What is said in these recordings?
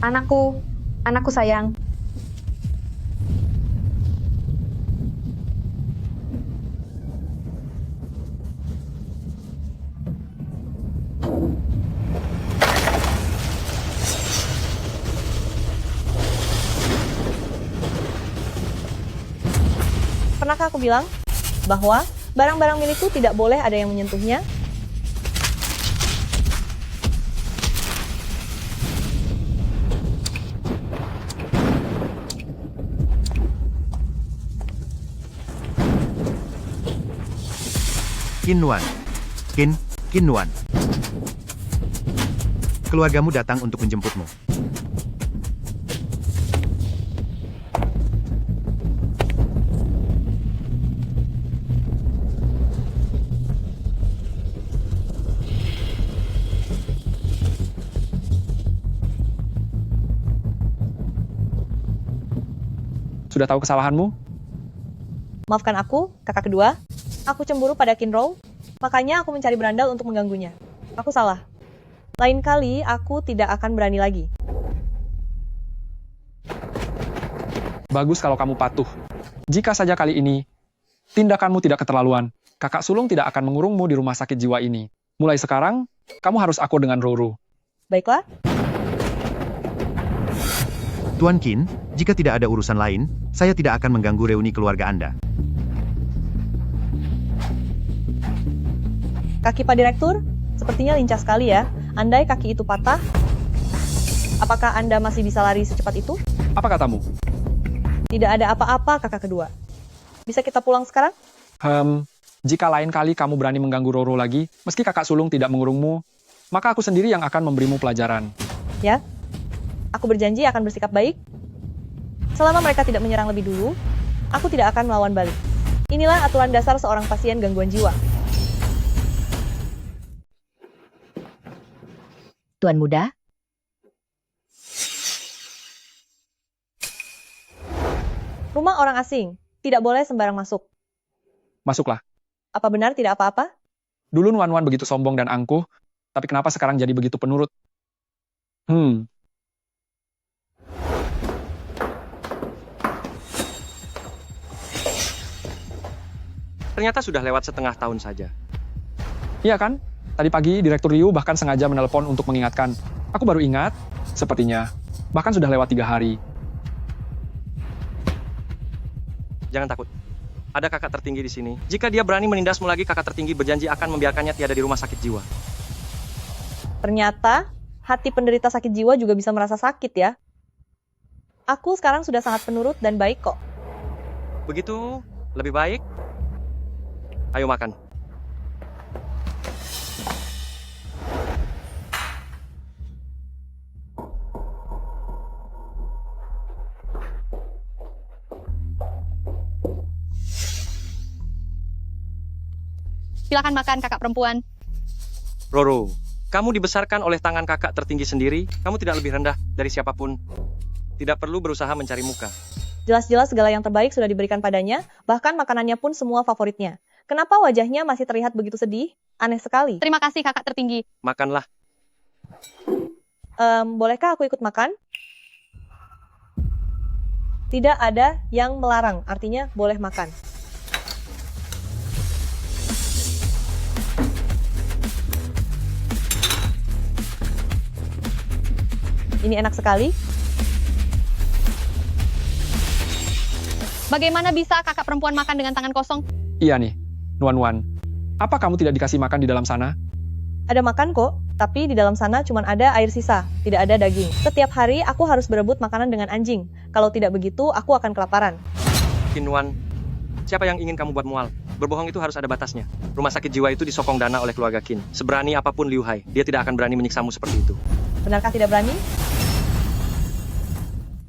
Anakku, anakku sayang. Pernahkah aku bilang bahwa barang-barang milikku tidak boleh ada yang menyentuhnya? Qin Nuan. Qin Nuan. Keluargamu datang untuk menjemputmu. Sudah tahu kesalahanmu? Maafkan aku, kakak kedua. Aku cemburu pada Kinro, makanya aku mencari berandal untuk mengganggunya. Aku salah. Lain kali, aku tidak akan berani lagi. Bagus kalau kamu patuh. Jika saja kali ini, tindakanmu tidak keterlaluan, kakak sulung tidak akan mengurungmu di rumah sakit jiwa ini. Mulai sekarang, kamu harus akur dengan Roro. Baiklah, Tuan Qin, jika tidak ada urusan lain, saya tidak akan mengganggu reuni keluarga Anda. kaki Pak Direktur, sepertinya lincah sekali ya. Andai kaki itu patah, apakah Anda masih bisa lari secepat itu? Apa katamu? Tidak ada apa-apa, kakak kedua. Bisa kita pulang sekarang? Jika lain kali kamu berani mengganggu Roro lagi, meski kakak sulung tidak mengurungmu, maka aku sendiri yang akan memberimu pelajaran. Ya, aku berjanji akan bersikap baik. Selama mereka tidak menyerang lebih dulu, aku tidak akan melawan balik. Inilah aturan dasar seorang pasien gangguan jiwa. Tuan muda, Rumah orang asing, tidak boleh sembarang masuk. Masuklah. Apa benar tidak apa-apa? Dulu Nuan begitu sombong dan angkuh, tapi kenapa sekarang jadi begitu penurut? Ternyata sudah lewat setengah tahun saja. Iya kan? Tadi pagi Direktur Liu bahkan sengaja menelpon untuk mengingatkan. Aku baru ingat, sepertinya. Bahkan sudah lewat 3 hari. Jangan takut. Ada kakak tertinggi di sini. Jika dia berani menindasmu lagi, kakak tertinggi berjanji akan membiarkannya tiada di rumah sakit jiwa. Ternyata, hati penderita sakit jiwa juga bisa merasa sakit ya. Aku sekarang sudah sangat penurut dan baik kok. Begitu, lebih baik. Ayo makan. Silakan makan, kakak perempuan. Roro, kamu dibesarkan oleh tangan kakak tertinggi sendiri. Kamu tidak lebih rendah dari siapapun. Tidak perlu berusaha mencari muka. Jelas-jelas segala yang terbaik sudah diberikan padanya, bahkan makanannya pun semua favoritnya. Kenapa wajahnya masih terlihat begitu sedih? Aneh sekali. Terima kasih, kakak tertinggi. Makanlah. Bolehkah aku ikut makan? Tidak ada yang melarang, artinya boleh makan. Ini enak sekali. Bagaimana bisa kakak perempuan makan dengan tangan kosong? Iya nih, Nuan. Apa kamu tidak dikasih makan di dalam sana? Ada makan kok, tapi di dalam sana cuma ada air sisa, tidak ada daging. Setiap hari aku harus berebut makanan dengan anjing. Kalau tidak begitu, aku akan kelaparan. Kinwan, siapa yang ingin kamu buat mual? Berbohong itu harus ada batasnya. Rumah sakit jiwa itu disokong dana oleh keluarga Qin. Seberani apapun Liu Hai, dia tidak akan berani menyiksamu seperti itu. Benarkah tidak berani?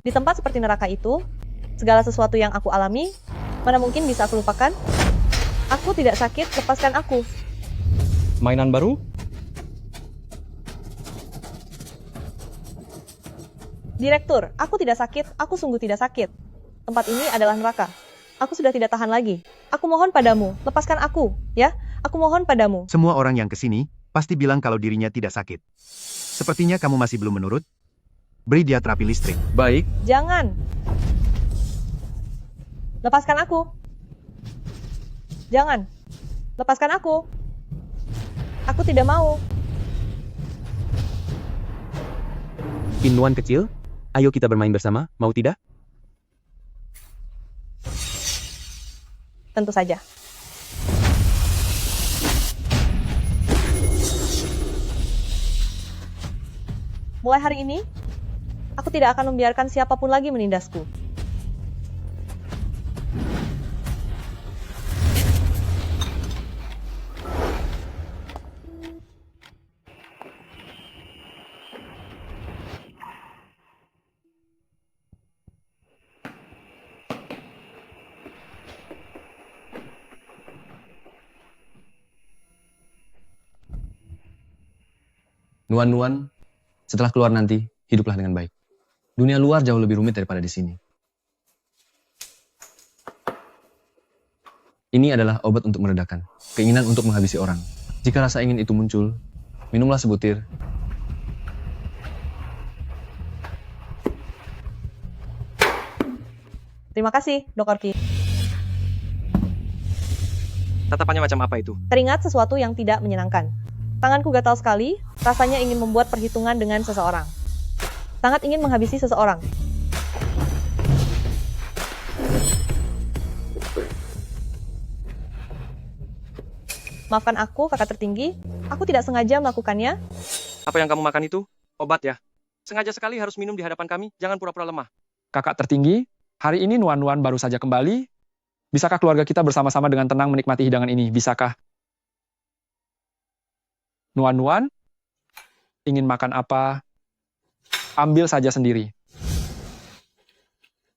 Di tempat seperti neraka itu, segala sesuatu yang aku alami, mana mungkin bisa aku lupakan? Aku tidak sakit, lepaskan aku. Mainan baru? Direktur, aku tidak sakit, aku sungguh tidak sakit. Tempat ini adalah neraka. Aku sudah tidak tahan lagi. Aku mohon padamu, lepaskan aku, ya? Aku mohon padamu. Semua orang yang kesini, pasti bilang kalau dirinya tidak sakit. Sepertinya kamu masih belum menurut. beri dia terapi listrik. Baik, Jangan. Lepaskan aku. Jangan. Lepaskan aku. Aku tidak mau. Kinuan kecil, ayo kita bermain bersama, mau tidak? Tentu saja. Mulai hari ini, aku tidak akan membiarkan siapapun lagi menindasku. Nuan-nuan, setelah keluar nanti, hiduplah dengan baik. Dunia luar jauh lebih rumit daripada di sini. Ini adalah obat untuk meredakan, keinginan untuk menghabisi orang. Jika rasa ingin itu muncul, minumlah sebutir. Terima kasih, Dr. Ki. tatapannya macam apa itu? Teringat sesuatu yang tidak menyenangkan. Tanganku gatal sekali, rasanya ingin membuat perhitungan dengan seseorang. Sangat ingin menghabisi seseorang. Maafkan aku, kakak tertinggi. Aku tidak sengaja melakukannya. Apa yang kamu makan itu? Obat ya? Sengaja sekali harus minum di hadapan kami, jangan pura-pura lemah. Kakak tertinggi, hari ini Nuan-Nuan baru saja kembali. Bisakah keluarga kita bersama-sama dengan tenang menikmati hidangan ini? Bisakah? Nuan-Nuan, ingin makan apa? Ambil saja sendiri.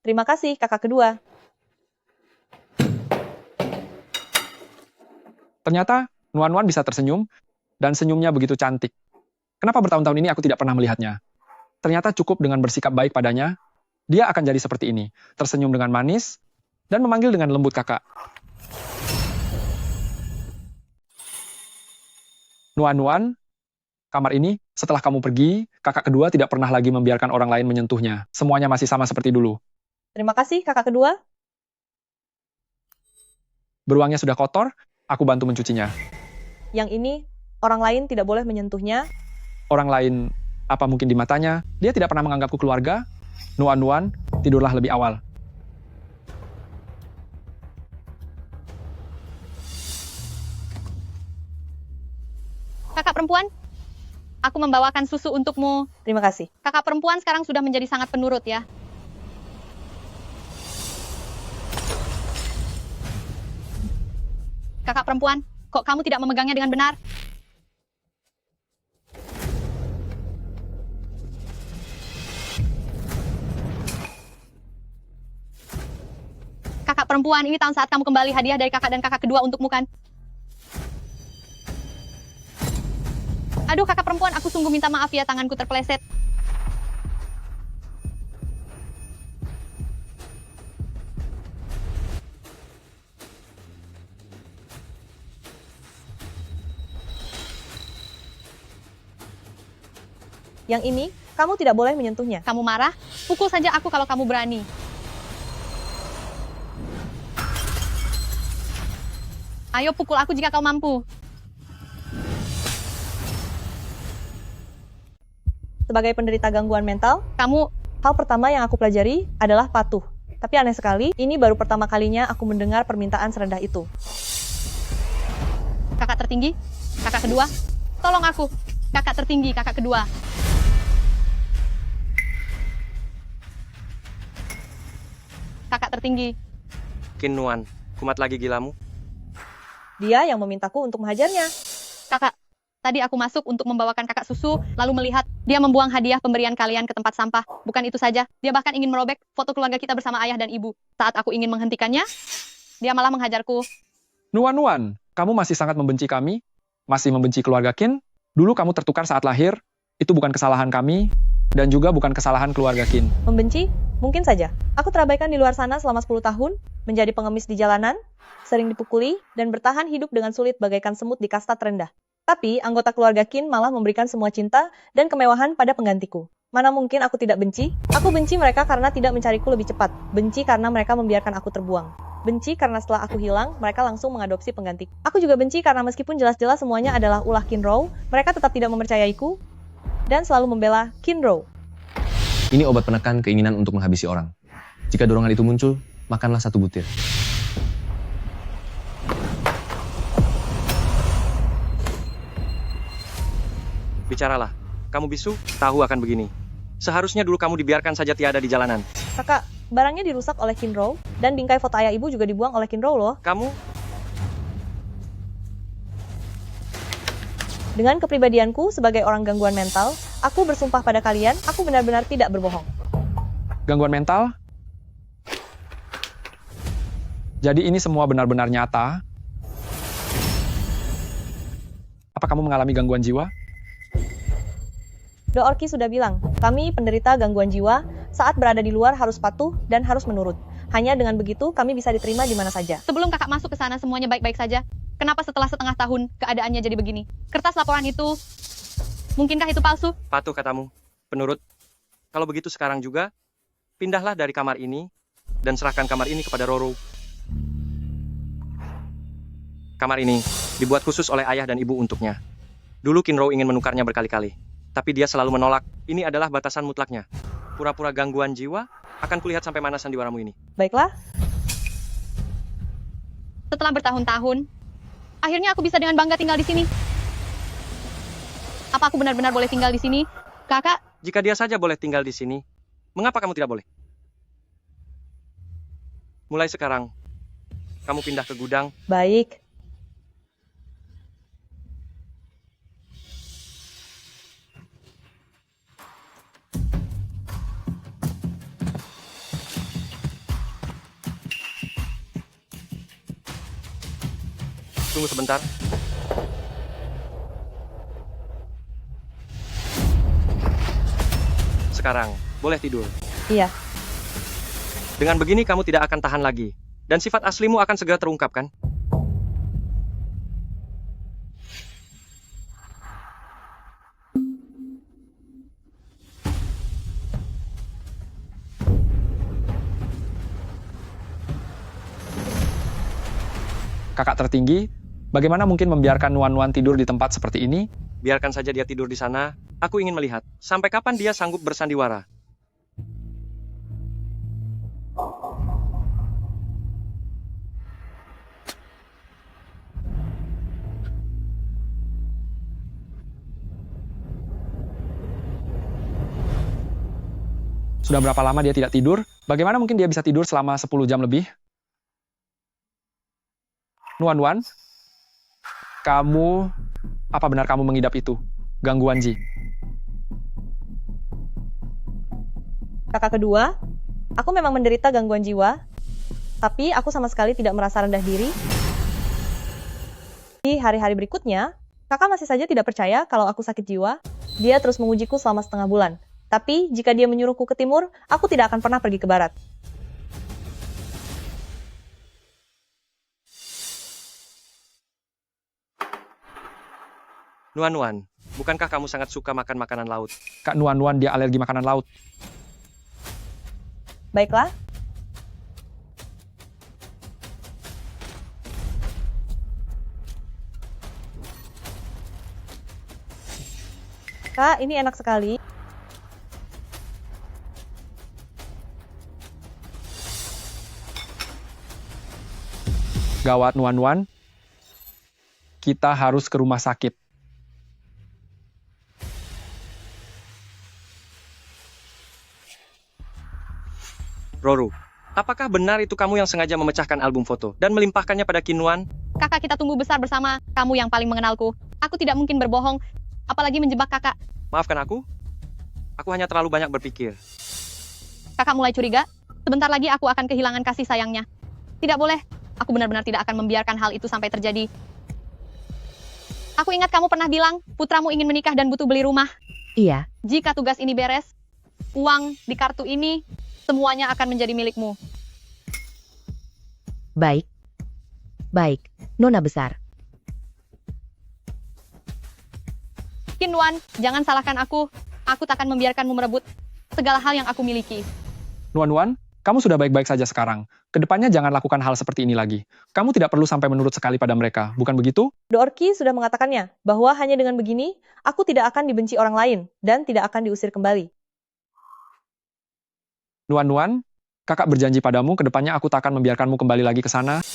Terima kasih, kakak kedua. Ternyata Nuan-Nuan bisa tersenyum, dan senyumnya begitu cantik. Kenapa bertahun-tahun ini aku tidak pernah melihatnya? Ternyata cukup dengan bersikap baik padanya, dia akan jadi seperti ini. Tersenyum dengan manis, dan memanggil dengan lembut kakak. Nuan-Nuan, kamar ini, setelah kamu pergi, kakak kedua tidak pernah lagi membiarkan orang lain menyentuhnya. Semuanya masih sama seperti dulu. Terima kasih, kakak kedua. Beruangnya sudah kotor, aku bantu mencucinya. Yang ini, orang lain tidak boleh menyentuhnya. Orang lain, apa mungkin di matanya, dia tidak pernah menganggapku keluarga. Nuan-Nuan, tidurlah lebih awal. Kakak perempuan, aku membawakan susu untukmu. Terima kasih. Kakak perempuan sekarang sudah menjadi sangat penurut ya. Kakak perempuan, kok kamu tidak memegangnya dengan benar? Kakak perempuan, ini tahun saat kamu kembali, hadiah dari kakak dan kakak kedua untukmu kan? Aduh kakak perempuan, aku sungguh minta maaf ya, tanganku terpeleset. Yang ini, kamu tidak boleh menyentuhnya. Kamu marah? Pukul saja aku kalau kamu berani. Ayo pukul aku jika kau mampu. Sebagai penderita gangguan mental, Kamu, hal pertama yang aku pelajari adalah patuh. Tapi aneh sekali, ini baru pertama kalinya aku mendengar permintaan serendah itu. kakak tertinggi, kakak kedua, tolong aku. Kakak tertinggi, kakak kedua. Kakak tertinggi, Kinuan, kumat lagi gilamu? Dia yang memintaku untuk menghajarnya. kakak. Tadi aku masuk untuk membawakan kakak susu, lalu melihat dia membuang hadiah pemberian kalian ke tempat sampah. Bukan itu saja, dia bahkan ingin merobek foto keluarga kita bersama ayah dan ibu. Saat aku ingin menghentikannya, dia malah menghajarku. Nuan-Nuan, kamu masih sangat membenci kami? Masih membenci keluarga Qin? Dulu kamu tertukar saat lahir, itu bukan kesalahan kami, dan juga bukan kesalahan keluarga Qin. Membenci? Mungkin saja. Aku terabaikan di luar sana selama 10 tahun, menjadi pengemis di jalanan, sering dipukuli, dan bertahan hidup dengan sulit bagaikan semut di kasta terendah. Tapi, anggota keluarga Qin malah memberikan semua cinta dan kemewahan pada penggantiku. Mana mungkin aku tidak benci? Aku benci mereka karena tidak mencariku lebih cepat. Benci karena mereka membiarkan aku terbuang. Benci karena setelah aku hilang, mereka langsung mengadopsi pengganti. Aku juga benci karena meskipun jelas-jelas semuanya adalah ulah Kinrow, mereka tetap tidak mempercayaiku dan selalu membela Kinrow. Ini obat penekan keinginan untuk menghabisi orang. Jika dorongan itu muncul, makanlah 1 butir. Bicaralah. Kamu bisu, tahu akan begini. Seharusnya dulu kamu dibiarkan saja tiada di jalanan. Kakak, barangnya dirusak oleh Kinrow, dan bingkai foto ayah ibu juga dibuang oleh Kinrow loh. Kamu, Dengan kepribadianku sebagai orang gangguan mental, aku bersumpah pada kalian, aku benar-benar tidak berbohong. Gangguan mental? Jadi ini semua benar-benar nyata? Apa kamu mengalami gangguan jiwa? Doorki sudah bilang, kami penderita gangguan jiwa, saat berada di luar harus patuh dan harus menurut. Hanya dengan begitu kami bisa diterima di mana saja. Sebelum kakak masuk ke sana semuanya baik-baik saja. Kenapa setelah setengah tahun keadaannya jadi begini? Kertas laporan itu, mungkinkah itu palsu? patuh katamu. Penurut. Kalau begitu sekarang juga, pindahlah dari kamar ini, dan serahkan kamar ini kepada Roro. Kamar ini dibuat khusus oleh ayah dan ibu untuknya. Dulu Kinrow ingin menukarnya berkali-kali, tapi dia selalu menolak. Ini adalah batasan mutlaknya. Pura-pura gangguan jiwa, akan kulihat sampai mana sandiwaramu ini. Baiklah, Setelah bertahun-tahun, akhirnya aku bisa dengan bangga tinggal di sini. Apa aku benar-benar boleh tinggal di sini? Kakak, Jika dia saja boleh tinggal di sini, mengapa kamu tidak boleh? Mulai sekarang, kamu pindah ke gudang. baik. Tunggu sebentar. Sekarang, boleh tidur. Iya, Dengan begini kamu tidak akan tahan lagi. Dan sifat aslimu akan segera terungkap, kan? Kakak tertinggi, bagaimana mungkin membiarkan Nuan-Nuan tidur di tempat seperti ini? Biarkan saja dia tidur di sana. Aku ingin melihat, sampai kapan dia sanggup bersandiwara. Sudah berapa lama dia tidak tidur? Bagaimana mungkin dia bisa tidur selama 10 jam lebih? Nuan-Nuan, apa benar kamu mengidap itu? Gangguan Ji. kakak kedua, aku memang menderita gangguan jiwa, tapi aku sama sekali tidak merasa rendah diri. Di hari-hari berikutnya, kakak masih saja tidak percaya kalau aku sakit jiwa. Dia terus mengujiku selama setengah bulan. Tapi, jika dia menyuruhku ke timur, aku tidak akan pernah pergi ke barat. Nuan-Nuan, bukankah kamu sangat suka makan makanan laut? Kak Nuan-Nuan dia alergi makanan laut. Baiklah, Kak, ini enak sekali. Gawat Nuan-Nuan, kita harus ke rumah sakit. Roro, apakah benar itu kamu yang sengaja memecahkan album foto dan melimpahkannya pada Kinwan? kakak kita tumbuh besar bersama. Kamu yang paling mengenalku. Aku tidak mungkin berbohong, apalagi menjebak kakak. Maafkan aku. Aku hanya terlalu banyak berpikir. Kakak mulai curiga. Sebentar lagi aku akan kehilangan kasih sayangnya. Tidak boleh. Aku benar-benar tidak akan membiarkan hal itu sampai terjadi. Aku ingat kamu pernah bilang, putramu ingin menikah dan butuh beli rumah. Iya, Jika tugas ini beres, uang di kartu ini semuanya akan menjadi milikmu. baik. Baik, Nona besar. Kinwan, jangan salahkan aku. Aku takkan membiarkanmu merebut segala hal yang aku miliki. Nuan, kamu sudah baik-baik saja sekarang. Kedepannya jangan lakukan hal seperti ini lagi. Kamu tidak perlu sampai menurut sekali pada mereka, bukan begitu? Doorki sudah mengatakannya, bahwa hanya dengan begini, aku tidak akan dibenci orang lain, dan tidak akan diusir kembali. Nuan, kakak berjanji padamu kedepannya aku tak akan membiarkanmu kembali lagi ke sana.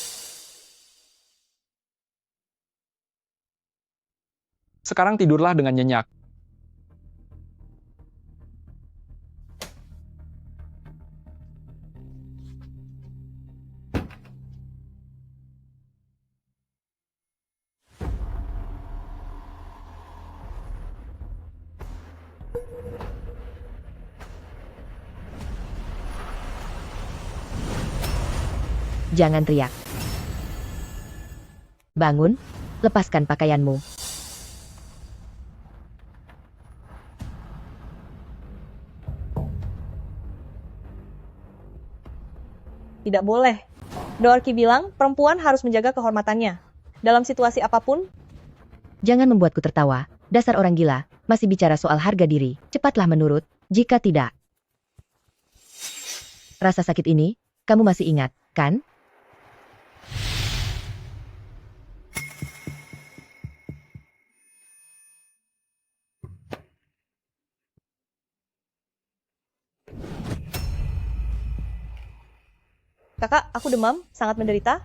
Sekarang tidurlah dengan nyenyak. Jangan teriak. Bangun, lepaskan pakaianmu. Tidak boleh. Doorki bilang, perempuan harus menjaga kehormatannya. Dalam situasi apapun, Jangan membuatku tertawa. Dasar orang gila, masih bicara soal harga diri. Cepatlah menurut, jika tidak. Rasa sakit ini, kamu masih ingat, kan? kakak, aku demam, sangat menderita.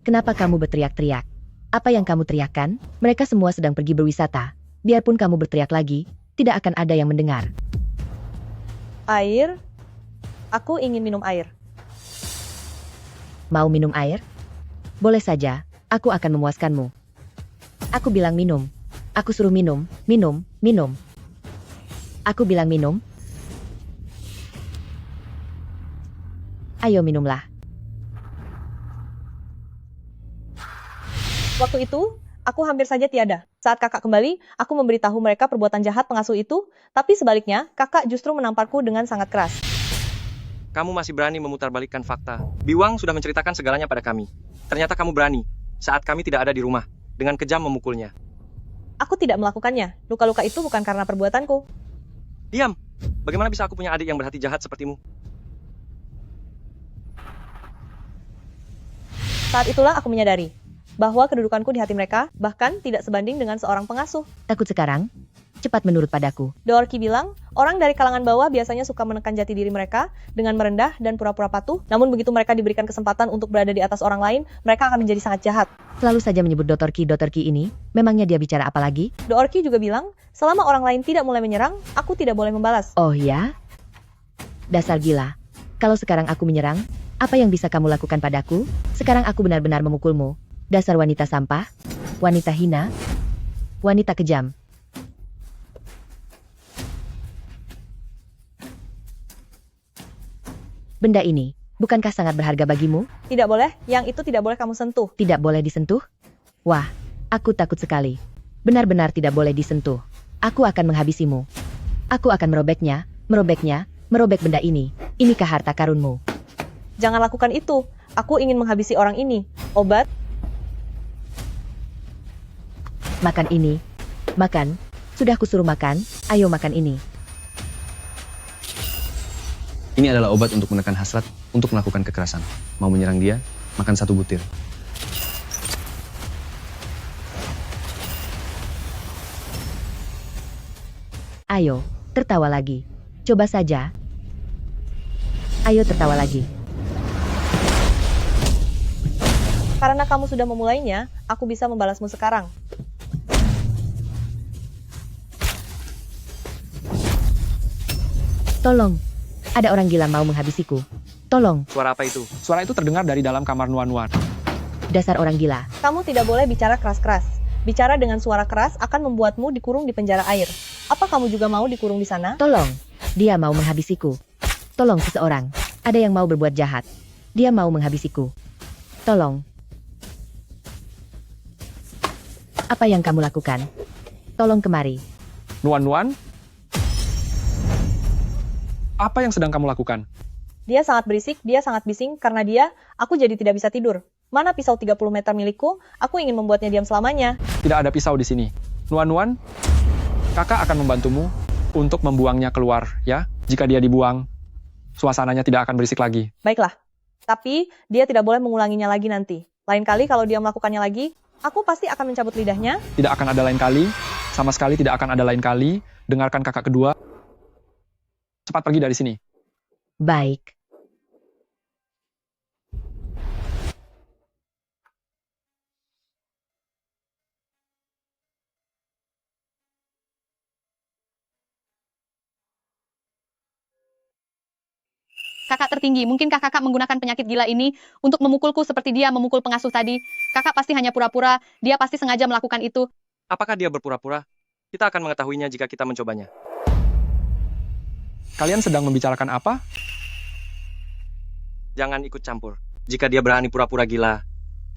Kenapa kamu berteriak-teriak? Apa yang kamu teriakkan? Mereka semua sedang pergi berwisata. Biarpun kamu berteriak lagi, tidak akan ada yang mendengar. Air? Aku ingin minum air. Mau minum air? Boleh saja, aku akan memuaskanmu. Aku bilang minum. Aku suruh minum, minum, minum. Aku bilang minum. Ayo minumlah. Waktu itu, aku hampir saja tiada. Saat kakak kembali, aku memberitahu mereka perbuatan jahat pengasuh itu, tapi sebaliknya, kakak justru menamparku dengan sangat keras. Kamu masih berani memutarbalikkan fakta. Biwang sudah menceritakan segalanya pada kami. Ternyata kamu berani, saat kami tidak ada di rumah, dengan kejam memukulnya. Aku tidak melakukannya. Luka-luka itu bukan karena perbuatanku. Diam! Bagaimana bisa aku punya adik yang berhati jahat sepertimu? Saat itulah aku menyadari bahwa kedudukanku di hati mereka bahkan tidak sebanding dengan seorang pengasuh. Takut sekarang? Cepat menurut padaku. Doorki bilang, orang dari kalangan bawah biasanya suka menekan jati diri mereka dengan merendah dan pura-pura patuh, namun begitu mereka diberikan kesempatan untuk berada di atas orang lain, mereka akan menjadi sangat jahat. Selalu saja menyebut Dotorki ini, memangnya dia bicara apa lagi? Doorki juga bilang, selama orang lain tidak mulai menyerang, aku tidak boleh membalas. Oh ya? Dasar gila. Kalau sekarang aku menyerang, apa yang bisa kamu lakukan padaku? Sekarang aku benar-benar memukulmu. Dasar wanita sampah, wanita hina, wanita kejam. Benda ini, bukankah sangat berharga bagimu? Tidak boleh, yang itu tidak boleh kamu sentuh. Tidak boleh disentuh? Wah, aku takut sekali. Benar-benar tidak boleh disentuh. Aku akan menghabisimu. Aku akan merobeknya, merobek benda ini. Inikah harta karunmu? Jangan lakukan itu. Aku ingin menghabisi orang ini. Obat? Makan ini. Makan. Sudah kusuruh makan, ayo makan ini. Ini adalah obat untuk menekan hasrat untuk melakukan kekerasan. Mau menyerang dia, makan 1 butir. Ayo, tertawa lagi. Coba saja. Ayo tertawa lagi. Karena kamu sudah memulainya, aku bisa membalasmu sekarang. Tolong. Ada orang gila mau menghabisiku. Tolong, Suara apa itu? Suara itu terdengar dari dalam kamar Nuan. dasar orang gila. Kamu tidak boleh bicara keras-keras. Bicara dengan suara keras akan membuatmu dikurung di penjara air. Apa kamu juga mau dikurung di sana? Tolong, dia mau menghabisiku. Tolong seseorang. Ada yang mau berbuat jahat. Dia mau menghabisiku. Tolong. Apa yang kamu lakukan? Tolong kemari. Nuan? Apa yang sedang kamu lakukan? Dia sangat berisik, dia sangat bising, karena dia, aku jadi tidak bisa tidur. Mana pisau 30 meter milikku? Aku ingin membuatnya diam selamanya. Tidak ada pisau di sini. Nuan, Kakak akan membantumu untuk membuangnya keluar, ya. Jika dia dibuang, suasananya tidak akan berisik lagi. Baiklah. Tapi, dia tidak boleh mengulanginya lagi nanti. Lain kali kalau dia melakukannya lagi, aku pasti akan mencabut lidahnya. Tidak akan ada lain kali, sama sekali tidak akan ada lain kali. Dengarkan kakak kedua. Cepat pergi dari sini. Baik. Kakak tertinggi, mungkinkah kakak menggunakan penyakit gila ini untuk memukulku seperti dia memukul pengasuh tadi? Kakak pasti hanya pura-pura, dia pasti sengaja melakukan itu. Apakah dia berpura-pura? Kita akan mengetahuinya jika kita mencobanya. Kalian sedang membicarakan apa? Jangan ikut campur. Jika dia berani pura-pura gila,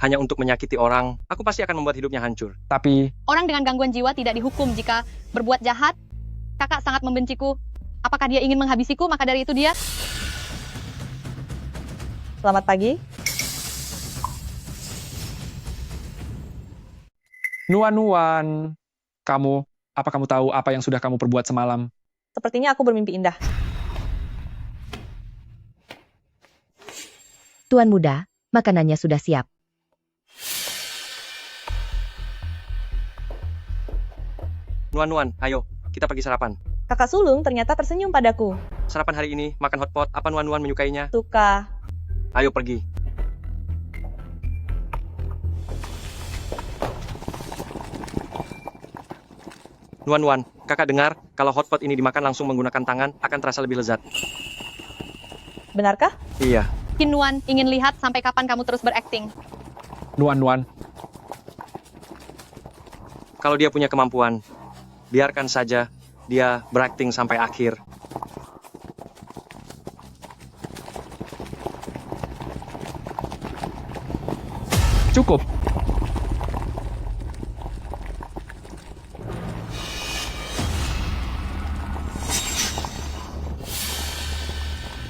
hanya untuk menyakiti orang, aku pasti akan membuat hidupnya hancur. Tapi, Orang dengan gangguan jiwa tidak dihukum jika berbuat jahat. Kakak sangat membenciku. Apakah dia ingin menghabisiku, maka dari itu dia... Selamat pagi. Nuan, apa kamu tahu apa yang sudah kamu perbuat semalam? Sepertinya aku bermimpi indah. Tuan muda, makanannya sudah siap. Nuan, ayo, kita pergi sarapan. Kakak sulung ternyata tersenyum padaku. Sarapan hari ini, makan hotpot, apa Nuan menyukainya? Suka. Ayo pergi. Nuan, kakak dengar, kalau hotpot ini dimakan langsung menggunakan tangan, akan terasa lebih lezat. Benarkah? Iya. Kinuan ingin lihat sampai kapan kamu terus berakting. Nuan, Kalau dia punya kemampuan, biarkan saja dia berakting sampai akhir. cukup.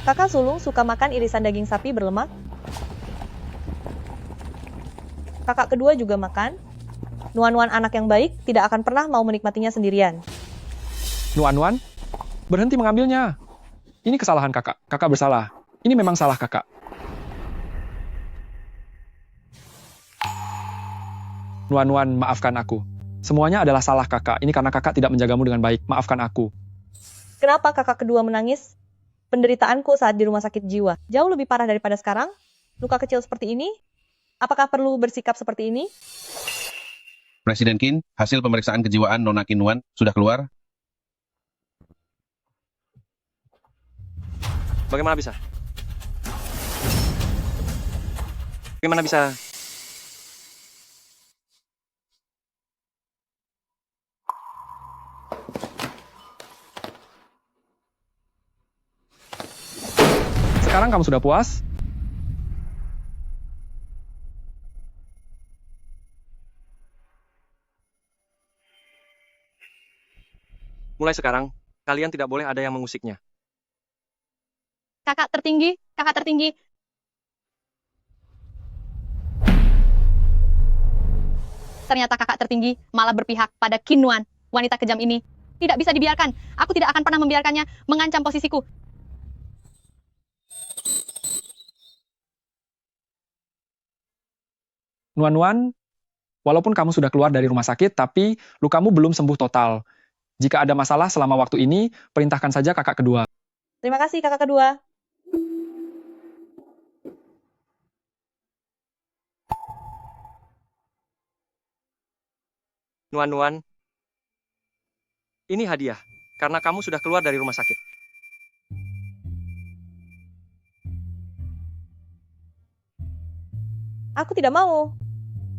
Kakak sulung suka makan irisan daging sapi berlemak. Kakak kedua juga makan. Nuan anak yang baik tidak akan pernah mau menikmatinya sendirian. Nuan, berhenti mengambilnya. Ini kesalahan kakak. Kakak bersalah. Ini memang salah kakak. Nuan, maafkan aku. Semuanya adalah salah kakak. Ini karena kakak tidak menjagamu dengan baik. Maafkan aku. Kenapa kakak kedua menangis? Penderitaanku saat di rumah sakit jiwa jauh lebih parah daripada sekarang. Luka kecil seperti ini? Apakah perlu bersikap seperti ini? Presiden Qin, hasil pemeriksaan kejiwaan Nona Kinuan sudah keluar. Bagaimana bisa? Bagaimana bisa? Sekarang kamu sudah puas? Mulai sekarang, kalian tidak boleh ada yang mengusiknya. Kakak tertinggi, kakak tertinggi. Ternyata kakak tertinggi malah berpihak pada Kinuan, wanita kejam ini. Tidak bisa dibiarkan. Aku tidak akan pernah membiarkannya mengancam posisiku. Nuan, walaupun kamu sudah keluar dari rumah sakit, tapi lukamu belum sembuh total. Jika ada masalah selama waktu ini, perintahkan saja kakak kedua. Terima kasih kakak kedua. Nuan, ini hadiah, karena kamu sudah keluar dari rumah sakit. Aku tidak mau.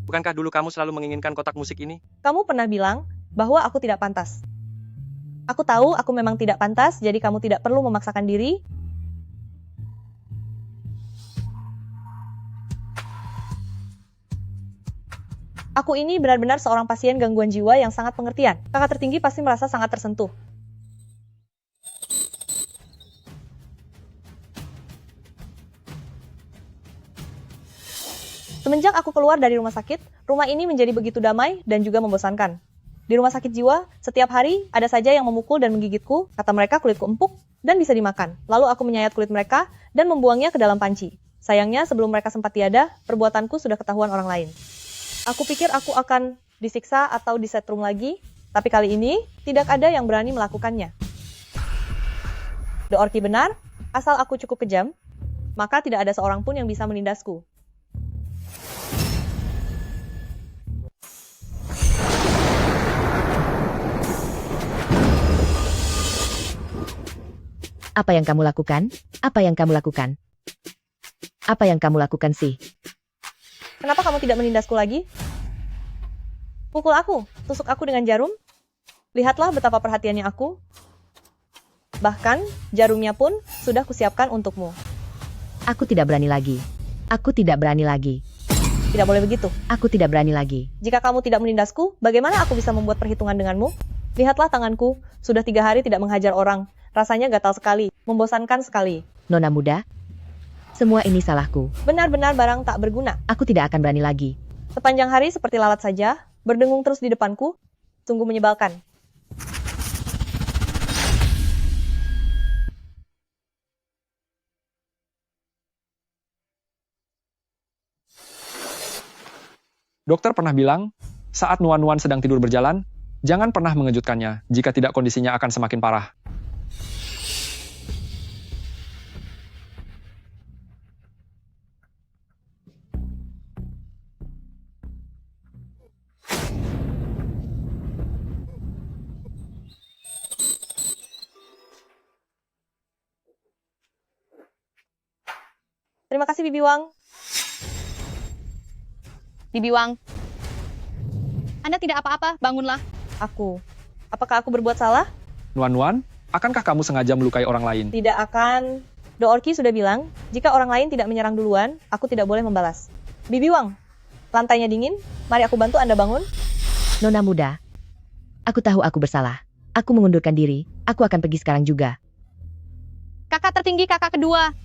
Bukankah dulu kamu selalu menginginkan kotak musik ini? Kamu pernah bilang bahwa aku tidak pantas. Aku tahu aku memang tidak pantas, jadi kamu tidak perlu memaksakan diri. Aku ini benar-benar seorang pasien gangguan jiwa yang sangat pengertian. Kakak tertinggi pasti merasa sangat tersentuh. Semenjak aku keluar dari rumah sakit, rumah ini menjadi begitu damai dan juga membosankan. Di rumah sakit jiwa, setiap hari ada saja yang memukul dan menggigitku, kata mereka kulitku empuk dan bisa dimakan. Lalu aku menyayat kulit mereka dan membuangnya ke dalam panci. Sayangnya sebelum mereka sempat tiada, perbuatanku sudah ketahuan orang lain. Aku pikir aku akan disiksa atau disetrum lagi, tapi kali ini tidak ada yang berani melakukannya. The Orki benar, asal aku cukup kejam, maka tidak ada seorang pun yang bisa menindasku. Apa yang kamu lakukan? Apa yang kamu lakukan? Apa yang kamu lakukan sih? Kenapa kamu tidak menindasku lagi? Pukul aku, tusuk aku dengan jarum. Lihatlah betapa perhatiannya aku. Bahkan, jarumnya pun sudah kusiapkan untukmu. Aku tidak berani lagi. Aku tidak berani lagi. Tidak boleh begitu. Aku tidak berani lagi. Jika kamu tidak menindasku, bagaimana aku bisa membuat perhitungan denganmu? Lihatlah tanganku, sudah 3 hari tidak menghajar orang. Rasanya gatal sekali, membosankan sekali. Nona muda, semua ini salahku. Benar-benar barang tak berguna. Aku tidak akan berani lagi. Sepanjang hari seperti lalat saja, berdengung terus di depanku. Sungguh menyebalkan. Dokter pernah bilang, saat Nuan-Nuan sedang tidur berjalan, jangan pernah mengejutkannya, jika tidak kondisinya akan semakin parah. Terima kasih Bibi Wang. Bibi Wang, Anda tidak apa-apa, bangunlah. Aku. Apakah aku berbuat salah? Nuan-Nuan, akankah kamu sengaja melukai orang lain? Tidak akan. The Orki sudah bilang, jika orang lain tidak menyerang duluan, aku tidak boleh membalas. Bibi Wang, lantainya dingin. Mari aku bantu Anda bangun. Nona muda, aku tahu aku bersalah. Aku mengundurkan diri. Aku akan pergi sekarang juga. Kakak tertinggi, kakak kedua.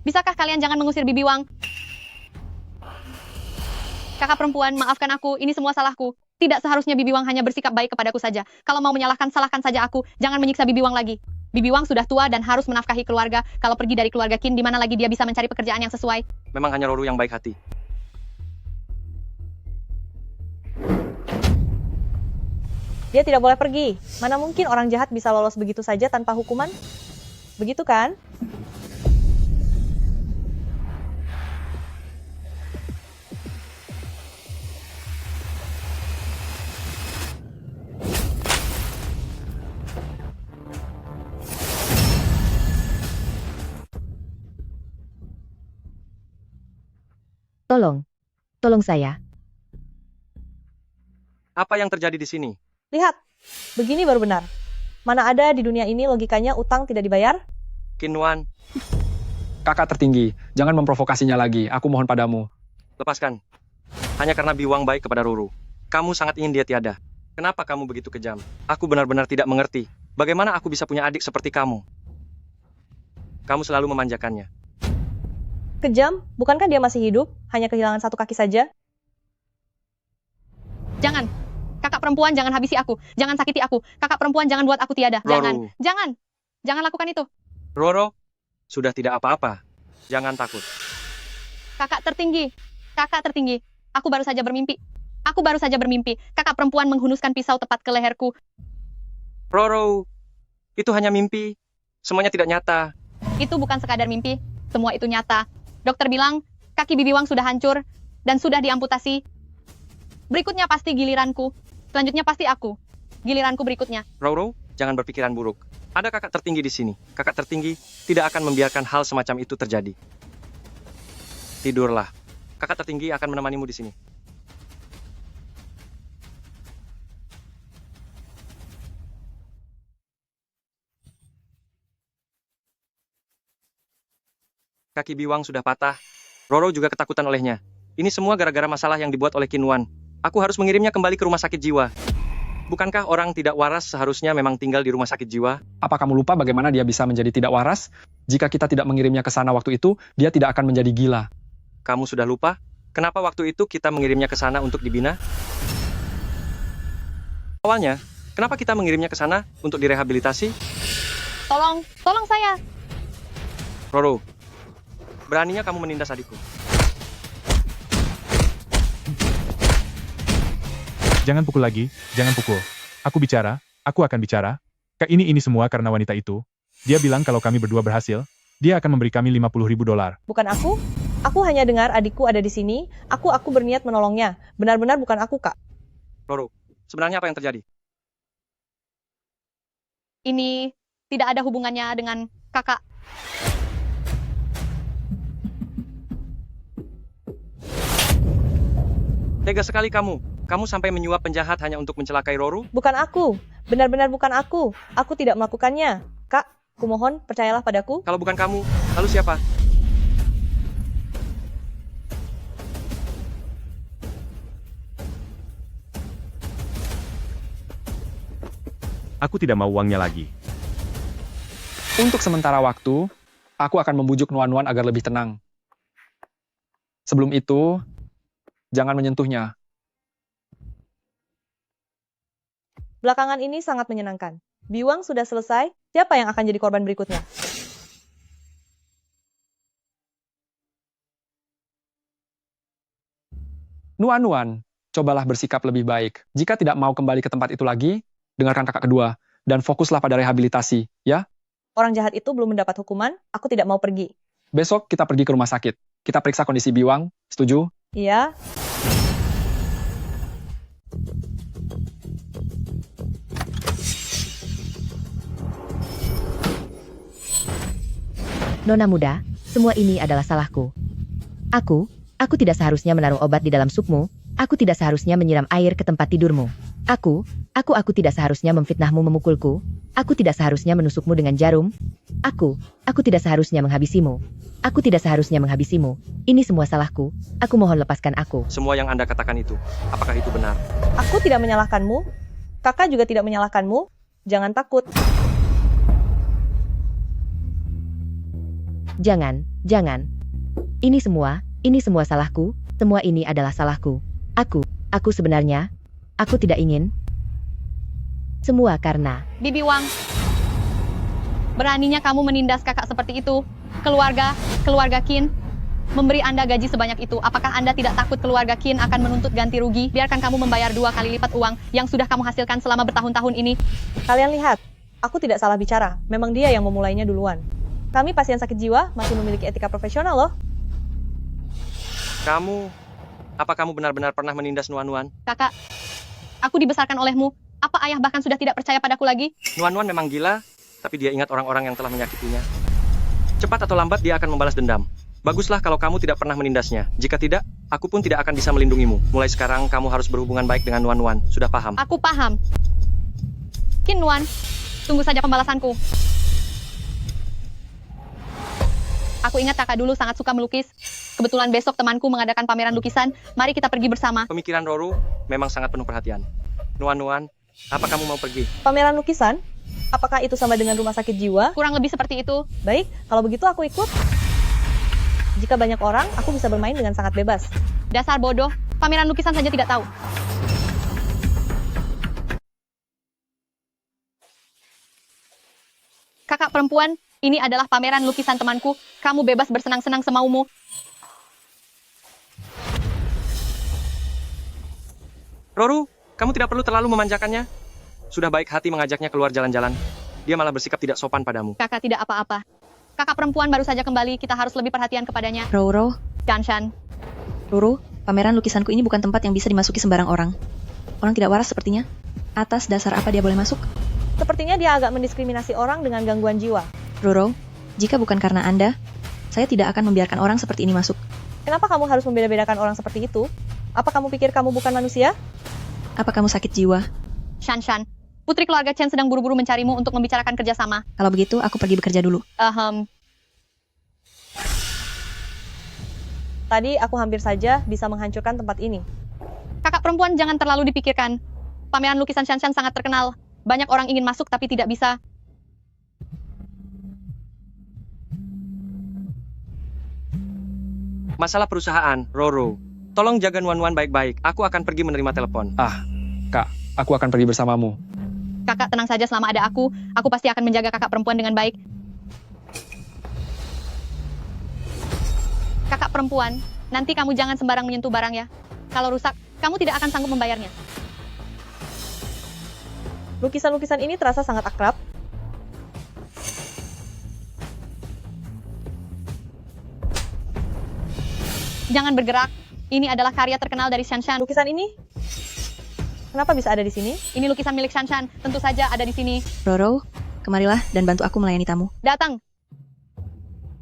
Bisakah kalian jangan mengusir Bibi Wang? Kakak perempuan, maafkan aku. Ini semua salahku. Tidak seharusnya Bibi Wang hanya bersikap baik kepadaku saja. Kalau mau menyalahkan, salahkan saja aku. Jangan menyiksa Bibi Wang lagi. Bibi Wang sudah tua dan harus menafkahi keluarga. Kalau pergi dari keluarga Qin, di mana lagi dia bisa mencari pekerjaan yang sesuai? Memang hanya Roru yang baik hati. Dia tidak boleh pergi. Mana mungkin orang jahat bisa lolos begitu saja tanpa hukuman? Begitu kan? Tolong saya. Apa yang terjadi di sini? Lihat, begini baru benar. Mana ada di dunia ini logikanya utang tidak dibayar? Qin Nuan, Kakak tertinggi, jangan memprovokasinya lagi. Aku mohon padamu. lepaskan. Hanya karena Biwang baik kepada Ruru. Kamu sangat ingin dia tiada. Kenapa kamu begitu kejam? Aku benar-benar tidak mengerti. Bagaimana aku bisa punya adik seperti kamu? Kamu selalu memanjakannya. Kejam? Bukankah dia masih hidup? Hanya kehilangan 1 kaki saja? Jangan. Kakak perempuan, jangan habisi aku. Jangan sakiti aku. Kakak perempuan, jangan buat aku tiada. Roru. Jangan. Jangan lakukan itu. Roro, sudah tidak apa-apa. Jangan takut. Kakak tertinggi. Kakak tertinggi. Aku baru saja bermimpi. Aku baru saja bermimpi. Kakak perempuan menghunuskan pisau tepat ke leherku. Roro, itu hanya mimpi. Semuanya tidak nyata. Itu bukan sekadar mimpi. Semua itu nyata. Dokter bilang, kaki Bibi Wang sudah hancur dan sudah diamputasi. Berikutnya pasti giliranku. Selanjutnya pasti aku. Giliranku berikutnya. Roro, jangan berpikiran buruk. Ada kakak tertinggi di sini. Kakak tertinggi tidak akan membiarkan hal semacam itu terjadi. Tidurlah. Kakak tertinggi akan menemanimu di sini. Kaki Biwang sudah patah. Roro juga ketakutan olehnya. Ini semua gara-gara masalah yang dibuat oleh Qin Nuan. Aku harus mengirimnya kembali ke rumah sakit jiwa. Bukankah orang tidak waras seharusnya memang tinggal di rumah sakit jiwa? Apa kamu lupa bagaimana dia bisa menjadi tidak waras? Jika kita tidak mengirimnya ke sana waktu itu, dia tidak akan menjadi gila. Kamu sudah lupa? Kenapa waktu itu kita mengirimnya ke sana untuk dibina? Awalnya, kenapa kita mengirimnya ke sana untuk direhabilitasi? Tolong saya. Roro, beraninya kamu menindas adikku. Jangan pukul lagi, jangan pukul. Aku akan bicara. Kak, ini semua karena wanita itu. Dia bilang kalau kami berdua berhasil, dia akan memberi kami $50.000. Bukan aku. Aku hanya dengar adikku ada di sini. Aku berniat menolongnya. Benar-benar bukan aku, Kak. Roro, sebenarnya apa yang terjadi? Ini tidak ada hubungannya dengan kakak. Tega sekali kamu. Kamu sampai menyuap penjahat hanya untuk mencelakai Roro? Bukan aku. Benar-benar bukan aku. Aku tidak melakukannya. Kak, kumohon percayalah padaku. Kalau bukan kamu, lalu siapa? Aku tidak mau uangnya lagi. Untuk sementara waktu, aku akan membujuk Nuan-Nuan agar lebih tenang. Sebelum itu, jangan menyentuhnya. Belakangan ini sangat menyenangkan. Biwang sudah selesai. Siapa yang akan jadi korban berikutnya? Nuan-Nuan, cobalah bersikap lebih baik. Jika tidak mau kembali ke tempat itu lagi, dengarkan kakak kedua, dan fokuslah pada rehabilitasi, ya? Orang jahat itu belum mendapat hukuman. Aku tidak mau pergi. Besok kita pergi ke rumah sakit. Kita periksa kondisi Biwang, setuju? Iya. Nona muda, semua ini adalah salahku. Aku tidak seharusnya menaruh obat di dalam supmu. Aku tidak seharusnya menyiram air ke tempat tidurmu. Aku tidak seharusnya memfitnahmu memukulku. Aku tidak seharusnya menusukmu dengan jarum. Aku tidak seharusnya menghabisimu. Aku tidak seharusnya menghabisimu. Ini semua salahku. Aku mohon lepaskan aku. Semua yang Anda katakan itu, apakah itu benar? Aku tidak menyalahkanmu. Kakak juga tidak menyalahkanmu. Jangan takut. Jangan. Ini semua salahku. Semua ini adalah salahku. Aku sebenarnya, aku tidak ingin. Semua karena Bibi Wang. Beraninya kamu menindas kakak seperti itu. Keluarga Qin memberi Anda gaji sebanyak itu. Apakah Anda tidak takut keluarga Qin akan menuntut ganti rugi? Biarkan kamu membayar 2 kali lipat uang yang sudah kamu hasilkan selama bertahun-tahun ini. Kalian lihat, aku tidak salah bicara. Memang dia yang memulainya duluan. Kami pasien sakit jiwa masih memiliki etika profesional loh. Apa kamu benar-benar pernah menindas Nuan-Nuan? Kakak, aku dibesarkan olehmu. Apa ayah bahkan sudah tidak percaya padaku lagi? Nuan-Nuan memang gila, tapi dia ingat orang-orang yang telah menyakitinya. Cepat atau lambat dia akan membalas dendam. Baguslah kalau kamu tidak pernah menindasnya. Jika tidak, aku pun tidak akan bisa melindungimu. Mulai sekarang kamu harus berhubungan baik dengan Nuan-Nuan. Sudah paham? Aku paham. Qin Nuan, tunggu saja pembalasanku. Aku ingat kakak dulu sangat suka melukis. Kebetulan besok temanku mengadakan pameran lukisan. Mari kita pergi bersama. Pemikiran Roro memang sangat penuh perhatian. Nuan-Nuan, apa kamu mau pergi? Pameran lukisan? Apakah itu sama dengan rumah sakit jiwa? Kurang lebih seperti itu. Baik, kalau begitu aku ikut. Jika banyak orang, aku bisa bermain dengan sangat bebas. Dasar bodoh, pameran lukisan saja tidak tahu. Kakak perempuan, ini adalah pameran lukisan temanku. Kamu bebas bersenang-senang semaumu. Roro, kamu tidak perlu terlalu memanjakannya. Sudah baik hati mengajaknya keluar jalan-jalan. Dia malah bersikap tidak sopan padamu. Kakak tidak apa-apa. Kakak perempuan baru saja kembali, kita harus lebih perhatian kepadanya. Roro, Shan. Roro, pameran lukisanku ini bukan tempat yang bisa dimasuki sembarang orang. Orang tidak waras sepertinya. Atas dasar apa dia boleh masuk? Sepertinya dia agak mendiskriminasi orang dengan gangguan jiwa. Roro, jika bukan karena Anda, saya tidak akan membiarkan orang seperti ini masuk. Kenapa kamu harus membeda-bedakan orang seperti itu? Apa kamu pikir kamu bukan manusia? Apa kamu sakit jiwa? Shan. Putri keluarga Chen sedang buru-buru mencarimu untuk membicarakan kerjasama. Kalau begitu, aku pergi bekerja dulu. Tadi aku hampir saja bisa menghancurkan tempat ini. Kakak perempuan jangan terlalu dipikirkan. Pameran lukisan Shan sangat terkenal. Banyak orang ingin masuk tapi tidak bisa. Masalah perusahaan, Roro. Tolong jaga Nuan-Nuan baik-baik. Aku akan pergi menerima telepon. Kak, aku akan pergi bersamamu. Kakak tenang saja, selama ada aku pasti akan menjaga kakak perempuan dengan baik. Kakak perempuan, nanti kamu jangan sembarang menyentuh barang ya. Kalau rusak, kamu tidak akan sanggup membayarnya. Lukisan-lukisan ini terasa sangat akrab. Jangan bergerak. Ini adalah karya terkenal dari Shanshan. Lukisan ini? Kenapa bisa ada di sini? Ini lukisan milik Shanshan. Tentu saja ada di sini. Roro, kemarilah dan bantu aku melayani tamu. Datang.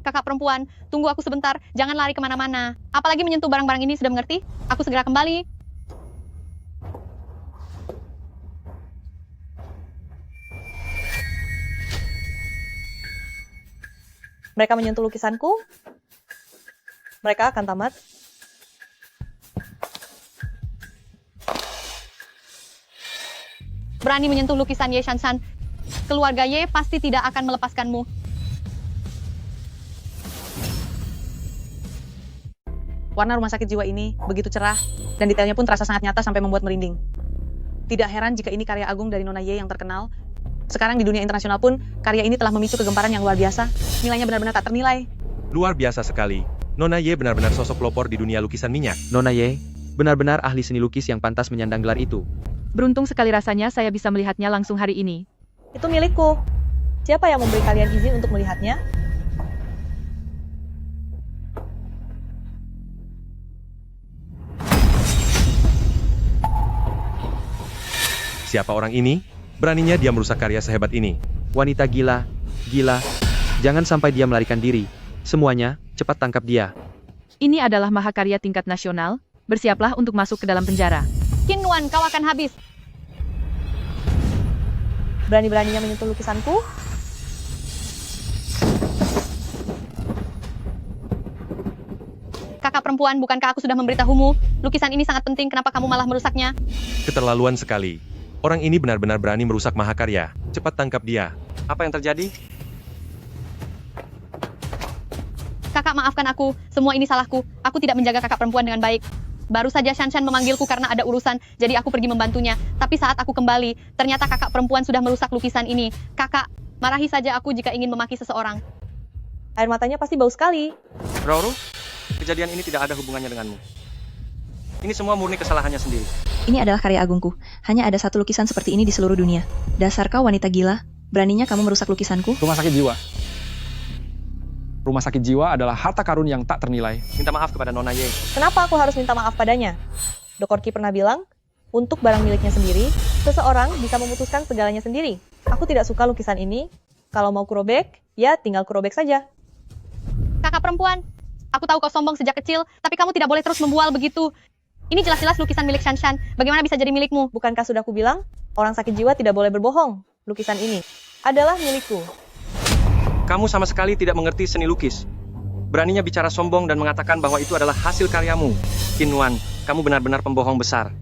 Kakak perempuan, tunggu aku sebentar. Jangan lari kemana-mana. Apalagi menyentuh barang-barang ini, sudah mengerti? Aku segera kembali. Mereka menyentuh lukisanku. Mereka akan tamat. Berani menyentuh lukisan Ye Shanshan. Keluarga Ye pasti tidak akan melepaskanmu. Warna rumah sakit jiwa ini begitu cerah, dan detailnya pun terasa sangat nyata sampai membuat merinding. Tidak heran jika ini karya agung dari Nona Ye yang terkenal. Sekarang di dunia internasional pun, karya ini telah memicu kegemparan yang luar biasa. Nilainya benar-benar tak ternilai. Luar biasa sekali. Nona Ye benar-benar sosok pelopor di dunia lukisan minyak. Nona Ye, benar-benar ahli seni lukis yang pantas menyandang gelar itu. Beruntung sekali rasanya saya bisa melihatnya langsung hari ini. Itu milikku. Siapa yang memberi kalian izin untuk melihatnya? Siapa orang ini? Beraninya dia merusak karya sehebat ini. Wanita gila, gila. Jangan sampai dia melarikan diri. Semuanya, cepat tangkap dia. Ini adalah mahakarya tingkat nasional. Bersiaplah untuk masuk ke dalam penjara. Qin Nuan, kau akan habis. Berani-beraninya menyentuh lukisanku? Kakak perempuan, bukankah aku sudah memberitahumu? Lukisan ini sangat penting, kenapa kamu malah merusaknya? Keterlaluan sekali. Orang ini benar-benar berani merusak mahakarya. Cepat tangkap dia. Apa yang terjadi? Kakak, maafkan aku. Semua ini salahku. Aku tidak menjaga kakak perempuan dengan baik. Baru saja Shanshan memanggilku karena ada urusan, jadi aku pergi membantunya. Tapi saat aku kembali, ternyata kakak perempuan sudah merusak lukisan ini. Kakak, marahi saja aku jika ingin memaki seseorang. Air matanya pasti bau sekali. Roro, kejadian ini tidak ada hubungannya denganmu. Ini semua murni kesalahannya sendiri. Ini adalah karya agungku. Hanya ada satu lukisan seperti ini di seluruh dunia. Dasar kau wanita gila, beraninya kamu merusak lukisanku? Rumah sakit jiwa. Rumah sakit jiwa adalah harta karun yang tak ternilai. Minta maaf kepada Nona Ye. Kenapa aku harus minta maaf padanya? Dr. Qi pernah bilang, untuk barang miliknya sendiri, seseorang bisa memutuskan segalanya sendiri. Aku tidak suka lukisan ini. Kalau mau kurobek, ya tinggal kurobek saja. Kakak perempuan, aku tahu kau sombong sejak kecil, tapi kamu tidak boleh terus membual begitu. Ini jelas-jelas lukisan milik Shanshan. Bagaimana bisa jadi milikmu? Bukankah sudah kubilang, orang sakit jiwa tidak boleh berbohong. Lukisan ini adalah milikku. Kamu sama sekali tidak mengerti seni lukis. Beraninya bicara sombong dan mengatakan bahwa itu adalah hasil karyamu. Qin Nuan, kamu benar-benar pembohong besar.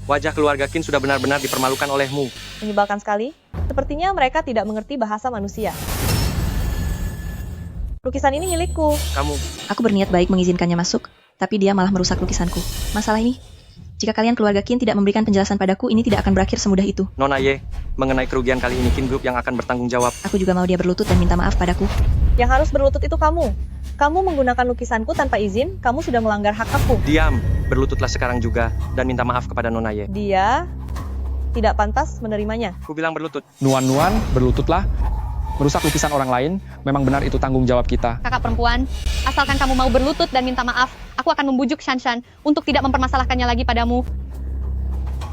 Wajah keluarga Qin sudah benar-benar dipermalukan olehmu. Menyebalkan sekali. Sepertinya mereka tidak mengerti bahasa manusia. Lukisan ini milikku. Aku berniat baik mengizinkannya masuk, tapi dia malah merusak lukisanku. Masalah ini, jika kalian keluarga Qin tidak memberikan penjelasan padaku, ini tidak akan berakhir semudah itu. Nona Ye, mengenai kerugian kali ini Qin Group yang akan bertanggung jawab. Aku juga mau dia berlutut dan minta maaf padaku. Yang harus berlutut itu kamu. Kamu menggunakan lukisanku tanpa izin, kamu sudah melanggar hak aku. Diam, berlututlah sekarang juga, dan minta maaf kepada Nona Ye. Dia tidak pantas menerimanya. Ku bilang berlutut. Nuan-nuan, berlututlah. Merusak lukisan orang lain, memang benar itu tanggung jawab kita. Kakak perempuan, asalkan kamu mau berlutut dan minta maaf, aku akan membujuk Shanshan untuk tidak mempermasalahkannya lagi padamu.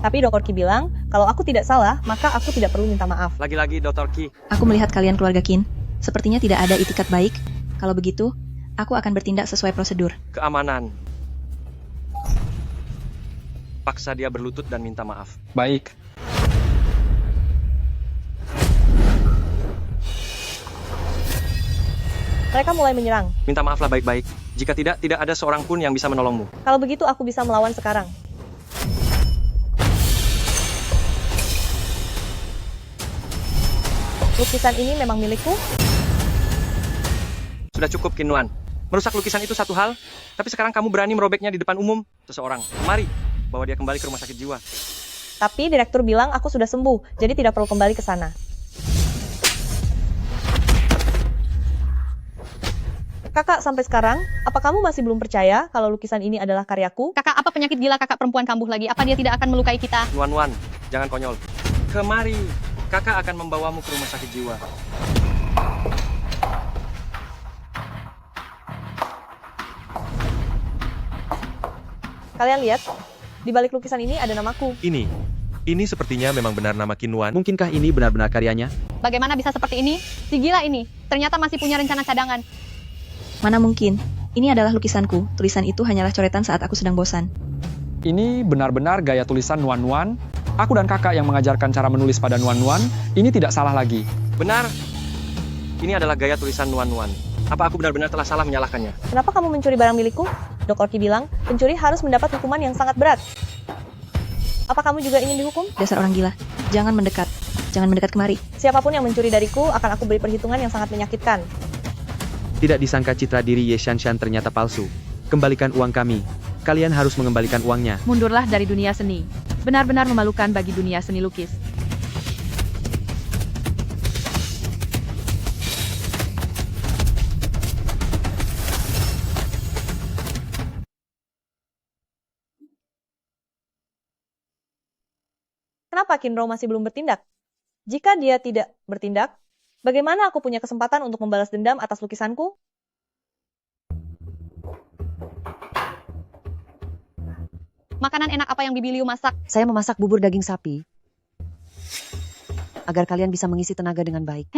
Tapi Dr. Qi bilang, kalau aku tidak salah, maka aku tidak perlu minta maaf. Lagi-lagi Dr. Qi. Aku melihat kalian keluarga Qin. Sepertinya tidak ada itikat baik. Kalau begitu, aku akan bertindak sesuai prosedur. Keamanan. Paksa dia berlutut dan minta maaf. Baik. Mereka mulai menyerang. Minta maaflah baik-baik. Jika tidak ada seorang pun yang bisa menolongmu. Kalau begitu aku bisa melawan sekarang. Lukisan ini memang milikku? Sudah cukup, Qin Nuan. Merusak lukisan itu satu hal, tapi sekarang kamu berani merobeknya di depan umum. Seseorang, mari, bawa dia kembali ke rumah sakit jiwa. Tapi direktur bilang aku sudah sembuh, jadi tidak perlu kembali ke sana. Kakak, sampai sekarang, apa kamu masih belum percaya kalau lukisan ini adalah karyaku? Kakak, apa penyakit gila kakak perempuan kambuh lagi? Apa dia tidak akan melukai kita? Nuan, jangan konyol. Kemari, kakak akan membawamu ke rumah sakit jiwa. Kalian lihat, di balik lukisan ini ada namaku. Ini sepertinya memang benar nama Qin Wan. Mungkinkah ini benar-benar karyanya? Bagaimana bisa seperti ini? Si gila ini ternyata masih punya rencana cadangan. Mana mungkin? Ini adalah lukisanku. Tulisan itu hanyalah coretan saat aku sedang bosan. Ini benar-benar gaya tulisan Nuan. Aku dan kakak yang mengajarkan cara menulis pada Nuan. Ini tidak salah lagi. Benar. Ini adalah gaya tulisan Nuan. Apa aku benar-benar telah salah menyalahkannya? Kenapa kamu mencuri barang milikku? Dok Orki bilang, pencuri harus mendapat hukuman yang sangat berat. Apa kamu juga ingin dihukum? Dasar orang gila. Jangan mendekat. Jangan mendekat kemari. Siapapun yang mencuri dariku akan aku beri perhitungan yang sangat menyakitkan. Tidak disangka citra diri Ye Shanshan ternyata palsu. Kembalikan uang kami. Kalian harus mengembalikan uangnya. Mundurlah dari dunia seni. Benar-benar memalukan bagi dunia seni lukis. Kenapa Qin Rou masih belum bertindak? Jika dia tidak bertindak, bagaimana aku punya kesempatan untuk membalas dendam atas lukisanku? Makanan enak apa yang Bibi Liu masak? Saya memasak bubur daging sapi. Agar kalian bisa mengisi tenaga dengan baik.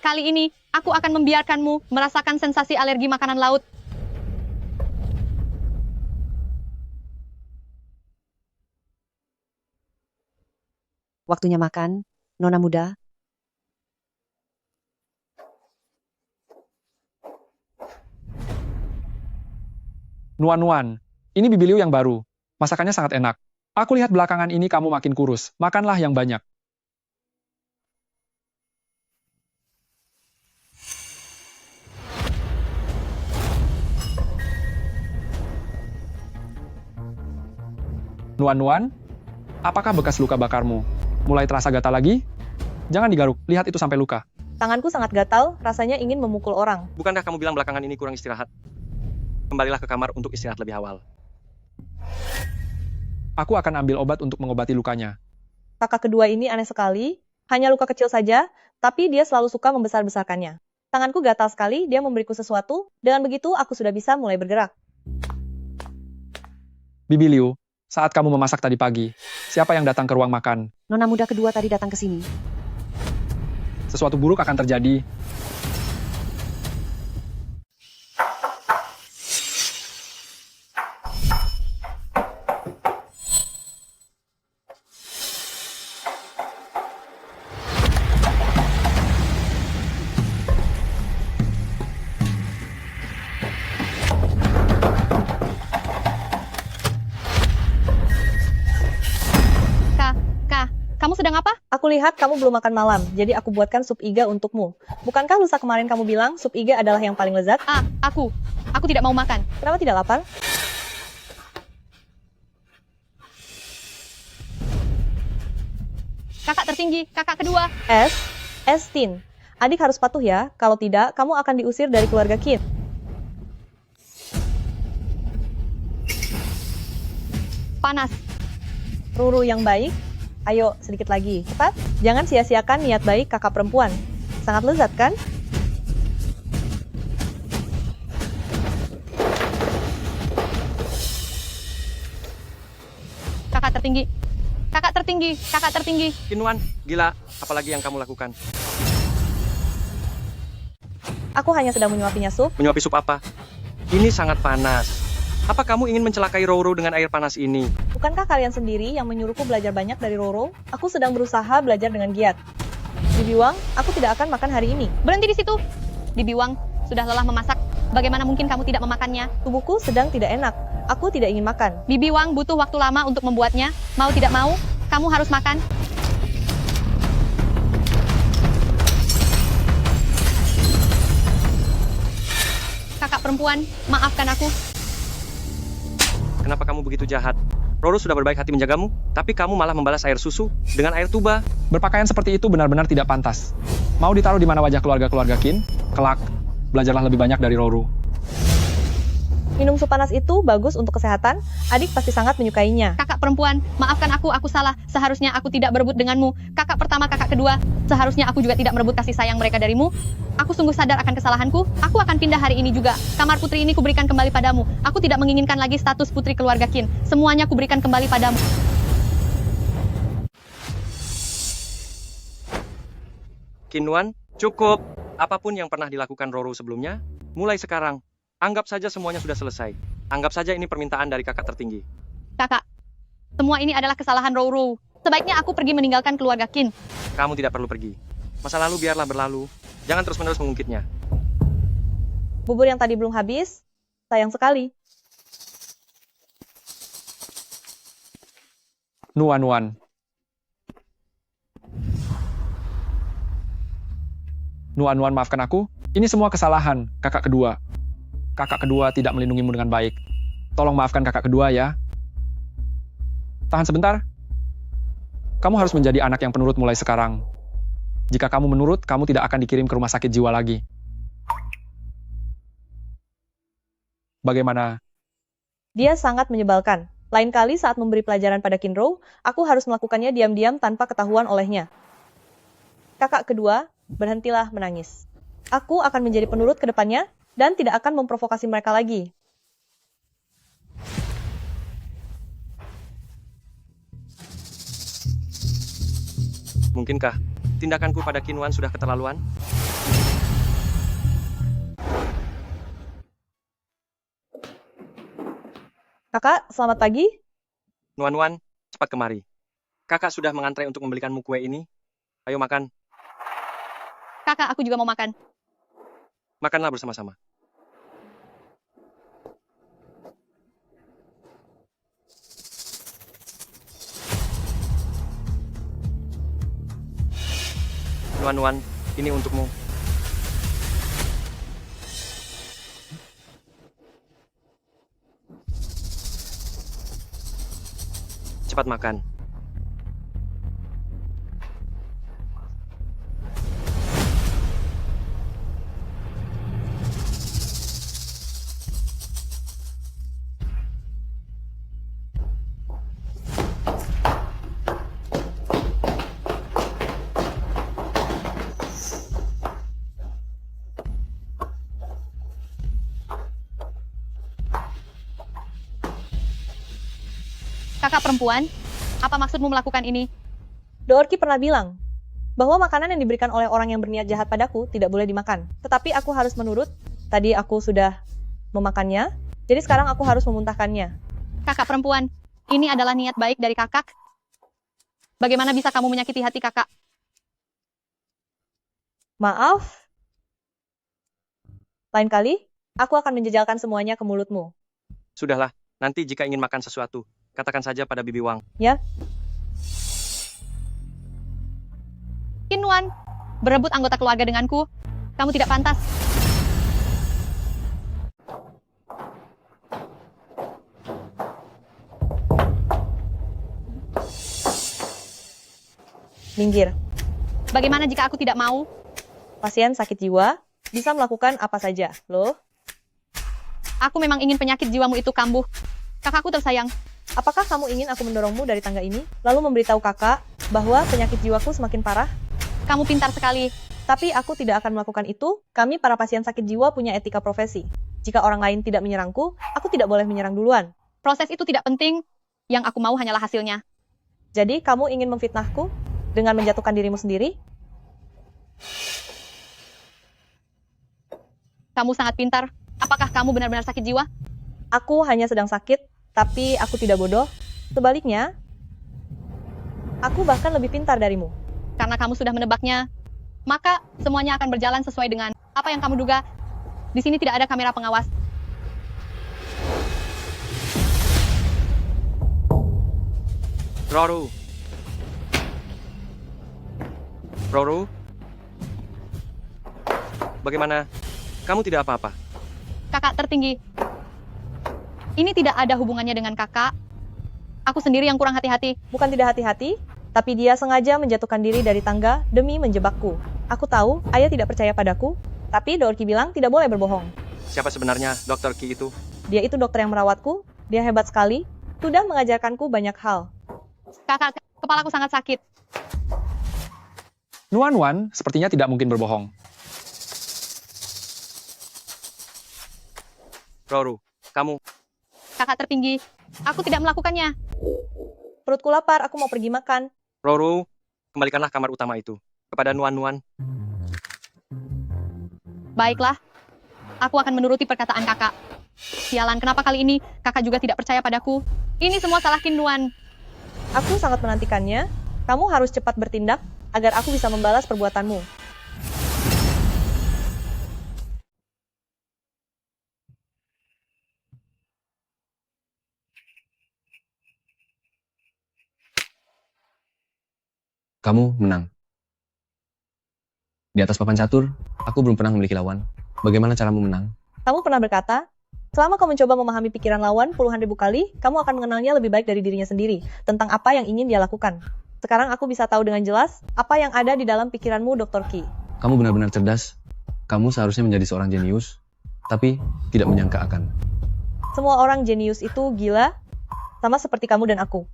Kali ini, aku akan membiarkanmu merasakan sensasi alergi makanan laut. Waktunya makan, Nona muda. Nuan, ini Bibi Liu yang baru. Masakannya sangat enak. Aku lihat belakangan ini kamu makin kurus. Makanlah yang banyak. Nuan, apakah bekas luka bakarmu mulai terasa gatal lagi? Jangan digaruk, lihat itu sampai luka. Tanganku sangat gatal, rasanya ingin memukul orang. Bukankah kamu bilang belakangan ini kurang istirahat? Kembalilah ke kamar untuk istirahat lebih awal. Aku akan ambil obat untuk mengobati lukanya. Kakak kedua ini aneh sekali, hanya luka kecil saja, tapi dia selalu suka membesar-besarkannya. Tanganku gatal sekali, dia memberiku sesuatu, dengan begitu aku sudah bisa mulai bergerak. Bibi Liu, saat kamu memasak tadi pagi, siapa yang datang ke ruang makan? Nona muda kedua tadi datang ke sini. Sesuatu buruk akan terjadi. Kamu sedang apa? Aku lihat kamu belum makan malam, jadi aku buatkan sup iga untukmu. Bukankah lusa kemarin kamu bilang sup iga adalah yang paling lezat? Aku tidak mau makan. Kenapa tidak lapar? Kakak tertinggi, kakak kedua. Tin. Adik harus patuh ya, kalau tidak, kamu akan diusir dari keluarga Qin. Panas. Ruru yang baik. Ayo, sedikit lagi. Cepat. Jangan sia-siakan niat baik kakak perempuan. Sangat lezat, kan? Kakak tertinggi. Kakak tertinggi. Kakak tertinggi. Qin Wan, gila. Apalagi yang kamu lakukan? Aku hanya sedang menyuapinya sup. Menyuapi sup apa? Ini sangat panas. Apa kamu ingin mencelakai Roro dengan air panas ini? Bukankah kalian sendiri yang menyuruhku belajar banyak dari Roro? Aku sedang berusaha belajar dengan giat. Bibi Wang, aku tidak akan makan hari ini. Berhenti di situ. Bibi Wang sudah lelah memasak. Bagaimana mungkin kamu tidak memakannya? Tubuhku sedang tidak enak. Aku tidak ingin makan. Bibi Wang butuh waktu lama untuk membuatnya. Mau tidak mau, kamu harus makan. Kakak perempuan, maafkan aku. Kenapa kamu begitu jahat? Roro sudah berbaik hati menjagamu, tapi kamu malah membalas air susu dengan air tuba. Berpakaian seperti itu benar-benar tidak pantas. Mau ditaruh di mana wajah keluarga-keluarga Qin? Kelak, belajarlah lebih banyak dari Roro. Minum sup panas itu bagus untuk kesehatan. Adik pasti sangat menyukainya. Kakak perempuan, maafkan aku salah. Seharusnya aku tidak berebut denganmu. Kakak pertama, kakak kedua. Seharusnya aku juga tidak merebut kasih sayang mereka darimu. Aku sungguh sadar akan kesalahanku. Aku akan pindah hari ini juga. Kamar putri ini kuberikan kembali padamu. Aku tidak menginginkan lagi status putri keluarga Qin. Semuanya kuberikan kembali padamu. Qin Nuan, cukup. Apapun yang pernah dilakukan Roro sebelumnya, mulai sekarang, anggap saja semuanya sudah selesai. Anggap saja ini permintaan dari kakak tertinggi. Kakak, semua ini adalah kesalahan Roro. Sebaiknya aku pergi meninggalkan keluarga Qin. Kamu tidak perlu pergi. Masa lalu biarlah berlalu. Jangan terus-menerus mengungkitnya. Bubur yang tadi belum habis, sayang sekali. Nuan. Nuan, maafkan aku. Ini semua kesalahan kakak kedua. Kakak kedua tidak melindungimu dengan baik. Tolong maafkan kakak kedua ya. Tahan sebentar. Kamu harus menjadi anak yang penurut mulai sekarang. Jika kamu menurut, kamu tidak akan dikirim ke rumah sakit jiwa lagi. Bagaimana? Dia sangat menyebalkan. Lain kali saat memberi pelajaran pada Qinro, aku harus melakukannya diam-diam tanpa ketahuan olehnya. Kakak kedua, berhentilah menangis. Aku akan menjadi penurut ke depannya dan tidak akan memprovokasi mereka lagi. Mungkinkah tindakanku pada Qin Nuan sudah keterlaluan? Kakak, selamat pagi. Nuan, cepat kemari. Kakak sudah mengantre untuk membelikanmu kue ini. Ayo makan. Kakak, aku juga mau makan. Makanlah bersama-sama. Nuan, ini untukmu. Cepat makan. Kakak perempuan, apa maksudmu melakukan ini? Doorki pernah bilang bahwa makanan yang diberikan oleh orang yang berniat jahat padaku tidak boleh dimakan. Tetapi aku harus menurut. Tadi aku sudah memakannya, jadi sekarang aku harus memuntahkannya. Kakak perempuan, ini adalah niat baik dari kakak. Bagaimana bisa kamu menyakiti hati kakak? Maaf. Lain kali, aku akan menjejalkan semuanya ke mulutmu. Sudahlah, nanti jika ingin makan sesuatu, katakan saja pada Bibi Wang. Ya. Qin Nuan, berebut anggota keluarga denganku. Kamu tidak pantas. Minggir. Bagaimana jika aku tidak mau? Pasien sakit jiwa bisa melakukan apa saja, loh. Aku memang ingin penyakit jiwamu itu kambuh. Kakakku tersayang. Apakah kamu ingin aku mendorongmu dari tangga ini, lalu memberitahu kakak bahwa penyakit jiwaku semakin parah? Kamu pintar sekali. Tapi aku tidak akan melakukan itu. Kami para pasien sakit jiwa punya etika profesi. Jika orang lain tidak menyerangku, aku tidak boleh menyerang duluan. Proses itu tidak penting. Yang aku mau hanyalah hasilnya. Jadi kamu ingin memfitnahku dengan menjatuhkan dirimu sendiri? Kamu sangat pintar. Apakah kamu benar-benar sakit jiwa? Aku hanya sedang sakit, tapi aku tidak bodoh. Sebaliknya, aku bahkan lebih pintar darimu. Karena kamu sudah menebaknya, maka semuanya akan berjalan sesuai dengan apa yang kamu duga. Di sini tidak ada kamera pengawas. Roru. Roru? Bagaimana? Kamu tidak apa-apa? Kakak tertinggi. Ini tidak ada hubungannya dengan kakak. Aku sendiri yang kurang hati-hati. Bukan tidak hati-hati, tapi dia sengaja menjatuhkan diri dari tangga demi menjebakku. Aku tahu ayah tidak percaya padaku, tapi Dr. Ki bilang tidak boleh berbohong. Siapa sebenarnya Dr. Ki itu? Dia itu dokter yang merawatku, dia hebat sekali, sudah mengajarkanku banyak hal. Kakak, kepalaku sangat sakit. Nuan sepertinya tidak mungkin berbohong. Roru, kamu. Kakak tertinggi, aku tidak melakukannya. Perutku lapar, aku mau pergi makan. Roru, kembalikanlah kamar utama itu kepada Nuan. Baiklah, aku akan menuruti perkataan kakak. Sialan, kenapa kali ini kakak juga tidak percaya padaku? Ini semua salah Qin Nuan. Aku sangat menantikannya. Kamu harus cepat bertindak agar aku bisa membalas perbuatanmu. Kamu menang. Di atas papan catur, aku belum pernah memiliki lawan. Bagaimana caramu menang? Kamu pernah berkata, selama kau mencoba memahami pikiran lawan puluhan ribu kali, kamu akan mengenalnya lebih baik dari dirinya sendiri, tentang apa yang ingin dia lakukan. Sekarang aku bisa tahu dengan jelas apa yang ada di dalam pikiranmu, Dr. Ki. Kamu benar-benar cerdas. Kamu seharusnya menjadi seorang jenius, tapi tidak menyangka akan. Semua orang jenius itu gila, sama seperti kamu dan aku.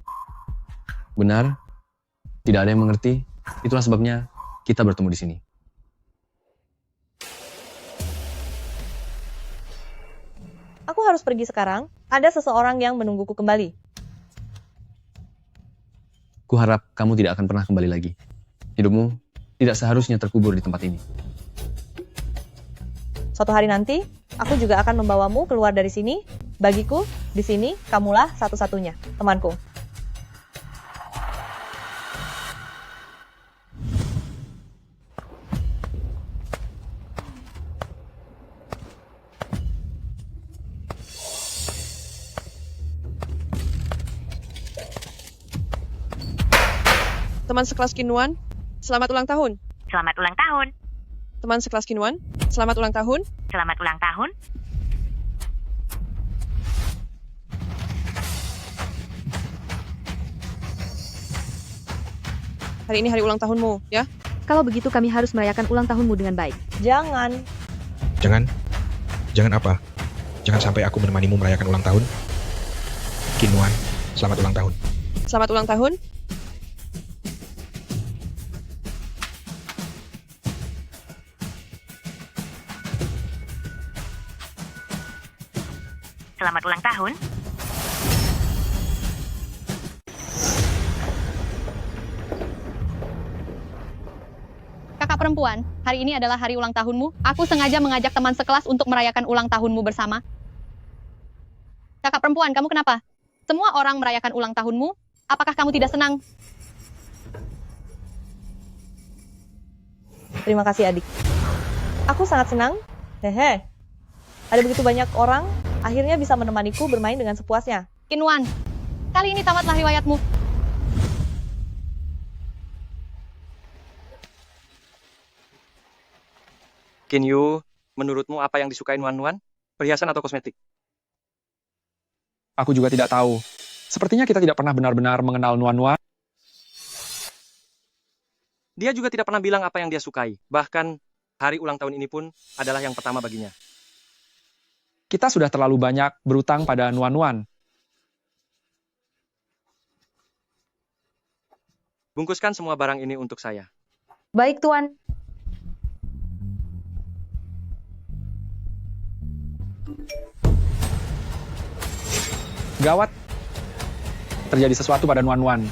Benar, tidak ada yang mengerti. Itulah sebabnya kita bertemu di sini. Aku harus pergi sekarang. Ada seseorang yang menungguku kembali. Kuharap kamu tidak akan pernah kembali lagi. Hidupmu tidak seharusnya terkubur di tempat ini. Suatu hari nanti, aku juga akan membawamu keluar dari sini. Bagiku, di sini, kamulah satu-satunya, temanku. Teman sekelas Qin Nuan, selamat ulang tahun. Selamat ulang tahun. Teman sekelas Qin Nuan, selamat ulang tahun. Selamat ulang tahun. Hari ini hari ulang tahunmu, ya? Kalau begitu kami harus merayakan ulang tahunmu dengan baik. Jangan. Jangan? Jangan apa? Jangan sampai aku menemanimu merayakan ulang tahun. Qin Nuan, selamat ulang tahun. Selamat ulang tahun. Selamat ulang tahun. Kakak perempuan, hari ini adalah hari ulang tahunmu. Aku sengaja mengajak teman sekelas untuk merayakan ulang tahunmu bersama. Kakak perempuan, kamu kenapa? Semua orang merayakan ulang tahunmu. Apakah kamu tidak senang? Terima kasih, adik. Aku sangat senang. Hehe. Ada begitu banyak orang, akhirnya bisa menemaniku bermain dengan sepuasnya. Qin Nuan, kali ini tamatlah riwayatmu. Qin Yu, menurutmu apa yang disukai Nuan? Perhiasan atau kosmetik? Aku juga tidak tahu. Sepertinya kita tidak pernah benar-benar mengenal Nuan. Dia juga tidak pernah bilang apa yang dia sukai. Bahkan, hari ulang tahun ini pun adalah yang pertama baginya. Kita sudah terlalu banyak berutang pada Nuan. Bungkuskan semua barang ini untuk saya. Baik, Tuan. Gawat. Terjadi sesuatu pada Nuan.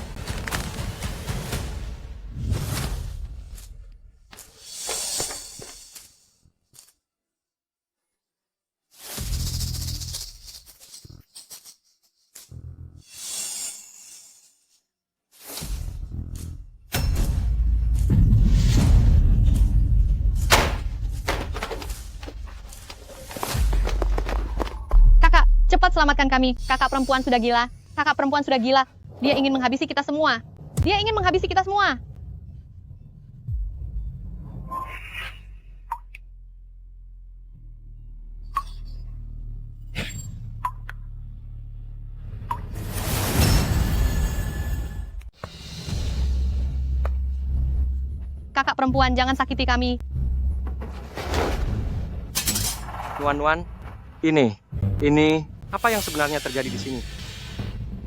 Cepat selamatkan kami. Kakak perempuan sudah gila. Kakak perempuan sudah gila. Dia ingin menghabisi kita semua. Dia ingin menghabisi kita semua. Kakak perempuan, jangan sakiti kami. Nuan, ini apa yang sebenarnya terjadi di sini?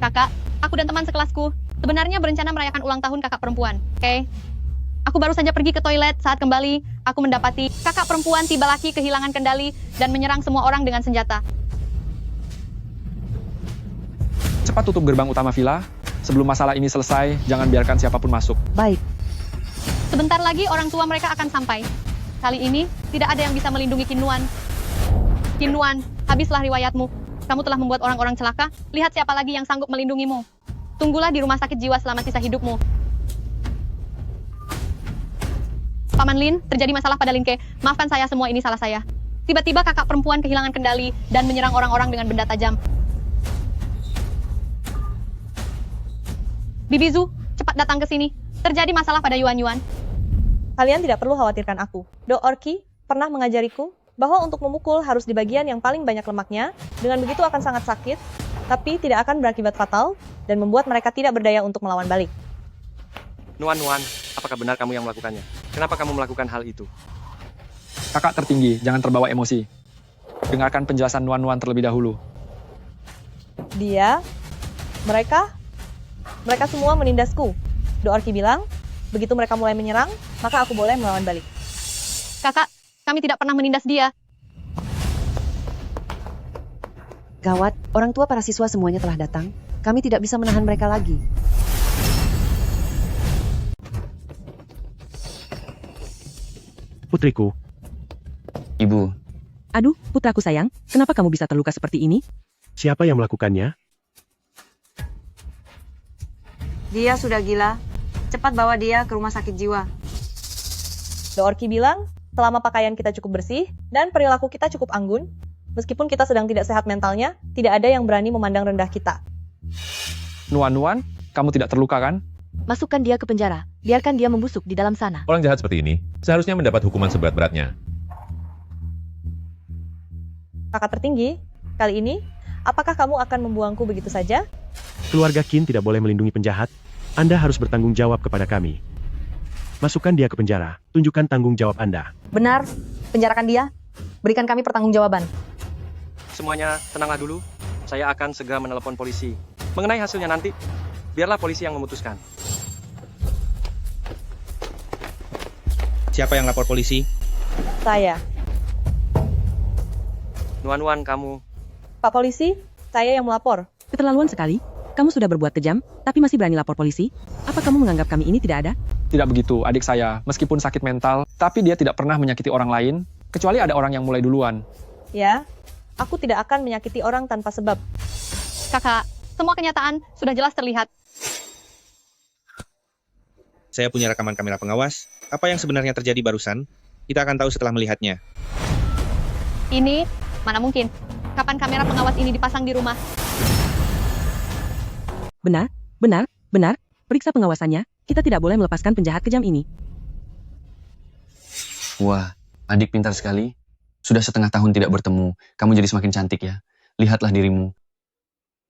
Kakak, aku dan teman sekelasku sebenarnya berencana merayakan ulang tahun kakak perempuan, oke? Aku baru saja pergi ke toilet, saat kembali, aku mendapati kakak perempuan tiba lagi kehilangan kendali dan menyerang semua orang dengan senjata. Cepat tutup gerbang utama villa. Sebelum masalah ini selesai, jangan biarkan siapapun masuk. Baik. Sebentar lagi orang tua mereka akan sampai. Kali ini, tidak ada yang bisa melindungi Kinnuan. Kinnuan, habislah riwayatmu. Kamu telah membuat orang-orang celaka. Lihat siapa lagi yang sanggup melindungimu. Tunggulah di rumah sakit jiwa selama sisa hidupmu. Paman Lin, terjadi masalah pada Linke. Maafkan saya, semua ini salah saya. Tiba-tiba kakak perempuan kehilangan kendali dan menyerang orang-orang dengan benda tajam. Bibi Zhu, cepat datang ke sini. Terjadi masalah pada Yuan. Kalian tidak perlu khawatirkan aku. Do Orki pernah mengajariku bahwa untuk memukul harus di bagian yang paling banyak lemaknya. Dengan begitu akan sangat sakit, tapi tidak akan berakibat fatal dan membuat mereka tidak berdaya untuk melawan balik. Nuan, apakah benar kamu yang melakukannya? Kenapa kamu melakukan hal itu? Kakak tertinggi, jangan terbawa emosi. Dengarkan penjelasan Nuan terlebih dahulu. Mereka semua menindasku. Do Orki bilang, begitu mereka mulai menyerang, maka aku boleh melawan balik. Kakak, kami tidak pernah menindas dia. Gawat, orang tua para siswa semuanya telah datang. Kami tidak bisa menahan mereka lagi. Putriku. Ibu. Aduh, putraku sayang, kenapa kamu bisa terluka seperti ini? Siapa yang melakukannya? Dia sudah gila. Cepat bawa dia ke rumah sakit jiwa. Do Orki bilang, selama pakaian kita cukup bersih dan perilaku kita cukup anggun, meskipun kita sedang tidak sehat mentalnya, tidak ada yang berani memandang rendah kita. Nuan, kamu tidak terluka kan? Masukkan dia ke penjara. Biarkan dia membusuk di dalam sana. Orang jahat seperti ini seharusnya mendapat hukuman seberat-beratnya. Kakak tertinggi, kali ini, apakah kamu akan membuangku begitu saja? Keluarga Qin tidak boleh melindungi penjahat. Anda harus bertanggung jawab kepada kami. Masukkan dia ke penjara. Tunjukkan tanggung jawab Anda. Benar, penjarakan dia. Berikan kami pertanggungjawaban. Semuanya tenanglah dulu. Saya akan segera menelepon polisi. Mengenai hasilnya nanti, biarlah polisi yang memutuskan. Siapa yang lapor polisi? Saya. Nuan, kamu. Pak polisi, saya yang melapor. Keterlaluan sekali. Kamu sudah berbuat kejam, tapi masih berani lapor polisi? Apa kamu menganggap kami ini tidak ada? Tidak begitu, adik saya. Meskipun sakit mental, tapi dia tidak pernah menyakiti orang lain, kecuali ada orang yang mulai duluan. Ya, aku tidak akan menyakiti orang tanpa sebab. Kakak, semua kenyataan sudah jelas terlihat. Saya punya rekaman kamera pengawas. Apa yang sebenarnya terjadi barusan? Kita akan tahu setelah melihatnya. Ini, mana mungkin. Kapan kamera pengawas ini dipasang di rumah? Benar. Periksa pengawasannya. Kita tidak boleh melepaskan penjahat kejam ini. Wah, adik pintar sekali. Sudah setengah tahun tidak bertemu. Kamu jadi semakin cantik ya. Lihatlah dirimu.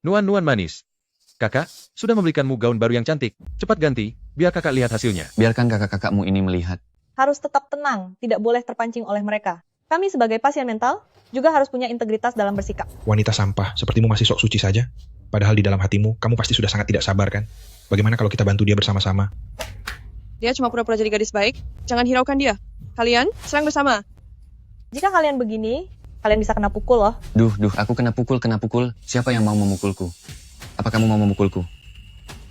Nuan manis. Kakak, sudah membelikanmu gaun baru yang cantik. Cepat ganti, biar kakak lihat hasilnya. Biarkan kakak-kakakmu ini melihat. Harus tetap tenang, tidak boleh terpancing oleh mereka. Kami sebagai pasien mental juga harus punya integritas dalam bersikap. Wanita sampah, sepertimu masih sok suci saja. Padahal di dalam hatimu, kamu pasti sudah sangat tidak sabar kan? Bagaimana kalau kita bantu dia bersama-sama? Dia cuma pura-pura jadi gadis baik. Jangan hiraukan dia. Kalian serang bersama. Jika kalian begini, kalian bisa kena pukul loh. Duh, aku kena pukul. Siapa yang mau memukulku? Apa kamu mau memukulku?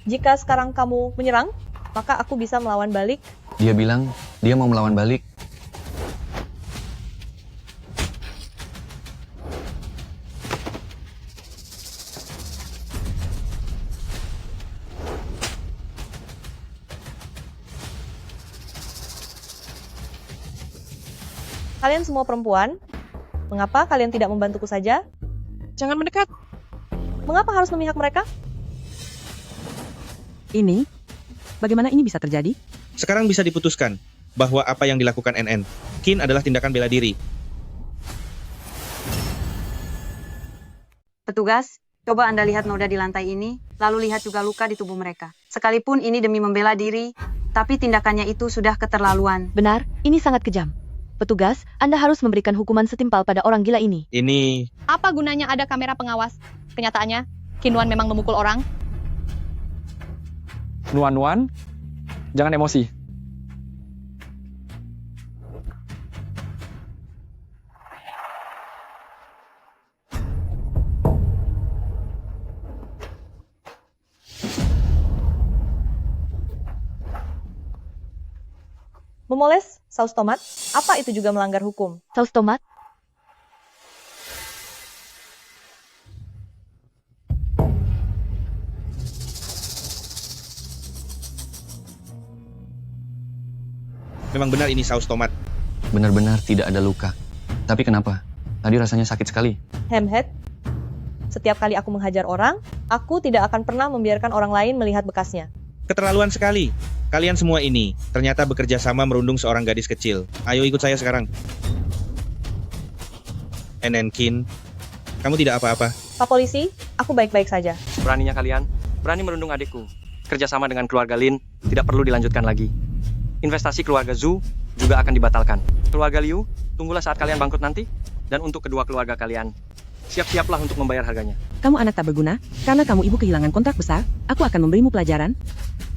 Jika sekarang kamu menyerang, maka aku bisa melawan balik. Dia bilang, dia mau melawan balik. Kalian semua perempuan, mengapa kalian tidak membantuku saja? Jangan mendekat. Mengapa harus memihak mereka? Ini? Bagaimana ini bisa terjadi? Sekarang bisa diputuskan bahwa apa yang dilakukan NN Kin adalah tindakan bela diri. Petugas, coba Anda lihat noda di lantai ini, lalu lihat juga luka di tubuh mereka. Sekalipun ini demi membela diri, tapi tindakannya itu sudah keterlaluan. Benar, ini sangat kejam. Petugas, Anda harus memberikan hukuman setimpal pada orang gila ini. Ini... Apa gunanya ada kamera pengawas? Kenyataannya, Kinwan memang memukul orang. Nuan, jangan emosi. Memoles saus tomat? Apa itu juga melanggar hukum? Saus tomat? Memang benar ini saus tomat. Benar-benar tidak ada luka. Tapi kenapa? Tadi rasanya sakit sekali. Hamhead, setiap kali aku menghajar orang, aku tidak akan pernah membiarkan orang lain melihat bekasnya. Keterlaluan sekali. Kalian semua ini ternyata bekerja sama merundung seorang gadis kecil. Ayo ikut saya sekarang. NN Kin, kamu tidak apa-apa. Pak Polisi, aku baik-baik saja. Beraninya kalian, berani merundung adikku. Kerjasama dengan keluarga Lin tidak perlu dilanjutkan lagi. Investasi keluarga Zhu juga akan dibatalkan. Keluarga Liu, tunggulah saat kalian bangkrut nanti. Dan untuk kedua keluarga kalian, siap-siaplah untuk membayar harganya. Kamu anak tak berguna, karena kamu ibu kehilangan kontrak besar, aku akan memberimu pelajaran.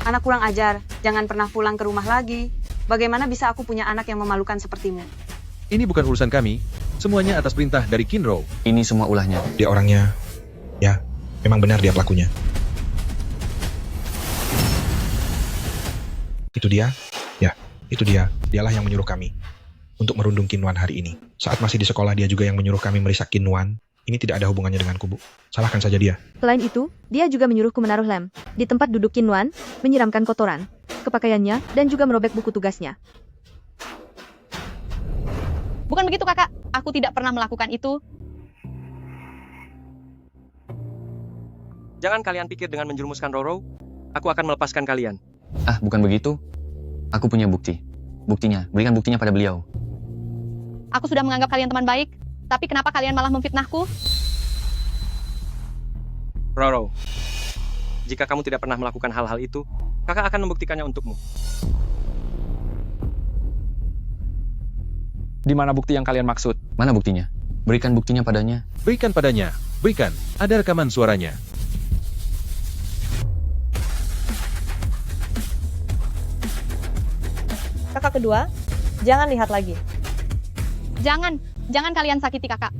Anak kurang ajar, jangan pernah pulang ke rumah lagi. Bagaimana bisa aku punya anak yang memalukan sepertimu? Ini bukan urusan kami. Semuanya atas perintah dari Kinro. Ini semua ulahnya. Dia orangnya, ya, memang benar dia pelakunya. Itu dia? Ya, itu dia. Dialah yang menyuruh kami untuk merundung Kinwan hari ini. Saat masih di sekolah dia juga yang menyuruh kami merisak Kinwan. Ini tidak ada hubungannya denganku, Bu. Salahkan saja dia. Selain itu, dia juga menyuruhku menaruh lem di tempat duduk Kinwan, menyiramkan kotoran ke pakaiannya, dan juga merobek buku tugasnya. Bukan begitu, Kakak. Aku tidak pernah melakukan itu. Jangan kalian pikir dengan menjerumuskan Roro, aku akan melepaskan kalian. Ah, bukan begitu. Aku punya bukti. Buktinya, berikan buktinya pada beliau. Aku sudah menganggap kalian teman baik, tapi kenapa kalian malah memfitnahku? Roro, jika kamu tidak pernah melakukan hal-hal itu, kakak akan membuktikannya untukmu. Di mana bukti yang kalian maksud? Mana buktinya? Berikan buktinya padanya. Berikan padanya. Berikan. Ada rekaman suaranya. Kakak kedua, jangan lihat lagi. Jangan kalian sakiti kakak.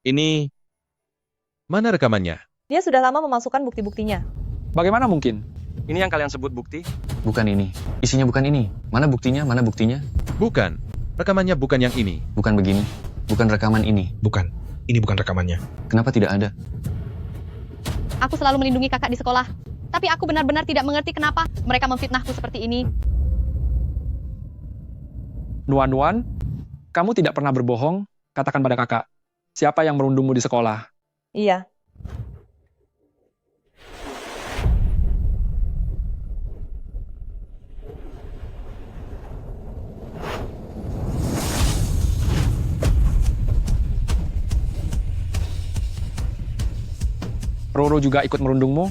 Ini... Mana rekamannya? Dia sudah lama memasukkan bukti-buktinya. Bagaimana mungkin? Ini yang kalian sebut bukti? Bukan ini. Isinya bukan ini. Mana buktinya? Mana buktinya? Bukan. Rekamannya bukan yang ini. Bukan begini. Bukan rekaman ini. Bukan. Ini bukan rekamannya. Kenapa tidak ada? Aku selalu melindungi kakak di sekolah. Tapi aku benar-benar tidak mengerti kenapa mereka memfitnahku seperti ini. Nuan, kamu tidak pernah berbohong, katakan pada kakak. Siapa yang merundungmu di sekolah? Iya. Roro juga ikut merundungmu?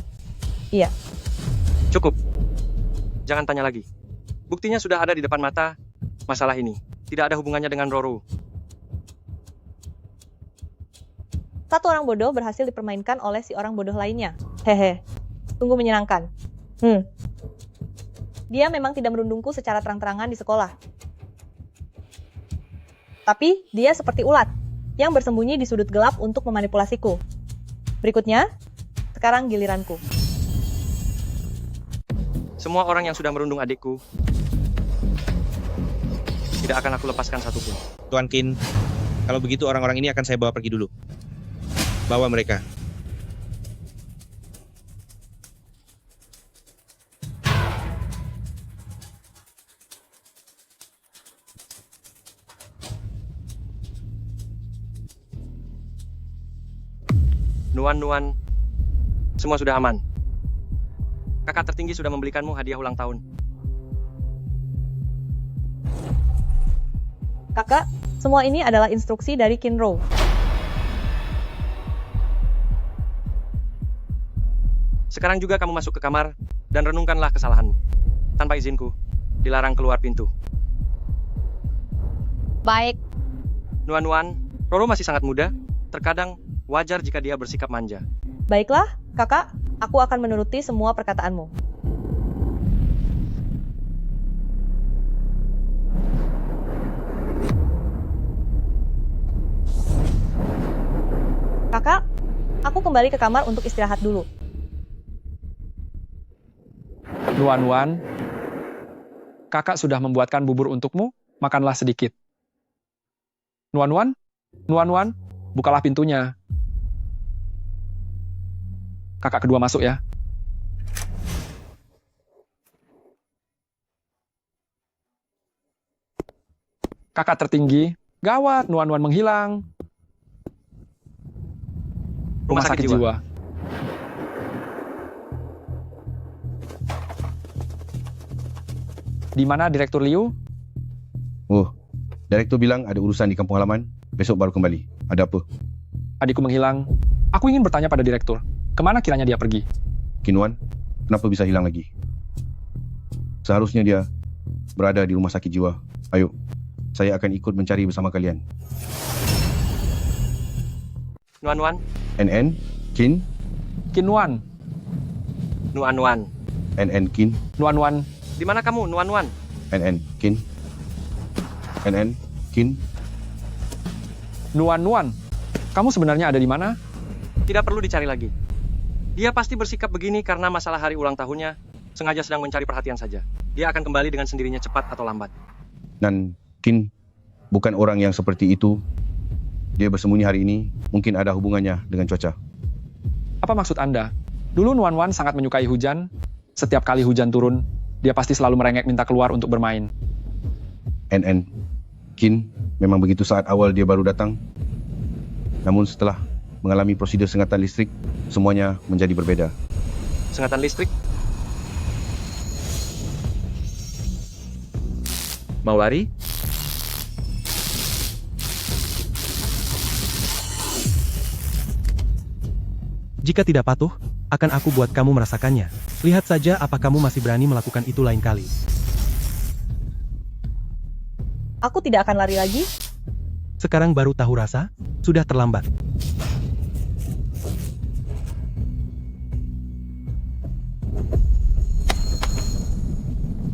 Iya. Cukup. Jangan tanya lagi. Buktinya sudah ada di depan mata. Masalah ini tidak ada hubungannya dengan Roro. Satu orang bodoh berhasil dipermainkan oleh si orang bodoh lainnya. Hehe. Tunggu menyenangkan. Dia memang tidak merundungku secara terang-terangan di sekolah. Tapi dia seperti ulat yang bersembunyi di sudut gelap untuk memanipulasiku. Berikutnya, sekarang giliranku. Semua orang yang sudah merundung adikku tidak akan aku lepaskan satupun. Tuan Qin, kalau begitu orang-orang ini akan saya bawa pergi dulu. Bawa mereka. Nuan, semua sudah aman. Kakak tertinggi sudah membelikanmu hadiah ulang tahun. Kakak, semua ini adalah instruksi dari Kinro. Sekarang juga kamu masuk ke kamar dan renungkanlah kesalahanmu. Tanpa izinku, dilarang keluar pintu. Baik. Nuan, Roro masih sangat muda. Terkadang wajar jika dia bersikap manja. Baiklah, kakak, aku akan menuruti semua perkataanmu. Kakak, aku kembali ke kamar untuk istirahat dulu. Nuan, kakak sudah membuatkan bubur untukmu, makanlah sedikit. Nuan, bukalah pintunya. Kakak kedua masuk ya. Kakak tertinggi, gawat, Nuan menghilang. Rumah sakit jiwa. Di mana Direktur Liu? Oh, Direktur bilang ada urusan di kampung halaman. Besok baru kembali. Ada apa? Adikku menghilang. Aku ingin bertanya pada Direktur. Kemana kiranya dia pergi? Kinwan, kenapa bisa hilang lagi? Seharusnya dia berada di rumah sakit jiwa. Ayo, saya akan ikut mencari bersama kalian. Nuan, NN, Kin, Kinwan. Nuan. NN, Kin, Nuan. Di mana kamu, Nuan? NN, Kin, NN, Kin. Nuan, kamu sebenarnya ada di mana? Tidak perlu dicari lagi. Dia pasti bersikap begini karena masalah hari ulang tahunnya, sengaja sedang mencari perhatian saja. Dia akan kembali dengan sendirinya cepat atau lambat. Dan Kin bukan orang yang seperti itu. Dia bersembunyi hari ini, mungkin ada hubungannya dengan cuaca. Apa maksud Anda? Dulu Nuan sangat menyukai hujan. Setiap kali hujan turun, dia pasti selalu merengek minta keluar untuk bermain. NN, Kin memang begitu saat awal dia baru datang. Namun setelah mengalami prosedur sengatan listrik, semuanya menjadi berbeda. Sengatan listrik? Mau lari? Jika tidak patuh, akan aku buat kamu merasakannya. Lihat saja apa kamu masih berani melakukan itu lain kali. Aku tidak akan lari lagi. Sekarang baru tahu rasa? Sudah terlambat.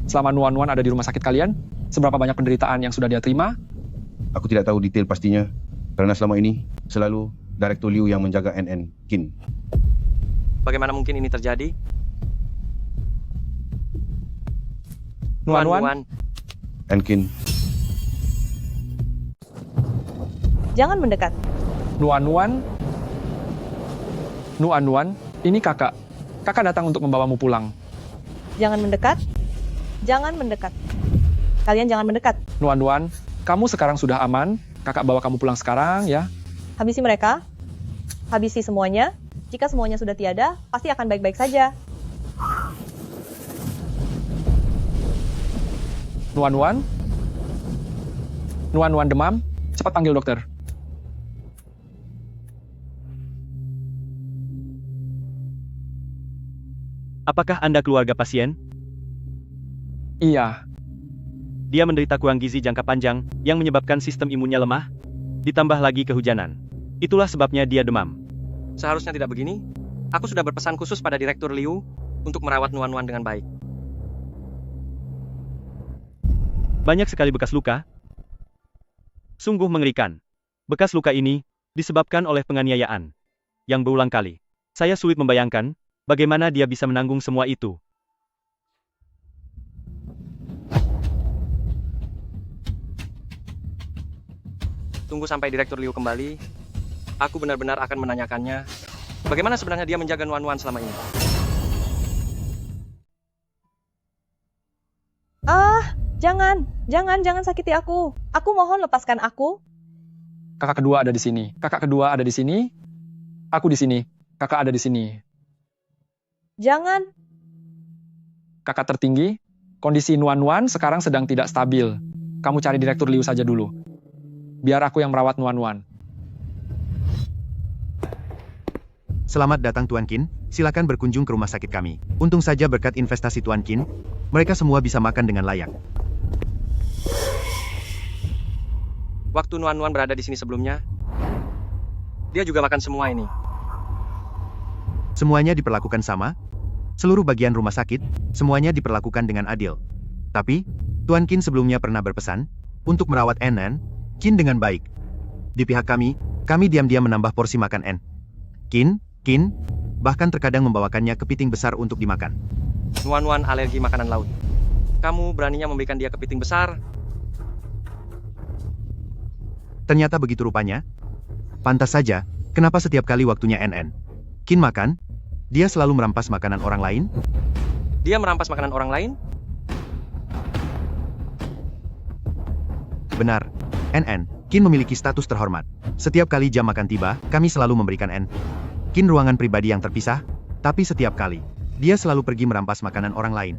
Selama Nuan ada di rumah sakit kalian, seberapa banyak penderitaan yang sudah dia terima? Aku tidak tahu detail pastinya, karena selama ini selalu Direktur Liu yang menjaga NN, Kin. Bagaimana mungkin ini terjadi? Nuan. Kin. Jangan mendekat. Nuan, ini kakak. Kakak datang untuk membawamu pulang. Jangan mendekat. Jangan mendekat. Kalian jangan mendekat. Nuan, kamu sekarang sudah aman. Kakak bawa kamu pulang sekarang ya. Habisi mereka. Habisi semuanya. Jika semuanya sudah tiada, pasti akan baik-baik saja. Nuan demam. Cepat panggil dokter. Apakah Anda keluarga pasien? Iya. Dia menderita kurang gizi jangka panjang yang menyebabkan sistem imunnya lemah, ditambah lagi kehujanan. Itulah sebabnya dia demam. Seharusnya tidak begini. Aku sudah berpesan khusus pada Direktur Liu untuk merawat Nuan dengan baik. Banyak sekali bekas luka. Sungguh mengerikan. Bekas luka ini disebabkan oleh penganiayaan yang berulang kali. Saya sulit membayangkan bagaimana dia bisa menanggung semua itu. Tunggu sampai Direktur Liu kembali. Aku benar-benar akan menanyakannya, bagaimana sebenarnya dia menjaga Nuan selama ini. Jangan sakiti aku. Aku mohon lepaskan aku. Kakak kedua ada di sini. Aku di sini. Kakak ada di sini. Jangan. Kakak tertinggi, kondisi Nuan sekarang sedang tidak stabil. Kamu cari Direktur Liu saja dulu. Biar aku yang merawat Nuan. Selamat datang Tuan Qin, silakan berkunjung ke rumah sakit kami. Untung saja berkat investasi Tuan Qin, mereka semua bisa makan dengan layak. Waktu Nuan berada di sini sebelumnya, dia juga makan semua ini. Semuanya diperlakukan sama, seluruh bagian rumah sakit, semuanya diperlakukan dengan adil. Tapi, Tuan Qin sebelumnya pernah berpesan, untuk merawat Qin dengan baik. Di pihak kami diam-diam menambah porsi makan Qin, bahkan terkadang membawakannya kepiting besar untuk dimakan. Nuan alergi makanan laut. Kamu beraninya memberikan dia kepiting besar? Ternyata begitu rupanya. Pantas saja, kenapa setiap kali waktunya Qin makan, dia selalu merampas makanan orang lain? Dia merampas makanan orang lain? Benar, Qin memiliki status terhormat. Setiap kali jam makan tiba, kami selalu memberikan Qin ruangan pribadi yang terpisah, tapi setiap kali, dia selalu pergi merampas makanan orang lain.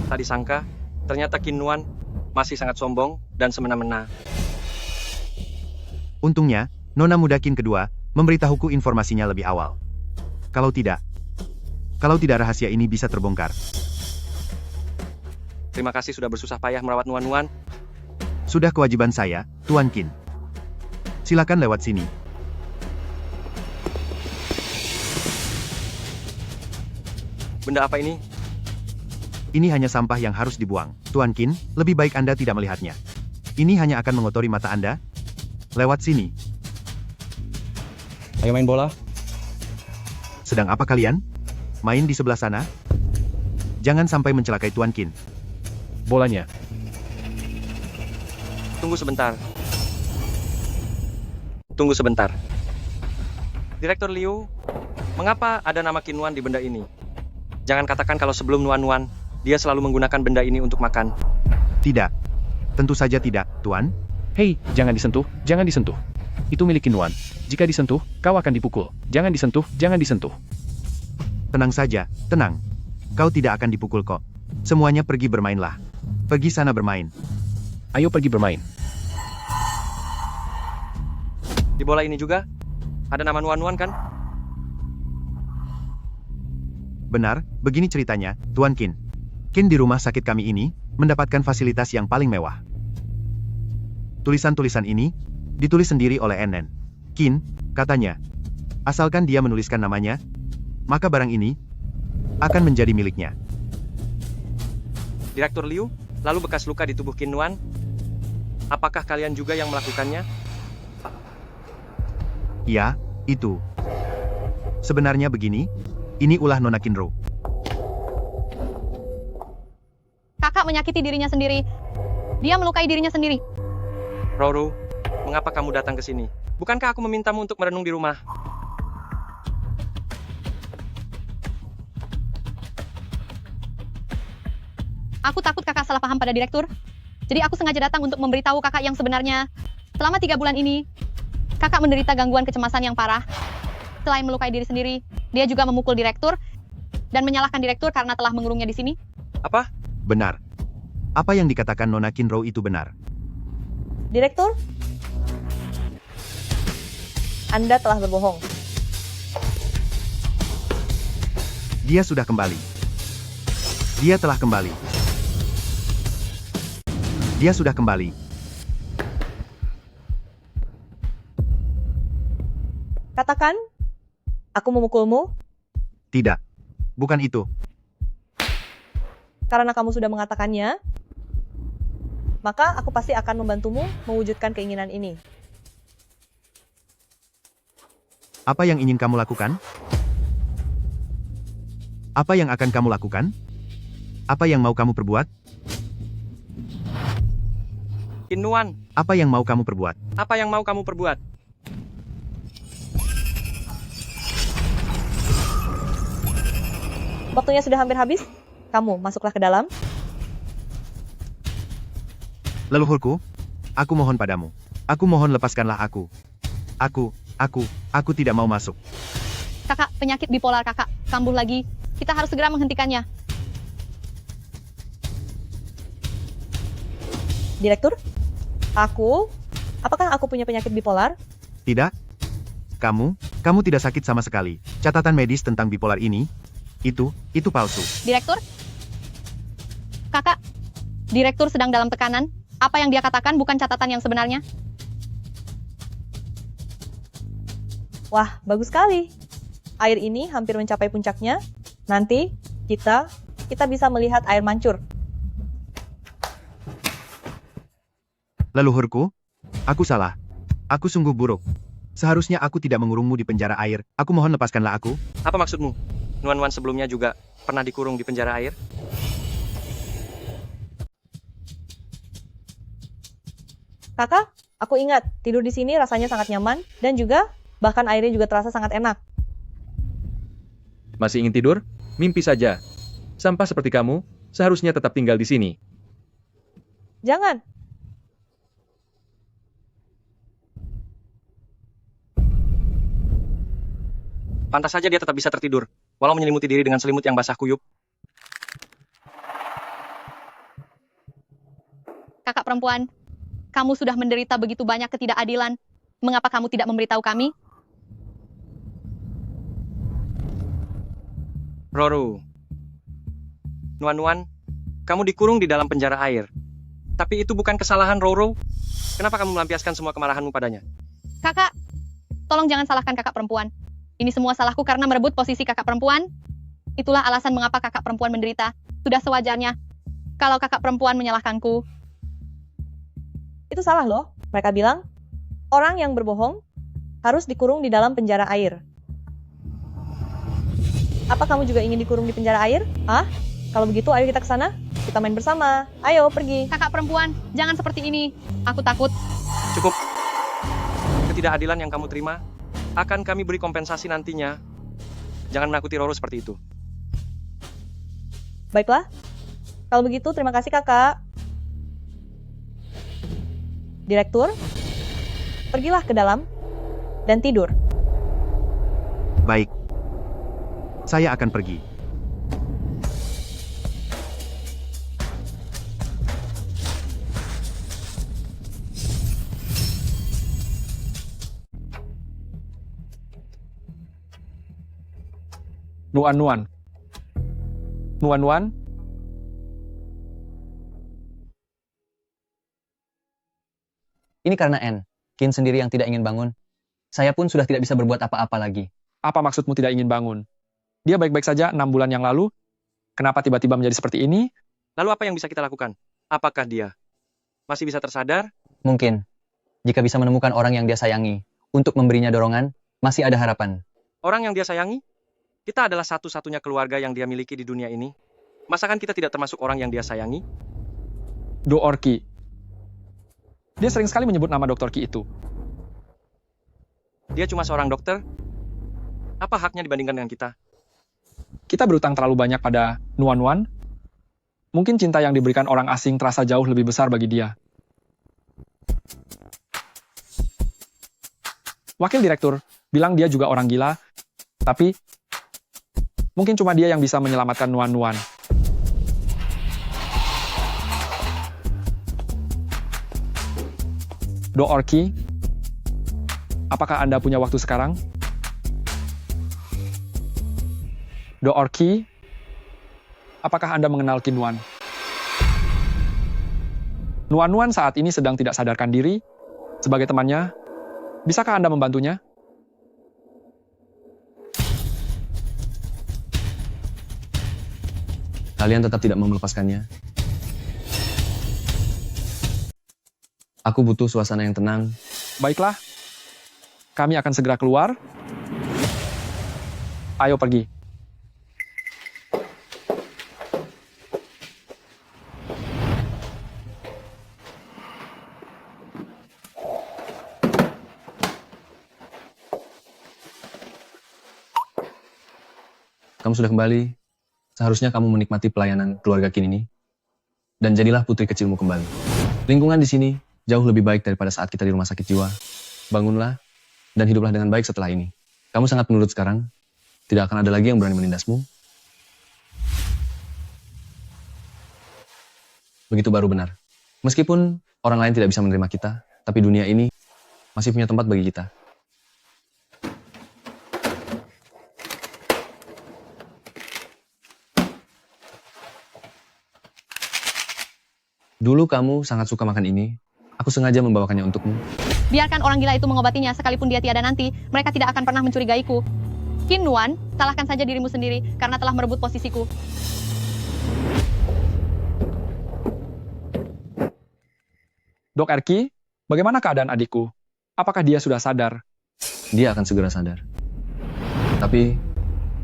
Tadi sangka, ternyata Qin Nuan masih sangat sombong dan semena-mena. Untungnya, Nona muda Qin kedua, memberitahuku informasinya lebih awal. Kalau tidak rahasia ini bisa terbongkar. Terima kasih sudah bersusah payah merawat Nuan. Sudah kewajiban saya, Tuan Qin. Silakan lewat sini. Benda apa ini? Ini hanya sampah yang harus dibuang. Tuan Qin, lebih baik Anda tidak melihatnya. Ini hanya akan mengotori mata Anda. Lewat sini. Ayo main bola. Sedang apa kalian? Main di sebelah sana? Jangan sampai mencelakai Tuan Qin. Bolanya. Tunggu sebentar. Direktur Liu, mengapa ada nama Qin Nuan di benda ini? Jangan katakan kalau sebelum Nuan, dia selalu menggunakan benda ini untuk makan. Tidak. Tentu saja tidak, Tuan. Hei, jangan disentuh. Itu milik Qin Nuan. Jika disentuh, kau akan dipukul. Jangan disentuh. Tenang saja, tenang. Kau tidak akan dipukul kok. Semuanya pergi bermainlah. Pergi sana bermain. Ayo pergi bermain. Di bola ini juga, ada nama Nuan kan? Benar, begini ceritanya, Tuan Qin. Qin di rumah sakit kami ini, mendapatkan fasilitas yang paling mewah. Tulisan-tulisan ini, ditulis sendiri oleh Qin, katanya. Asalkan dia menuliskan namanya, maka barang ini, akan menjadi miliknya. Direktur Liu, lalu bekas luka di tubuh Qin Nuan, apakah kalian juga yang melakukannya? Ya, itu. Sebenarnya begini, ini ulah Nona Qinro. Kakak menyakiti dirinya sendiri. Dia melukai dirinya sendiri. Rouru, mengapa kamu datang ke sini? Bukankah aku memintamu untuk merenung di rumah? Aku takut kakak salah paham pada direktur. Jadi aku sengaja datang untuk memberitahu kakak yang sebenarnya. Selama 3 bulan ini, kakak menderita gangguan kecemasan yang parah. Selain melukai diri sendiri, dia juga memukul direktur dan menyalahkan direktur karena telah mengurungnya di sini. Apa? Benar. Apa yang dikatakan Nona Qinro itu benar. Direktur? Anda telah berbohong. Dia sudah kembali. Dia telah kembali. Dia sudah kembali. Katakan, aku memukulmu? Tidak. Bukan itu. Karena kamu sudah mengatakannya, maka aku pasti akan membantumu mewujudkan keinginan ini. Apa yang ingin kamu lakukan? Apa yang akan kamu lakukan? Apa yang mau kamu perbuat? Qin Nuan, Apa yang mau kamu perbuat? apa yang mau kamu perbuat? Waktunya sudah hampir habis. Kamu masuklah ke dalam. Leluhurku, aku mohon padamu. Aku mohon lepaskanlah aku. Aku tidak mau masuk. Kakak, penyakit bipolar kakak kambuh lagi. Kita harus segera menghentikannya. Direktur? Apakah aku punya penyakit bipolar? Tidak? Kamu tidak sakit sama sekali. Catatan medis tentang bipolar ini, itu palsu. Direktur? Kakak, direktur sedang dalam tekanan. Apa yang dia katakan bukan catatan yang sebenarnya. Wah, bagus sekali. Air ini hampir mencapai puncaknya. Nanti kita bisa melihat air mancur. Leluhurku, aku salah. Aku sungguh buruk. Seharusnya aku tidak mengurungmu di penjara air. Aku mohon lepaskanlah aku. Apa maksudmu? Nuan-nuan sebelumnya juga pernah dikurung di penjara air? Kakak, aku ingat tidur di sini rasanya sangat nyaman dan juga bahkan airnya juga terasa sangat enak. Masih ingin tidur? Mimpi saja. Sampah seperti kamu, seharusnya tetap tinggal di sini. Jangan. Pantas saja dia tetap bisa tertidur, walau menyelimuti diri dengan selimut yang basah kuyup. Kakak perempuan, kamu sudah menderita begitu banyak ketidakadilan. Mengapa kamu tidak memberitahu kami? Roru. Nuan-nuan, kamu dikurung di dalam penjara air. Tapi itu bukan kesalahan Roro. Kenapa kamu melampiaskan semua kemarahanmu padanya? Kakak, tolong jangan salahkan kakak perempuan. Ini semua salahku karena merebut posisi kakak perempuan. Itulah alasan mengapa kakak perempuan menderita. Sudah sewajarnya. Kalau kakak perempuan menyalahkanku. Itu salah loh. Mereka bilang, orang yang berbohong harus dikurung di dalam penjara air. Apa kamu juga ingin dikurung di penjara air? Hah? Kalau begitu, ayo kita ke sana. Kita main bersama. Ayo, pergi. Kakak perempuan, jangan seperti ini. Aku takut. Cukup. Ketidakadilan yang kamu terima akan kami beri kompensasi nantinya. Jangan menakuti Roro seperti itu. Baiklah. Kalau begitu, terima kasih kakak. Direktur, pergilah ke dalam dan tidur. Baik. Saya akan pergi. Nuan-nuan. Nuan-nuan. Ini karena Anne. Kin sendiri yang tidak ingin bangun. Saya pun sudah tidak bisa berbuat apa-apa lagi. Apa maksudmu tidak ingin bangun? Dia baik-baik saja 6 bulan yang lalu. Kenapa tiba-tiba menjadi seperti ini? Lalu apa yang bisa kita lakukan? Apakah dia masih bisa tersadar? Mungkin. Jika bisa menemukan orang yang dia sayangi, untuk memberinya dorongan, masih ada harapan. Orang yang dia sayangi? Kita adalah satu-satunya keluarga yang dia miliki di dunia ini. Masakan kita tidak termasuk orang yang dia sayangi? Dr. Ki. Dia sering sekali menyebut nama Dr. Ki itu. Dia cuma seorang dokter. Apa haknya dibandingkan dengan kita? Kita berutang terlalu banyak pada Nuan-nuan. Mungkin cinta yang diberikan orang asing terasa jauh lebih besar bagi dia. Wakil direktur bilang dia juga orang gila, tapi mungkin cuma dia yang bisa menyelamatkan Nuan-nuan. Dr. Ki, apakah Anda punya waktu sekarang? Dr. Ki, apakah Anda mengenal Kinwan? Nuan-nuan saat ini sedang tidak sadarkan diri. Sebagai temannya, bisakah Anda membantunya? Kalian tetap tidak mau melepaskannya. Aku butuh suasana yang tenang. Baiklah, kami akan segera keluar. Ayo pergi. Kamu sudah kembali. Seharusnya kamu menikmati pelayanan keluarga Kin ini. Dan jadilah putri kecilmu kembali. Lingkungan di sini jauh lebih baik daripada saat kita di rumah sakit jiwa. Bangunlah dan hiduplah dengan baik setelah ini. Kamu sangat penurut sekarang. Tidak akan ada lagi yang berani menindasmu. Begitu baru benar. Meskipun orang lain tidak bisa menerima kita, tapi dunia ini masih punya tempat bagi kita. Dulu kamu sangat suka makan ini. Aku sengaja membawakannya untukmu. Biarkan orang gila itu mengobatinya, sekalipun dia tiada nanti, mereka tidak akan pernah mencurigaiku. Qin Nuan, salahkan saja dirimu sendiri karena telah merebut posisiku. Dok Erki, bagaimana keadaan adikku? Apakah dia sudah sadar? Dia akan segera sadar. Tapi,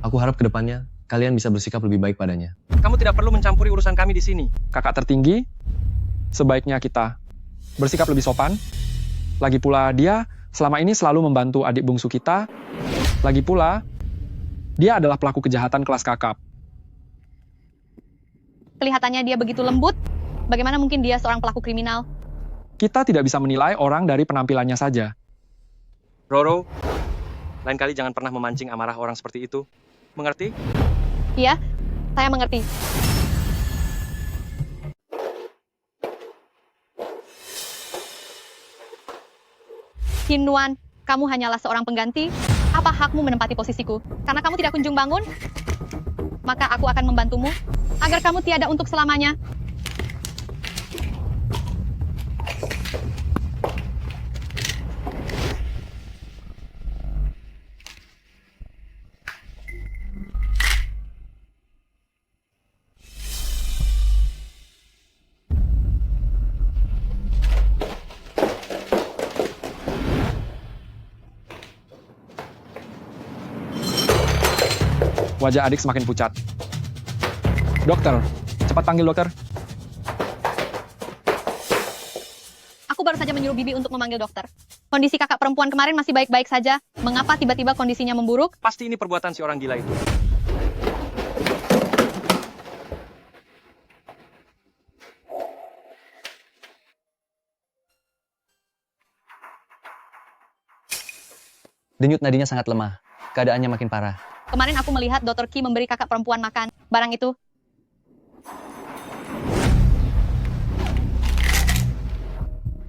aku harap ke depannya kalian bisa bersikap lebih baik padanya. Kamu tidak perlu mencampuri urusan kami di sini. Kakak tertinggi, sebaiknya kita bersikap lebih sopan. Lagi pula dia selama ini selalu membantu adik bungsu kita. Lagi pula, dia adalah pelaku kejahatan kelas kakap. Kelihatannya dia begitu lembut. Bagaimana mungkin dia seorang pelaku kriminal? Kita tidak bisa menilai orang dari penampilannya saja. Roro, lain kali jangan pernah memancing amarah orang seperti itu. Mengerti? Iya, saya mengerti. Qin Nuan, kamu hanyalah seorang pengganti. Apa hakmu menempati posisiku? Karena kamu tidak kunjung bangun, maka aku akan membantumu agar kamu tiada untuk selamanya. Wajah adik semakin pucat. Dokter, cepat panggil dokter. Aku baru saja menyuruh Bibi untuk memanggil dokter. Kondisi kakak perempuan kemarin masih baik-baik saja. Mengapa tiba-tiba kondisinya memburuk? Pasti ini perbuatan si orang gila itu. Denyut nadinya sangat lemah. Keadaannya makin parah. Kemarin aku melihat Dr. Qi memberi kakak perempuan makan. Barang itu.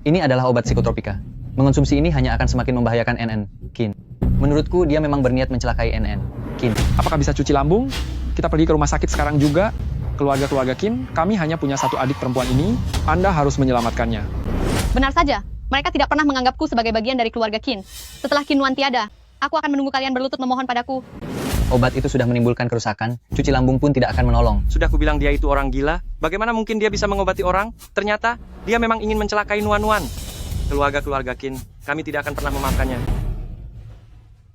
Ini adalah obat psikotropika. Mengonsumsi ini hanya akan semakin membahayakan NN, Qin. Menurutku dia memang berniat mencelakai NN, Qin. Apakah bisa cuci lambung? Kita pergi ke rumah sakit sekarang juga. Keluarga-keluarga Qin, kami hanya punya satu adik perempuan ini. Anda harus menyelamatkannya. Benar saja. Mereka tidak pernah menganggapku sebagai bagian dari keluarga Qin. Setelah Qin Nuan tiada, aku akan menunggu kalian berlutut memohon padaku. Obat itu sudah menimbulkan kerusakan, cuci lambung pun tidak akan menolong. Sudah kubilang dia itu orang gila. Bagaimana mungkin dia bisa mengobati orang? Ternyata, dia memang ingin mencelakai Nuan-Nuan. Keluarga-keluarga Qin, kami tidak akan pernah memaafkannya.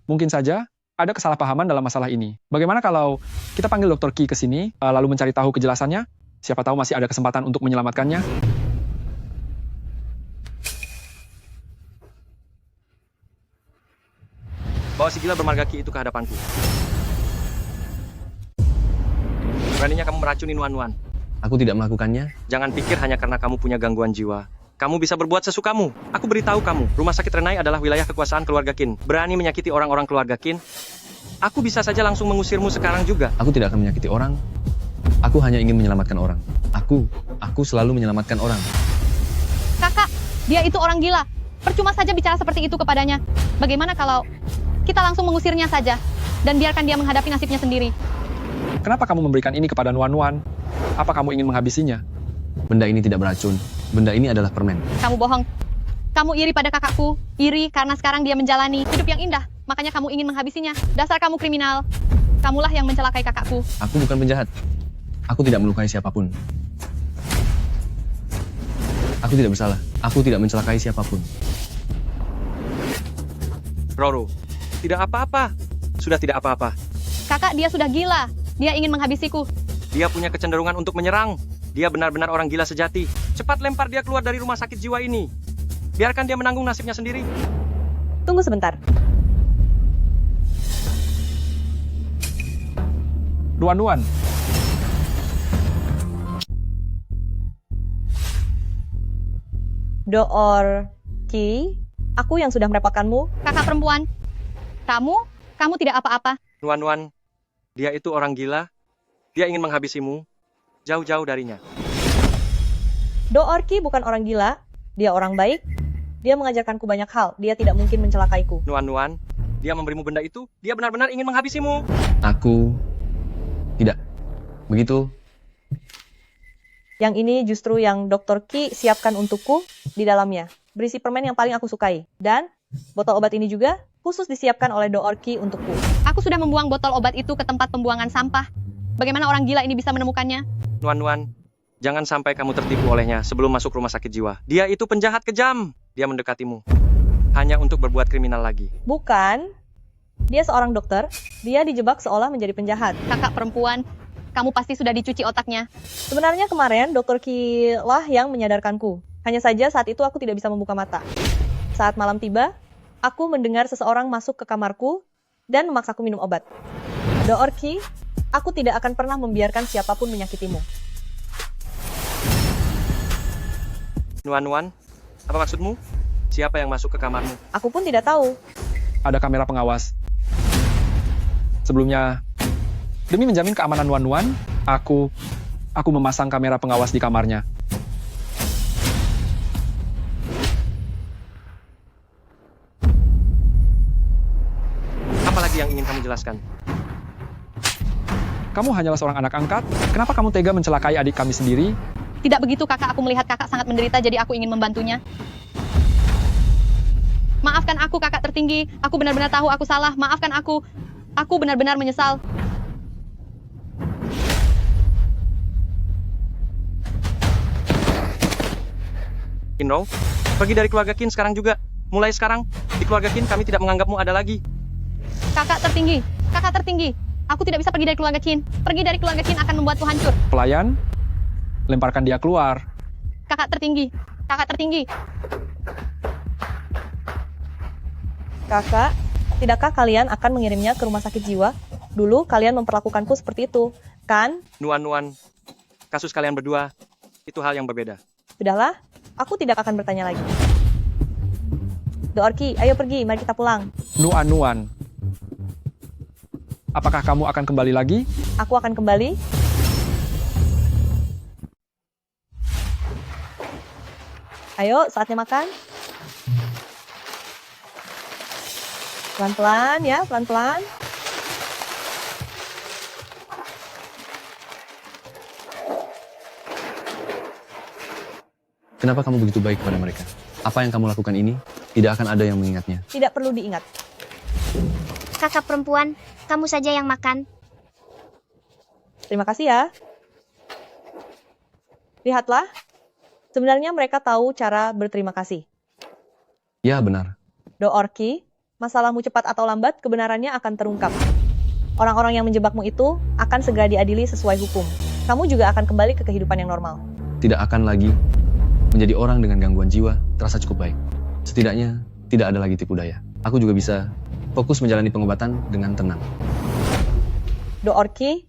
Mungkin saja ada kesalahpahaman dalam masalah ini. Bagaimana kalau kita panggil Dr. Qi ke sini, lalu mencari tahu kejelasannya? Siapa tahu masih ada kesempatan untuk menyelamatkannya. Bawa si gila bermarga Qi itu ke hadapanku. Beraninya kamu meracuni Nuan-Nuan. Aku tidak melakukannya. Jangan pikir hanya karena kamu punya gangguan jiwa. Kamu bisa berbuat sesukamu. Aku beritahu kamu, rumah sakit Renai adalah wilayah kekuasaan keluarga Qin. Berani menyakiti orang-orang keluarga Qin, aku bisa saja langsung mengusirmu sekarang juga. Aku tidak akan menyakiti orang. Aku hanya ingin menyelamatkan orang. Aku selalu menyelamatkan orang. Kakak, dia itu orang gila. Percuma saja bicara seperti itu kepadanya. Bagaimana kalau kita langsung mengusirnya saja dan biarkan dia menghadapi nasibnya sendiri? Kenapa kamu memberikan ini kepada Nuan-Nuan? Apa kamu ingin menghabisinya? Benda ini tidak beracun. Benda ini adalah permen. Kamu bohong. Kamu iri pada kakakku. Iri karena sekarang dia menjalani hidup yang indah. Makanya kamu ingin menghabisinya. Dasar kamu kriminal. Kamulah yang mencelakai kakakku. Aku bukan penjahat. Aku tidak melukai siapapun. Aku tidak bersalah. Aku tidak mencelakai siapapun. Roro, tidak apa-apa. Sudah tidak apa-apa. Kakak, dia sudah gila. Dia ingin menghabisiku. Dia punya kecenderungan untuk menyerang. Dia benar-benar orang gila sejati. Cepat lempar dia keluar dari rumah sakit jiwa ini. Biarkan dia menanggung nasibnya sendiri. Tunggu sebentar. Nuan-Nuan. Dr. Qi, Aku yang sudah merepotkanmu. Kakak perempuan, kamu tidak apa-apa. Nuan, dia itu orang gila. Dia ingin menghabisimu. Jauh-jauh darinya. Do Orki bukan orang gila. Dia orang baik. Dia mengajarkanku banyak hal. Dia tidak mungkin mencelakaiku. Nuan, dia memberimu benda itu. Dia benar-benar ingin menghabisimu. Aku tidak. Begitu. Yang ini justru yang Dr. Ki siapkan untukku di dalamnya. Berisi permen yang paling aku sukai. Dan botol obat ini juga khusus disiapkan oleh Do Orki untukku. Aku sudah membuang botol obat itu ke tempat pembuangan sampah. Bagaimana orang gila ini bisa menemukannya? Nuan, jangan sampai kamu tertipu olehnya sebelum masuk rumah sakit jiwa. Dia itu penjahat kejam. Dia mendekatimu. Hanya untuk berbuat kriminal lagi. Bukan. Dia seorang dokter. Dia dijebak seolah menjadi penjahat. Kakak perempuan, kamu pasti sudah dicuci otaknya. Sebenarnya kemarin Dr. Ki lah yang menyadarkanku. Hanya saja saat itu aku tidak bisa membuka mata. Saat malam tiba, aku mendengar seseorang masuk ke kamarku dan memaksaku minum obat. Do Orki, aku tidak akan pernah membiarkan siapapun menyakitimu. Nuan, apa maksudmu? Siapa yang masuk ke kamarmu? Aku pun tidak tahu. Ada kamera pengawas. Sebelumnya, demi menjamin keamanan Nuan, aku memasang kamera pengawas di kamarnya. Apa lagi yang ingin kamu jelaskan? Kamu hanyalah seorang anak angkat. Kenapa kamu tega mencelakai adik kami sendiri? Tidak begitu kakak, aku melihat kakak sangat menderita jadi aku ingin membantunya. Maafkan aku kakak tertinggi, aku benar-benar tahu aku salah, maafkan aku. Aku benar-benar menyesal. Kinro, pergi dari keluarga Kin sekarang juga. Mulai sekarang, di keluarga Kin kami tidak menganggapmu ada lagi. Kakak tertinggi, aku tidak bisa pergi dari keluarga Qin. Pergi dari keluarga Qin akan membuatku hancur. Pelayan, lemparkan dia keluar. Kakak tertinggi. Kakak, tidakkah kalian akan mengirimnya ke rumah sakit jiwa? Dulu kalian memperlakukanku seperti itu, kan? Nuan, kasus kalian berdua, itu hal yang berbeda. Sudahlah, aku tidak akan bertanya lagi. Do Orki, ayo pergi, mari kita pulang. Nuan, apakah kamu akan kembali lagi? Aku akan kembali. Ayo, saatnya makan. Pelan-pelan ya, pelan-pelan. Kenapa kamu begitu baik kepada mereka? Apa yang kamu lakukan ini, tidak akan ada yang mengingatnya. Tidak perlu diingat. Kakak perempuan, kamu saja yang makan. Terima kasih ya. Lihatlah, sebenarnya mereka tahu cara berterima kasih. Ya, benar. Do Orki, masalahmu cepat atau lambat, kebenarannya akan terungkap. Orang-orang yang menjebakmu itu akan segera diadili sesuai hukum. Kamu juga akan kembali ke kehidupan yang normal. Tidak akan lagi menjadi orang dengan gangguan jiwa terasa cukup baik. Setidaknya, tidak ada lagi tipu daya. Aku juga bisa fokus menjalani pengobatan dengan tenang. Do Orki,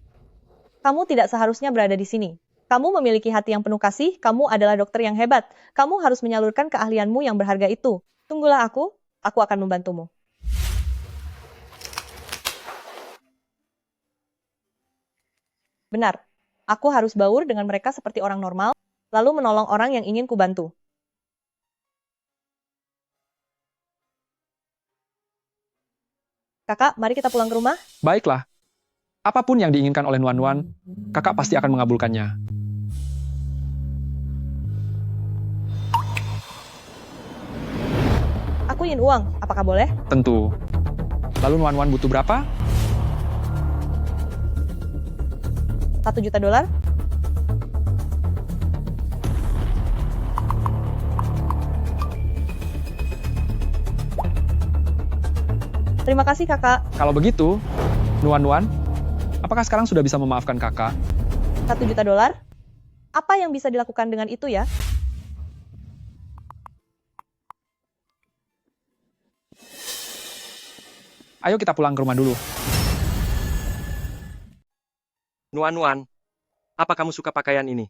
kamu tidak seharusnya berada di sini. Kamu memiliki hati yang penuh kasih, kamu adalah dokter yang hebat. Kamu harus menyalurkan keahlianmu yang berharga itu. Tunggulah aku akan membantumu. Benar, aku harus baur dengan mereka seperti orang normal, lalu menolong orang yang ingin kubantu. Kakak, mari kita pulang ke rumah. Baiklah. Apapun yang diinginkan oleh Nuan, kakak pasti akan mengabulkannya. Aku ingin uang, apakah boleh? Tentu. Lalu Nuan butuh berapa? $1 juta. Terima kasih, kakak. Kalau begitu, Nuan, apakah sekarang sudah bisa memaafkan kakak? $1 juta? Apa yang bisa dilakukan dengan itu ya? Ayo kita pulang ke rumah dulu. Nuan, apa kamu suka pakaian ini?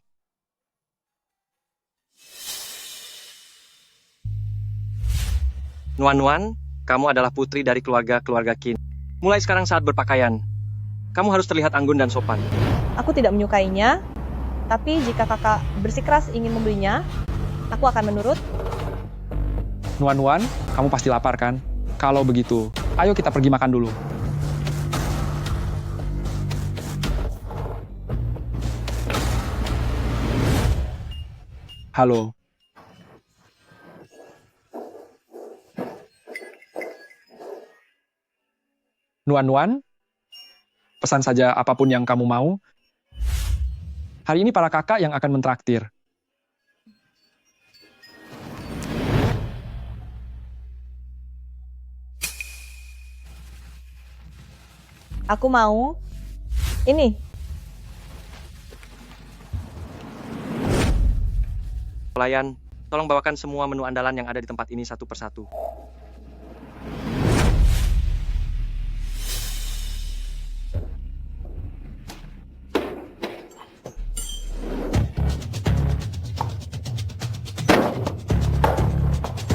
Nuan-Nuan, kamu adalah putri dari keluarga Qin. Mulai sekarang saat berpakaian, kamu harus terlihat anggun dan sopan. Aku tidak menyukainya, tapi jika kakak bersikeras ingin membelinya, aku akan menurut. Nuan-Nuan, kamu pasti lapar kan? Kalau begitu, ayo kita pergi makan dulu. Halo. Nuan-Nuan, pesan saja apapun yang kamu mau. Hari ini para kakak yang akan mentraktir. Aku mau ini. Pelayan, tolong bawakan semua menu andalan yang ada di tempat ini satu persatu.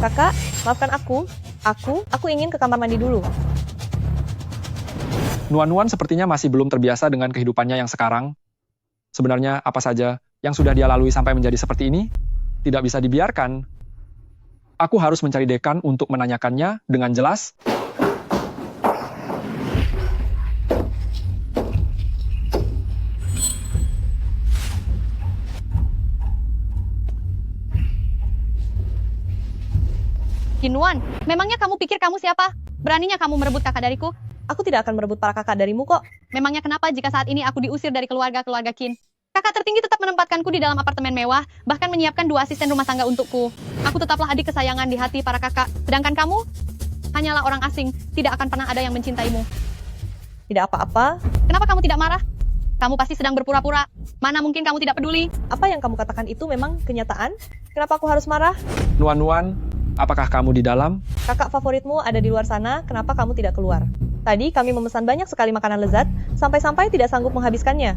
Kakak, maafkan aku. Aku ingin ke kamar mandi dulu. Nuan-Nuan sepertinya masih belum terbiasa dengan kehidupannya yang sekarang. Sebenarnya apa saja yang sudah dia lalui sampai menjadi seperti ini, tidak bisa dibiarkan. Aku harus mencari dekan untuk menanyakannya dengan jelas. Qin-Nuan, memangnya kamu pikir kamu siapa? Beraninya kamu merebut kakak dariku? Aku tidak akan merebut para kakak darimu kok. Memangnya kenapa jika saat ini aku diusir dari keluarga Qin? Kakak tertinggi tetap menempatkanku di dalam apartemen mewah, bahkan menyiapkan 2 asisten rumah tangga untukku. Aku tetaplah adik kesayangan di hati para kakak, sedangkan kamu hanyalah orang asing, tidak akan pernah ada yang mencintaimu. Tidak apa-apa. Kenapa kamu tidak marah? Kamu pasti sedang berpura-pura. Mana mungkin kamu tidak peduli? Apa yang kamu katakan itu memang kenyataan? Kenapa aku harus marah? Nuan-Nuan, apakah kamu di dalam? Kakak favoritmu ada di luar sana, kenapa kamu tidak keluar? Tadi kami memesan banyak sekali makanan lezat, sampai-sampai tidak sanggup menghabiskannya.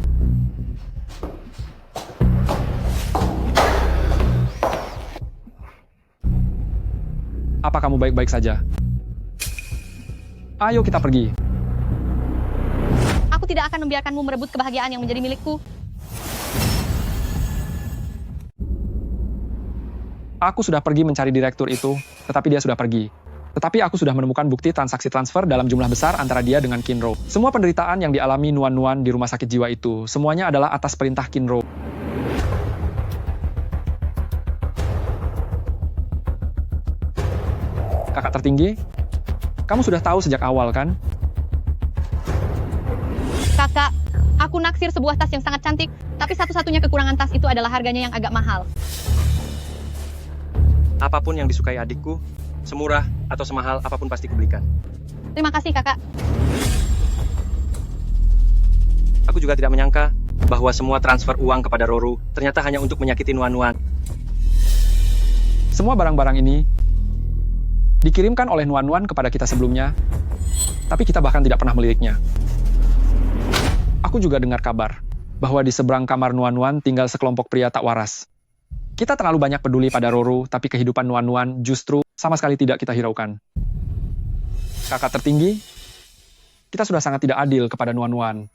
Apa kamu baik-baik saja? Ayo kita pergi. Aku tidak akan membiarkanmu merebut kebahagiaan yang menjadi milikku. Aku sudah pergi mencari direktur itu, tetapi dia sudah pergi. Tetapi aku sudah menemukan bukti transaksi transfer dalam jumlah besar antara dia dengan Qin-Ro. Semua penderitaan yang dialami Nuan-Nuan di rumah sakit jiwa itu, semuanya adalah atas perintah Qin-Ro. Kakak tertinggi, kamu sudah tahu sejak awal kan? Kakak, aku naksir sebuah tas yang sangat cantik, tapi satu-satunya kekurangan tas itu adalah harganya yang agak mahal. Apapun yang disukai adikku, semurah atau semahal apapun pasti kubelikan. Terima kasih, kakak. Aku juga tidak menyangka bahwa semua transfer uang kepada Roru ternyata hanya untuk menyakiti Nuan-Nuan. Semua barang-barang ini dikirimkan oleh Nuan-Nuan kepada kita sebelumnya, tapi kita bahkan tidak pernah meliriknya. Aku juga dengar kabar bahwa di seberang kamar Nuan-Nuan tinggal sekelompok pria tak waras. Kita terlalu banyak peduli pada Roru, tapi kehidupan Nuan-Nuan justru sama sekali tidak kita hiraukan. Kakak tertinggi, kita sudah sangat tidak adil kepada Nuan-Nuan.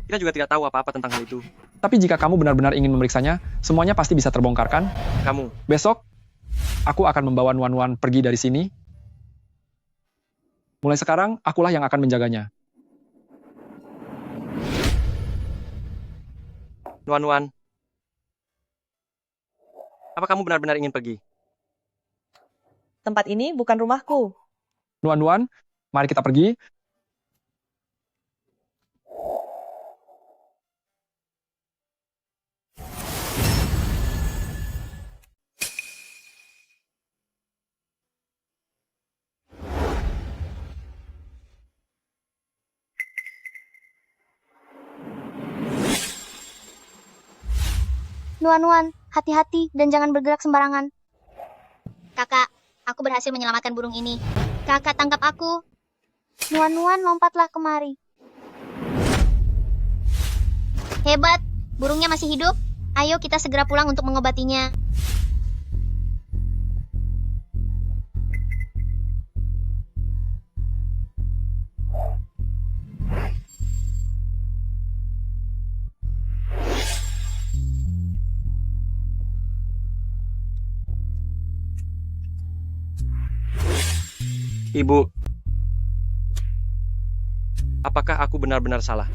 Kita juga tidak tahu apa-apa tentang hal itu. Tapi jika kamu benar-benar ingin memeriksanya, semuanya pasti bisa terbongkar kan? Kamu. Besok, aku akan membawa Nuan-Nuan pergi dari sini. Mulai sekarang, akulah yang akan menjaganya. Nuan-Nuan, apa kamu benar-benar ingin pergi? Tempat ini bukan rumahku. Nuan-Nuan, mari kita pergi. Nuan-Nuan, hati-hati dan jangan bergerak sembarangan. Kakak, aku berhasil menyelamatkan burung ini. Kakak, tangkap aku. Nuan-Nuan, lompatlah kemari. Hebat, burungnya masih hidup. Ayo kita segera pulang untuk mengobatinya. Ibu, apakah aku benar-benar salah?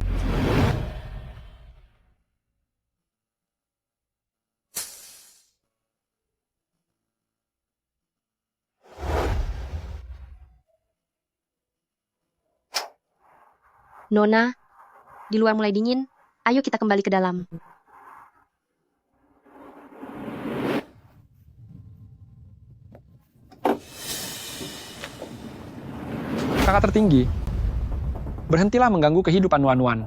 Nona, di luar mulai dingin. Ayo kita kembali ke dalam. Kakak tertinggi, berhentilah mengganggu kehidupan Nuan-Nuan.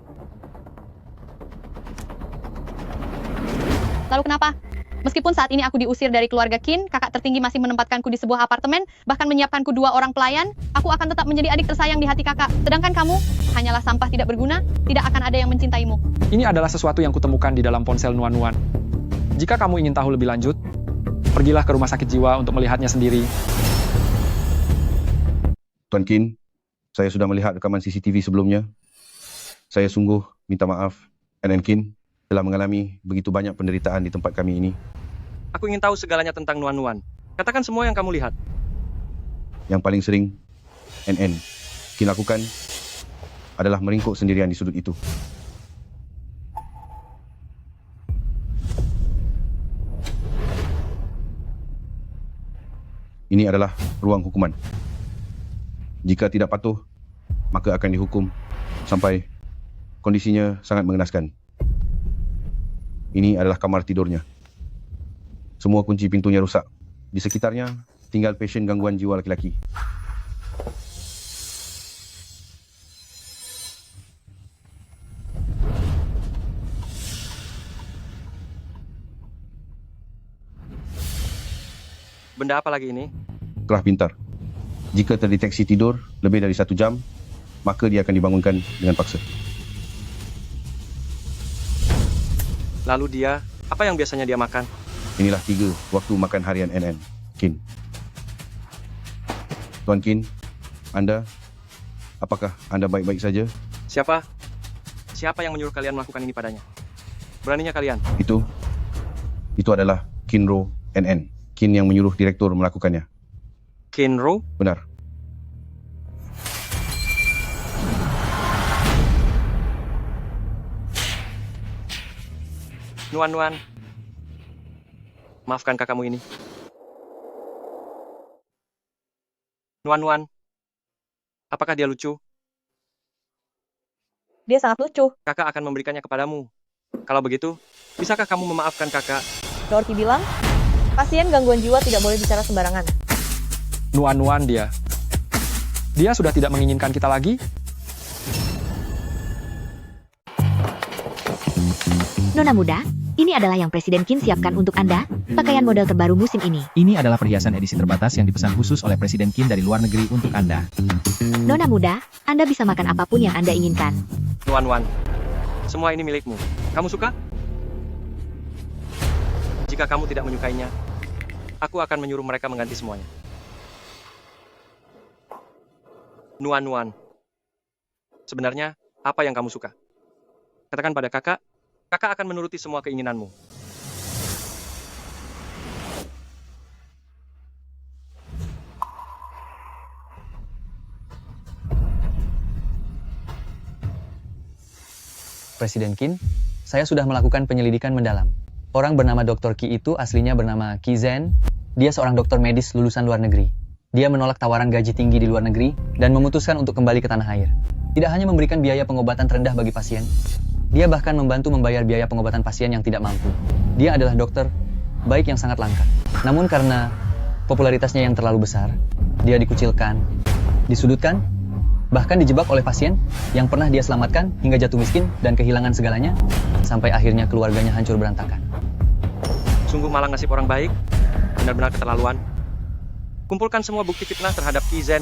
Lalu kenapa? Meskipun saat ini aku diusir dari keluarga Qin, kakak tertinggi masih menempatkanku di sebuah apartemen, bahkan menyiapkanku 2 orang pelayan, aku akan tetap menjadi adik tersayang di hati kakak. Sedangkan kamu, hanyalah sampah tidak berguna, tidak akan ada yang mencintaimu. Ini adalah sesuatu yang kutemukan di dalam ponsel Nuan-Nuan. Jika kamu ingin tahu lebih lanjut, pergilah ke rumah sakit jiwa untuk melihatnya sendiri. Tuan Qin, saya sudah melihat rekaman CCTV sebelumnya. Saya sungguh minta maaf, NN Qin telah mengalami begitu banyak penderitaan di tempat kami ini. Aku ingin tahu segalanya tentang Nuan-Nuan. Katakan semua yang kamu lihat. Yang paling sering NN Qin lakukan adalah meringkuk sendirian di sudut itu. Ini adalah ruang hukuman. Jika tidak patuh, maka akan dihukum sampai kondisinya sangat mengenaskan. Ini adalah kamar tidurnya. Semua kunci pintunya rusak. Di sekitarnya tinggal pasien gangguan jiwa laki-laki. Benda apa lagi ini? Kelah pintar. Jika terdeteksi tidur lebih dari 1 jam, maka dia akan dibangunkan dengan paksa. Lalu dia, apa yang biasanya dia makan? Inilah 3 waktu makan harian NN Qin. Tuan Qin, apakah Anda baik-baik saja? Siapa? Siapa yang menyuruh kalian melakukan ini padanya? Beraninya kalian? Itu adalah Qinro NN. Qin yang menyuruh direktur melakukannya. Qinro? Benar. Nuan-Nuan, maafkan kakakmu ini. Nuan-Nuan, apakah dia lucu? Dia sangat lucu. Kakak akan memberikannya kepadamu. Kalau begitu, bisakah kamu memaafkan kakak? Dorothy bilang, pasien gangguan jiwa tidak boleh bicara sembarangan. Nuan-Nuan dia. Dia sudah tidak menginginkan kita lagi? Nona muda, ini adalah yang Presiden Qin siapkan untuk Anda, pakaian model terbaru musim ini. Ini adalah perhiasan edisi terbatas yang dipesan khusus oleh Presiden Qin dari luar negeri untuk Anda. Nona muda, Anda bisa makan apapun yang Anda inginkan. Nuan-Nuan, semua ini milikmu. Kamu suka? Jika kamu tidak menyukainya, aku akan menyuruh mereka mengganti semuanya. Nuan-Nuan, sebenarnya apa yang kamu suka? Katakan pada kakak, kakak akan menuruti semua keinginanmu. Presiden Qin, saya sudah melakukan penyelidikan mendalam. Orang bernama Dr. Qi itu aslinya bernama Qi Zhen. Dia seorang dokter medis lulusan luar negeri. Dia menolak tawaran gaji tinggi di luar negeri dan memutuskan untuk kembali ke tanah air. Tidak hanya memberikan biaya pengobatan terendah bagi pasien, dia bahkan membantu membayar biaya pengobatan pasien yang tidak mampu. Dia adalah dokter baik yang sangat langka. Namun karena popularitasnya yang terlalu besar, dia dikucilkan, disudutkan, bahkan dijebak oleh pasien yang pernah dia selamatkan hingga jatuh miskin dan kehilangan segalanya, sampai akhirnya keluarganya hancur berantakan. Sungguh malang nasib orang baik, benar-benar keterlaluan. Kumpulkan semua bukti fitnah terhadap Qi Zhen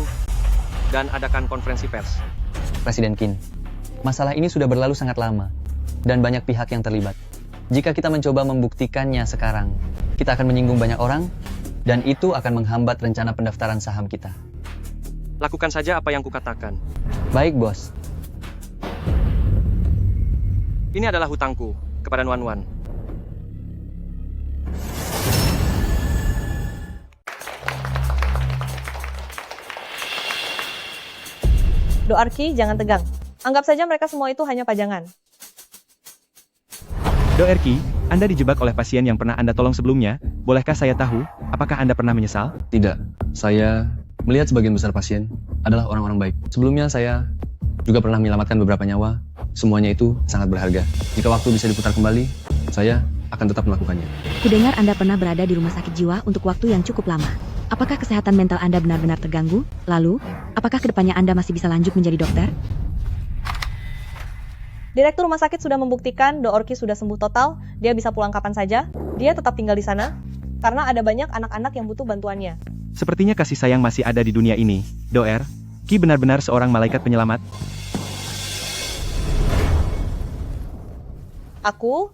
dan adakan konferensi pers. Presiden Qin, masalah ini sudah berlalu sangat lama dan banyak pihak yang terlibat. Jika kita mencoba membuktikannya sekarang, kita akan menyinggung banyak orang dan itu akan menghambat rencana pendaftaran saham kita. Lakukan saja apa yang kukatakan. Baik, bos. Ini adalah hutangku kepada Nuan-Nuan. Doarki, jangan tegang. Anggap saja mereka semua itu hanya pajangan. Doerki, Anda dijebak oleh pasien yang pernah Anda tolong sebelumnya. Bolehkah saya tahu, apakah Anda pernah menyesal? Tidak, saya melihat sebagian besar pasien adalah orang-orang baik. Sebelumnya saya juga pernah menyelamatkan beberapa nyawa. Semuanya itu sangat berharga. Jika waktu bisa diputar kembali, saya akan tetap melakukannya. Kudengar Anda pernah berada di rumah sakit jiwa untuk waktu yang cukup lama. Apakah kesehatan mental Anda benar-benar terganggu? Lalu, apakah kedepannya Anda masih bisa lanjut menjadi dokter? Direktur rumah sakit sudah membuktikan Doorki sudah sembuh total, dia bisa pulang kapan saja, dia tetap tinggal di sana, karena ada banyak anak-anak yang butuh bantuannya. Sepertinya kasih sayang masih ada di dunia ini. Doer, Ki benar-benar seorang malaikat penyelamat. Aku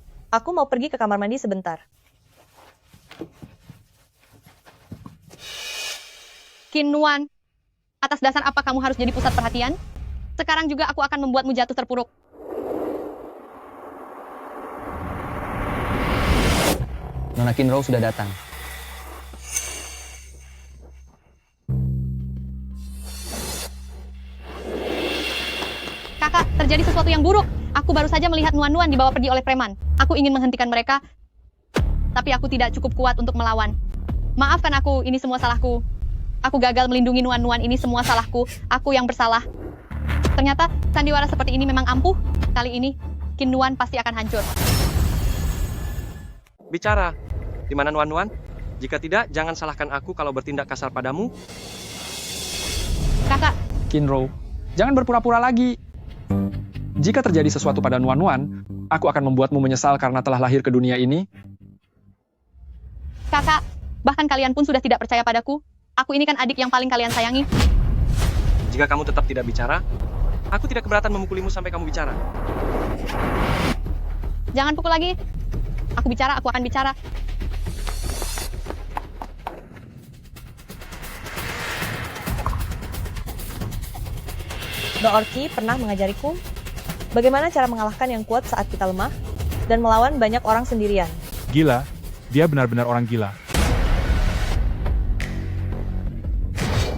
mau pergi ke kamar mandi sebentar. Qin Nuan, atas dasar apa kamu harus jadi pusat perhatian? Sekarang juga aku akan membuatmu jatuh terpuruk. Nona Kinro sudah datang. Kakak, terjadi sesuatu yang buruk. Aku baru saja melihat Nuan-Nuan dibawa pergi oleh preman. Aku ingin menghentikan mereka, tapi aku tidak cukup kuat untuk melawan. Maafkan aku, ini semua salahku. Aku gagal melindungi Nuan-Nuan, ini semua salahku. Aku yang bersalah. Ternyata sandiwara seperti ini memang ampuh. Kali ini, Qin Nuan pasti akan hancur. Bicara. Di mana Nuan-Nuan? Jika tidak, jangan salahkan aku kalau bertindak kasar padamu. Kakak. Kinro, jangan berpura-pura lagi. Jika terjadi sesuatu pada Nuan-Nuan, aku akan membuatmu menyesal karena telah lahir ke dunia ini. Kakak, bahkan kalian pun sudah tidak percaya padaku. Aku ini kan adik yang paling kalian sayangi. Jika kamu tetap tidak bicara, aku tidak keberatan memukulimu sampai kamu bicara. Jangan pukul lagi. Aku bicara, aku akan bicara. Doorki pernah mengajariku bagaimana cara mengalahkan yang kuat saat kita lemah dan melawan banyak orang sendirian. Gila, dia benar-benar orang gila.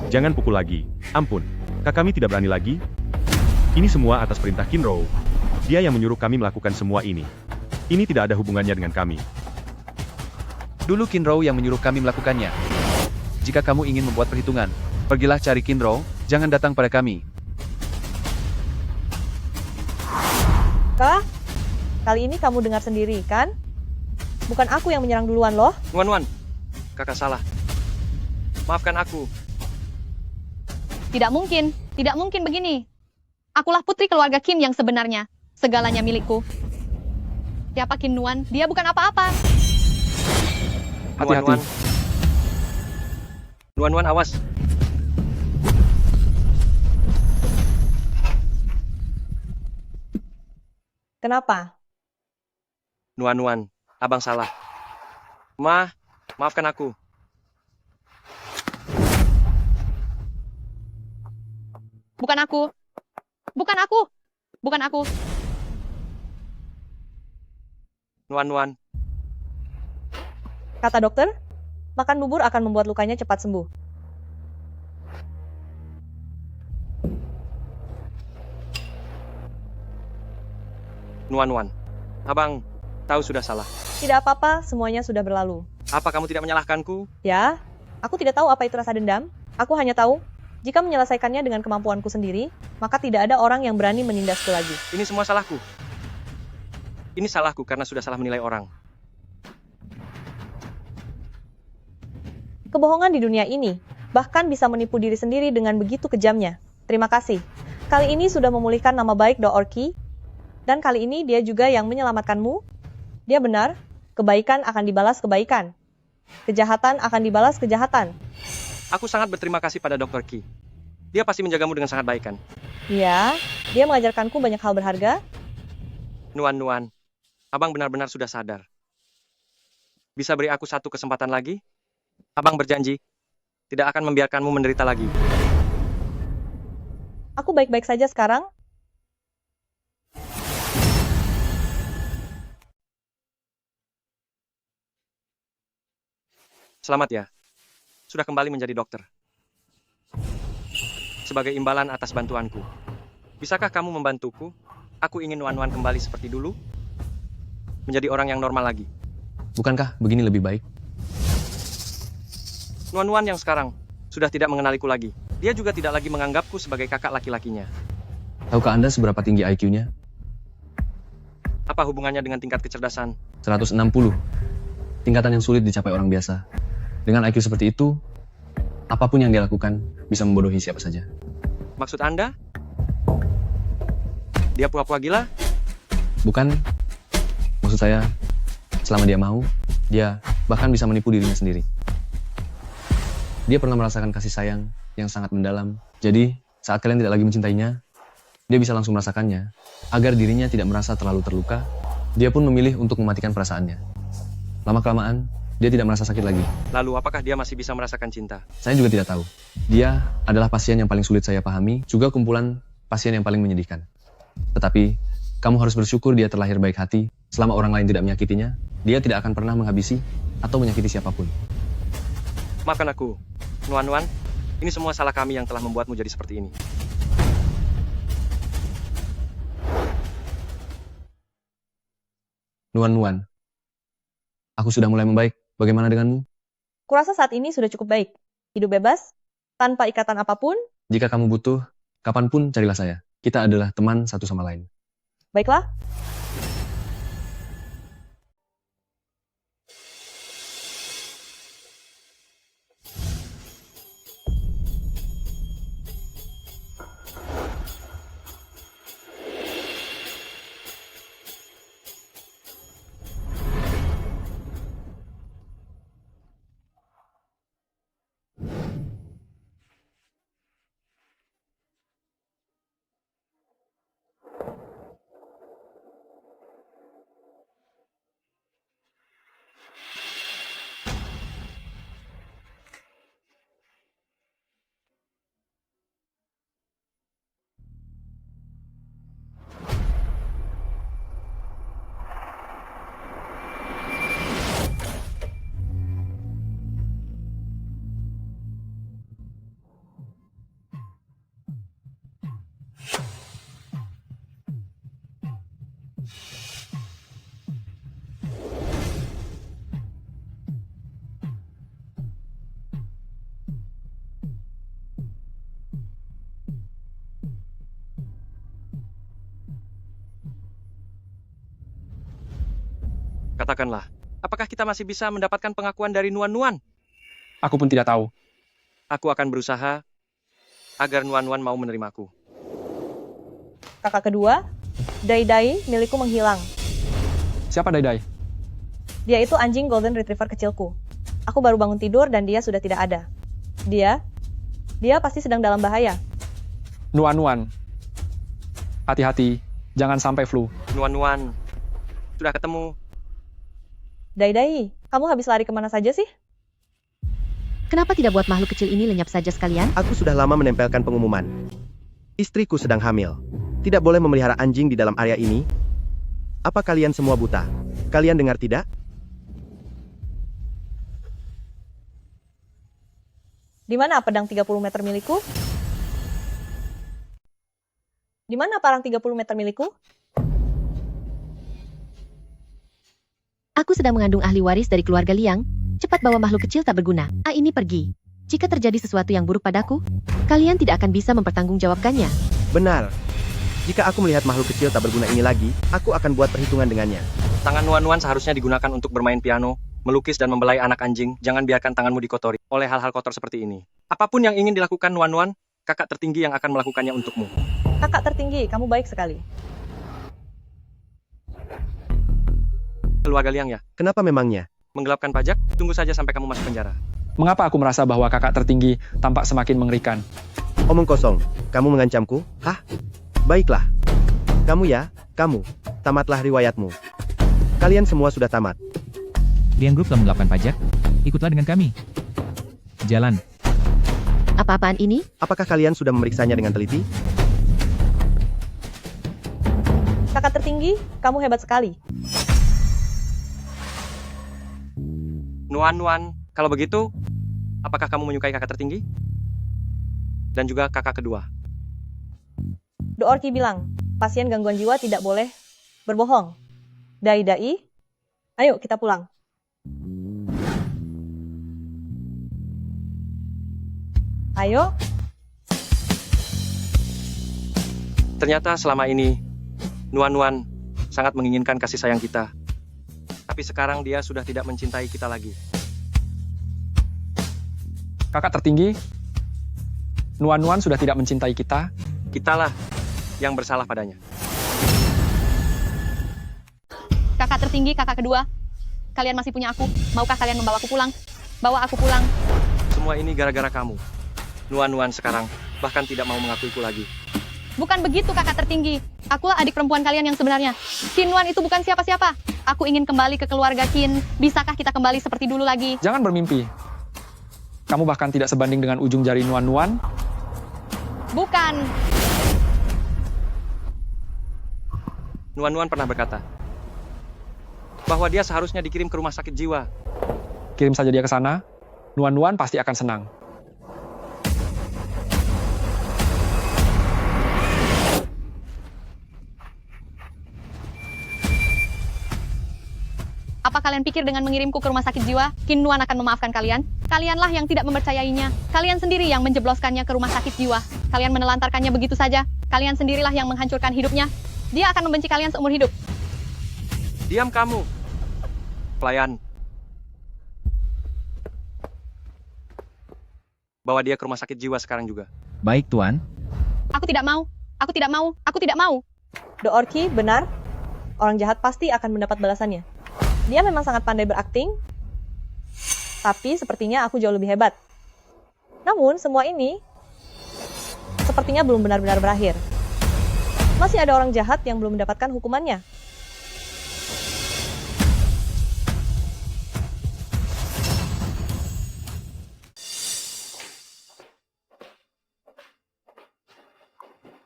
Jangan pukul lagi. Ampun, kami tidak berani lagi. Ini semua atas perintah Kinro. Dia yang menyuruh kami melakukan semua ini. Ini tidak ada hubungannya dengan kami. Dulu Kinro yang menyuruh kami melakukannya. Jika kamu ingin membuat perhitungan, pergilah cari Kinro, jangan datang pada kami. Kak, kali ini kamu dengar sendiri, kan? Bukan aku yang menyerang duluan loh. Nuan-Nuan, kakak salah. Maafkan aku. Tidak mungkin begini. Akulah putri keluarga Qin yang sebenarnya. Segalanya milikku. Siapa Qin Nuan? Dia bukan apa-apa. Hati-hati. Nuan-Nuan, awas. Kenapa? Nuan-Nuan, abang salah. Maafkan aku. Bukan aku. Nuan-Nuan. Kata dokter, makan bubur akan membuat lukanya cepat sembuh. Nuan-Nuan, abang tahu sudah salah. Tidak apa-apa, semuanya sudah berlalu. Apa kamu tidak menyalahkanku? Ya, aku tidak tahu apa itu rasa dendam. Aku hanya tahu, jika menyelesaikannya dengan kemampuanku sendiri, maka tidak ada orang yang berani menindasku lagi. Ini semua salahku. Ini salahku karena sudah salah menilai orang. Kebohongan di dunia ini, bahkan bisa menipu diri sendiri dengan begitu kejamnya. Terima kasih. Kali ini sudah memulihkan nama baik Doorki, dan kali ini dia juga yang menyelamatkanmu. Dia benar, kebaikan akan dibalas kebaikan. Kejahatan akan dibalas kejahatan. Aku sangat berterima kasih pada Dr. Qi. Dia pasti menjagamu dengan sangat baik, kan? Ya, dia mengajarkanku banyak hal berharga. Nuan-Nuan, abang benar-benar sudah sadar. Bisa beri aku satu kesempatan lagi? Abang berjanji, tidak akan membiarkanmu menderita lagi. Aku baik-baik saja sekarang. Selamat ya, sudah kembali menjadi dokter. Sebagai imbalan atas bantuanku, Bisakah kamu membantuku? Aku ingin Nuan kembali seperti dulu. Menjadi orang yang normal lagi. Bukankah begini lebih baik? Nuan yang sekarang sudah tidak mengenaliku lagi. Dia juga tidak lagi menganggapku sebagai kakak laki-lakinya. Tahukah Anda seberapa tinggi IQ-nya? Apa hubungannya dengan tingkat kecerdasan? 160. Tingkatan yang sulit dicapai orang biasa. Dengan IQ seperti itu, apapun yang dia lakukan bisa membodohi siapa saja. Maksud Anda? Dia pura-pura gila? Bukan. Maksud saya, selama dia mau, dia bahkan bisa menipu dirinya sendiri. Dia pernah merasakan kasih sayang yang sangat mendalam. Jadi, saat kalian tidak lagi mencintainya, dia bisa langsung merasakannya. Agar dirinya tidak merasa terlalu terluka, dia pun memilih untuk mematikan perasaannya. Lama-kelamaan, dia tidak merasa sakit lagi. Lalu apakah dia masih bisa merasakan cinta? Saya juga tidak tahu. Dia adalah pasien yang paling sulit saya pahami, juga kumpulan pasien yang paling menyedihkan. Tetapi, kamu harus bersyukur dia terlahir baik hati. Selama orang lain tidak menyakitinya, dia tidak akan pernah menghabisi atau menyakiti siapapun. Maafkan aku, Nuan. Ini semua salah kami yang telah membuatmu jadi seperti ini. Nuan, aku sudah mulai membaik. Bagaimana denganmu? Kurasa saat ini sudah cukup baik. Hidup bebas, tanpa ikatan apapun. Jika kamu butuh, kapanpun carilah saya. Kita adalah teman satu sama lain. Baiklah. Katakanlah, apakah kita masih bisa mendapatkan pengakuan dari Nuan? Aku pun tidak tahu. Aku akan berusaha agar Nuan mau menerimaku. Kakak kedua, Dai milikku menghilang. Siapa Dai? Dia itu anjing Golden Retriever kecilku. Aku baru bangun tidur dan dia sudah tidak ada. Dia pasti sedang dalam bahaya. Nuan. Hati-hati, jangan sampai flu. Nuan, sudah ketemu. Dai, kamu habis lari kemana saja sih? Kenapa tidak buat makhluk kecil ini lenyap saja sekalian? Aku sudah lama menempelkan pengumuman. Istriku sedang hamil. Tidak boleh memelihara anjing di dalam area ini. Apa kalian semua buta? Kalian dengar tidak? Di mana pedang 30 meter milikku? Di mana parang 30 meter milikku? Aku sedang mengandung ahli waris dari keluarga Liang. Cepat bawa makhluk kecil tak berguna. Ini pergi. Jika terjadi sesuatu yang buruk padaku, kalian tidak akan bisa mempertanggungjawabkannya. Benar. Jika aku melihat makhluk kecil tak berguna ini lagi, aku akan buat perhitungan dengannya. Tangan Nuan seharusnya digunakan untuk bermain piano, melukis dan membelai anak anjing. Jangan biarkan tanganmu dikotori oleh hal-hal kotor seperti ini. Apapun yang ingin dilakukan Nuan, kakak tertinggi yang akan melakukannya untukmu. Kakak tertinggi, kamu baik sekali. Keluarga Liang ya? Kenapa memangnya? Menggelapkan pajak? Tunggu saja sampai kamu masuk penjara. Mengapa aku merasa bahwa kakak tertinggi tampak semakin mengerikan? Omong kosong, kamu mengancamku? Hah? Baiklah. Kamu. Tamatlah riwayatmu. Kalian semua sudah tamat. Liang Group telah menggelapkan pajak. Ikutlah dengan kami. Jalan. Apa-apaan ini? Apakah kalian sudah memeriksanya dengan teliti? Kakak tertinggi, kamu hebat sekali. Nuan, kalau begitu, apakah kamu menyukai kakak tertinggi? Dan juga kakak kedua? Doorki bilang, pasien gangguan jiwa tidak boleh berbohong. Dai-dai, ayo kita pulang. Ayo. Ternyata selama ini, Nuan sangat menginginkan kasih sayang kita. Tapi sekarang dia sudah tidak mencintai kita lagi. Kakak tertinggi, Nuan sudah tidak mencintai kita. Kitalah yang bersalah padanya. Kakak tertinggi, kakak kedua. Kalian masih punya aku. Maukah kalian membawa aku pulang? Bawa aku pulang. Semua ini gara-gara kamu. Nuan sekarang bahkan tidak mau mengakuiku lagi. Bukan begitu, kakak tertinggi. Akulah adik perempuan kalian yang sebenarnya. Qin Nuan itu bukan siapa-siapa. Aku ingin kembali ke keluarga Qin. Bisakah kita kembali seperti dulu lagi? Jangan bermimpi. Kamu bahkan tidak sebanding dengan ujung jari Nuan. Bukan. Nuan pernah berkata bahwa dia seharusnya dikirim ke rumah sakit jiwa. Kirim saja dia ke sana. Nuan pasti akan senang. Apa kalian pikir dengan mengirimku ke rumah sakit jiwa, Qin Nuan akan memaafkan kalian? Kalianlah yang tidak mempercayainya. Kalian sendiri yang menjebloskannya ke rumah sakit jiwa. Kalian menelantarkannya begitu saja. Kalian sendirilah yang menghancurkan hidupnya. Dia akan membenci kalian seumur hidup. Diam kamu, pelayan. Bawa dia ke rumah sakit jiwa sekarang juga. Baik, Tuan. Aku tidak mau. Aku tidak mau. Aku tidak mau. Doorki, benar. Orang jahat pasti akan mendapat balasannya. Dia memang sangat pandai berakting, tapi sepertinya aku jauh lebih hebat. Namun, semua ini sepertinya belum benar-benar berakhir. Masih ada orang jahat yang belum mendapatkan hukumannya.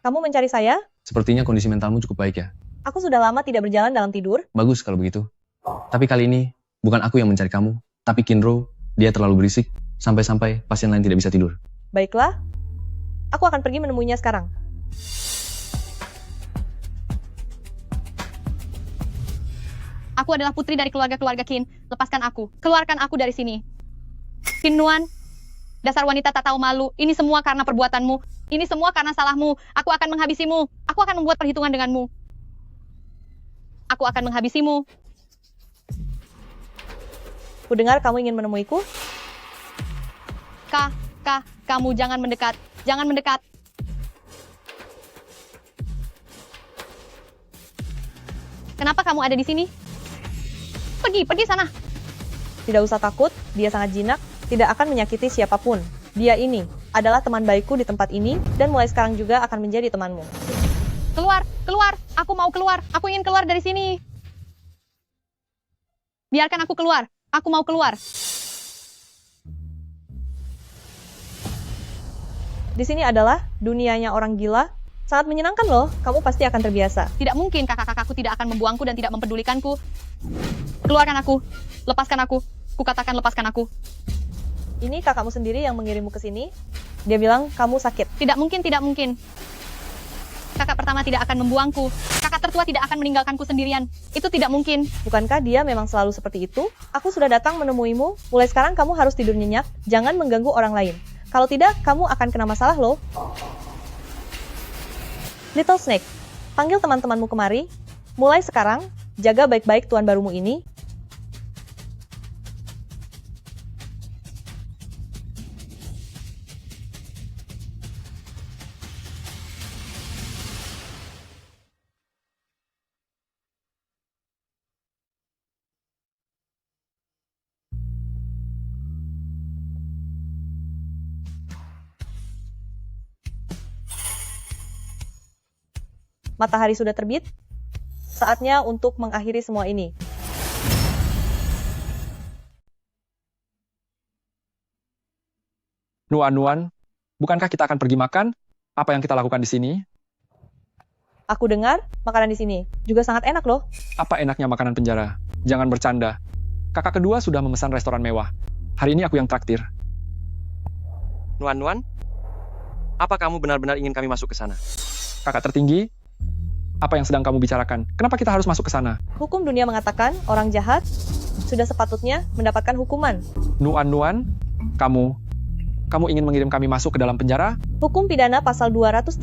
Kamu mencari saya? Sepertinya kondisi mentalmu cukup baik ya. Aku sudah lama tidak berjalan dalam tidur. Bagus kalau begitu. Tapi kali ini, bukan aku yang mencari kamu, tapi Kinro. Dia terlalu berisik, sampai-sampai pasien lain tidak bisa tidur. Baiklah, aku akan pergi menemuinya sekarang. Aku adalah putri dari keluarga Qin. Lepaskan aku. Keluarkan aku dari sini. Qin Nuan, dasar wanita tak tahu malu. Ini semua karena perbuatanmu. Ini semua karena salahmu. Aku akan menghabisimu. Aku akan membuat perhitungan denganmu. Aku akan menghabisimu. Kudengar kamu ingin menemuiku? Kamu jangan mendekat. Jangan mendekat. Kenapa kamu ada di sini? Pergi sana. Tidak usah takut, dia sangat jinak, tidak akan menyakiti siapapun. Dia ini adalah teman baikku di tempat ini, dan mulai sekarang juga akan menjadi temanmu. Keluar. Aku mau keluar. Aku ingin keluar dari sini. Biarkan aku keluar. Aku mau keluar. Di sini adalah dunianya orang gila. Sangat menyenangkan loh, kamu pasti akan terbiasa. Tidak mungkin kakak-kakakku tidak akan membuangku dan tidak mempedulikanku. Keluarkan aku. Lepaskan aku. Kukatakan lepaskan aku. Ini kakakmu sendiri yang mengirimmu ke sini. Dia bilang kamu sakit. Tidak mungkin. Kakak pertama tidak akan membuangku. Kakak tertua tidak akan meninggalkanku sendirian. Itu tidak mungkin. Bukankah dia memang selalu seperti itu? Aku sudah datang menemuimu. Mulai sekarang kamu harus tidur nyenyak. Jangan mengganggu orang lain. Kalau tidak, kamu akan kena masalah loh. Little Snake, panggil teman-temanmu kemari. Mulai sekarang, jaga baik-baik tuan barumu ini. Matahari sudah terbit. Saatnya untuk mengakhiri semua ini. Nuan, bukankah kita akan pergi makan? Apa yang kita lakukan di sini? Aku dengar makanan di sini juga sangat enak loh. Apa enaknya makanan penjara? Jangan bercanda. Kakak kedua sudah memesan restoran mewah. Hari ini aku yang traktir. Nuan, apa kamu benar-benar ingin kami masuk ke sana? Kakak tertinggi, apa yang sedang kamu bicarakan? Kenapa kita harus masuk ke sana? Hukum dunia mengatakan orang jahat sudah sepatutnya mendapatkan hukuman. Nuan, kamu ingin mengirim kami masuk ke dalam penjara? Hukum pidana pasal 238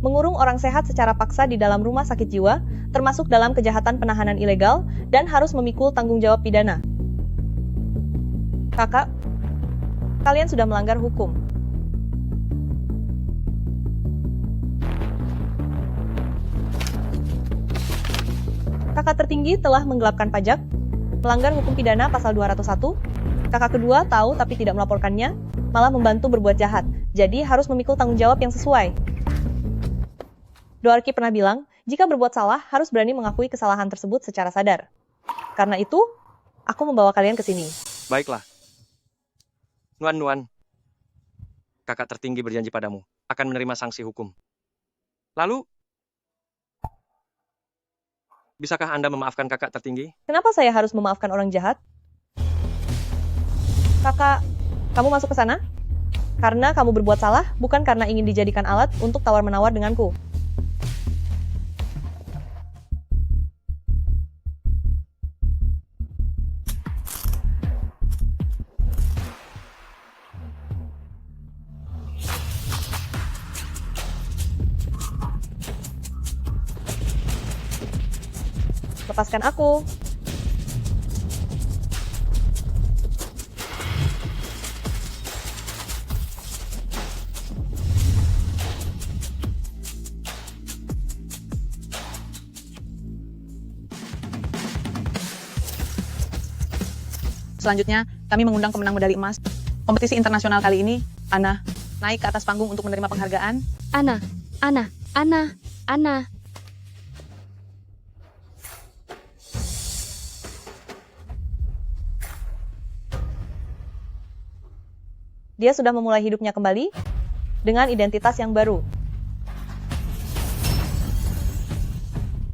mengurung orang sehat secara paksa di dalam rumah sakit jiwa, termasuk dalam kejahatan penahanan ilegal, dan harus memikul tanggung jawab pidana. Kakak, kalian sudah melanggar hukum. Kakak tertinggi telah menggelapkan pajak, melanggar hukum pidana pasal 201. Kakak kedua tahu tapi tidak melaporkannya, malah membantu berbuat jahat. Jadi harus memikul tanggung jawab yang sesuai. Doarki pernah bilang, jika berbuat salah harus berani mengakui kesalahan tersebut secara sadar. Karena itu, aku membawa kalian ke sini. Baiklah. Nuan, kakak tertinggi berjanji padamu akan menerima sanksi hukum. Lalu, bisakah Anda memaafkan kakak tertinggi? Kenapa saya harus memaafkan orang jahat? Kakak, kamu masuk ke sana? Karena kamu berbuat salah, bukan karena ingin dijadikan alat untuk tawar-menawar denganku. Lepaskan aku. Selanjutnya, kami mengundang pemenang medali emas kompetisi internasional kali ini, Ana, naik ke atas panggung untuk menerima penghargaan. Ana. Dia sudah memulai hidupnya kembali dengan identitas yang baru.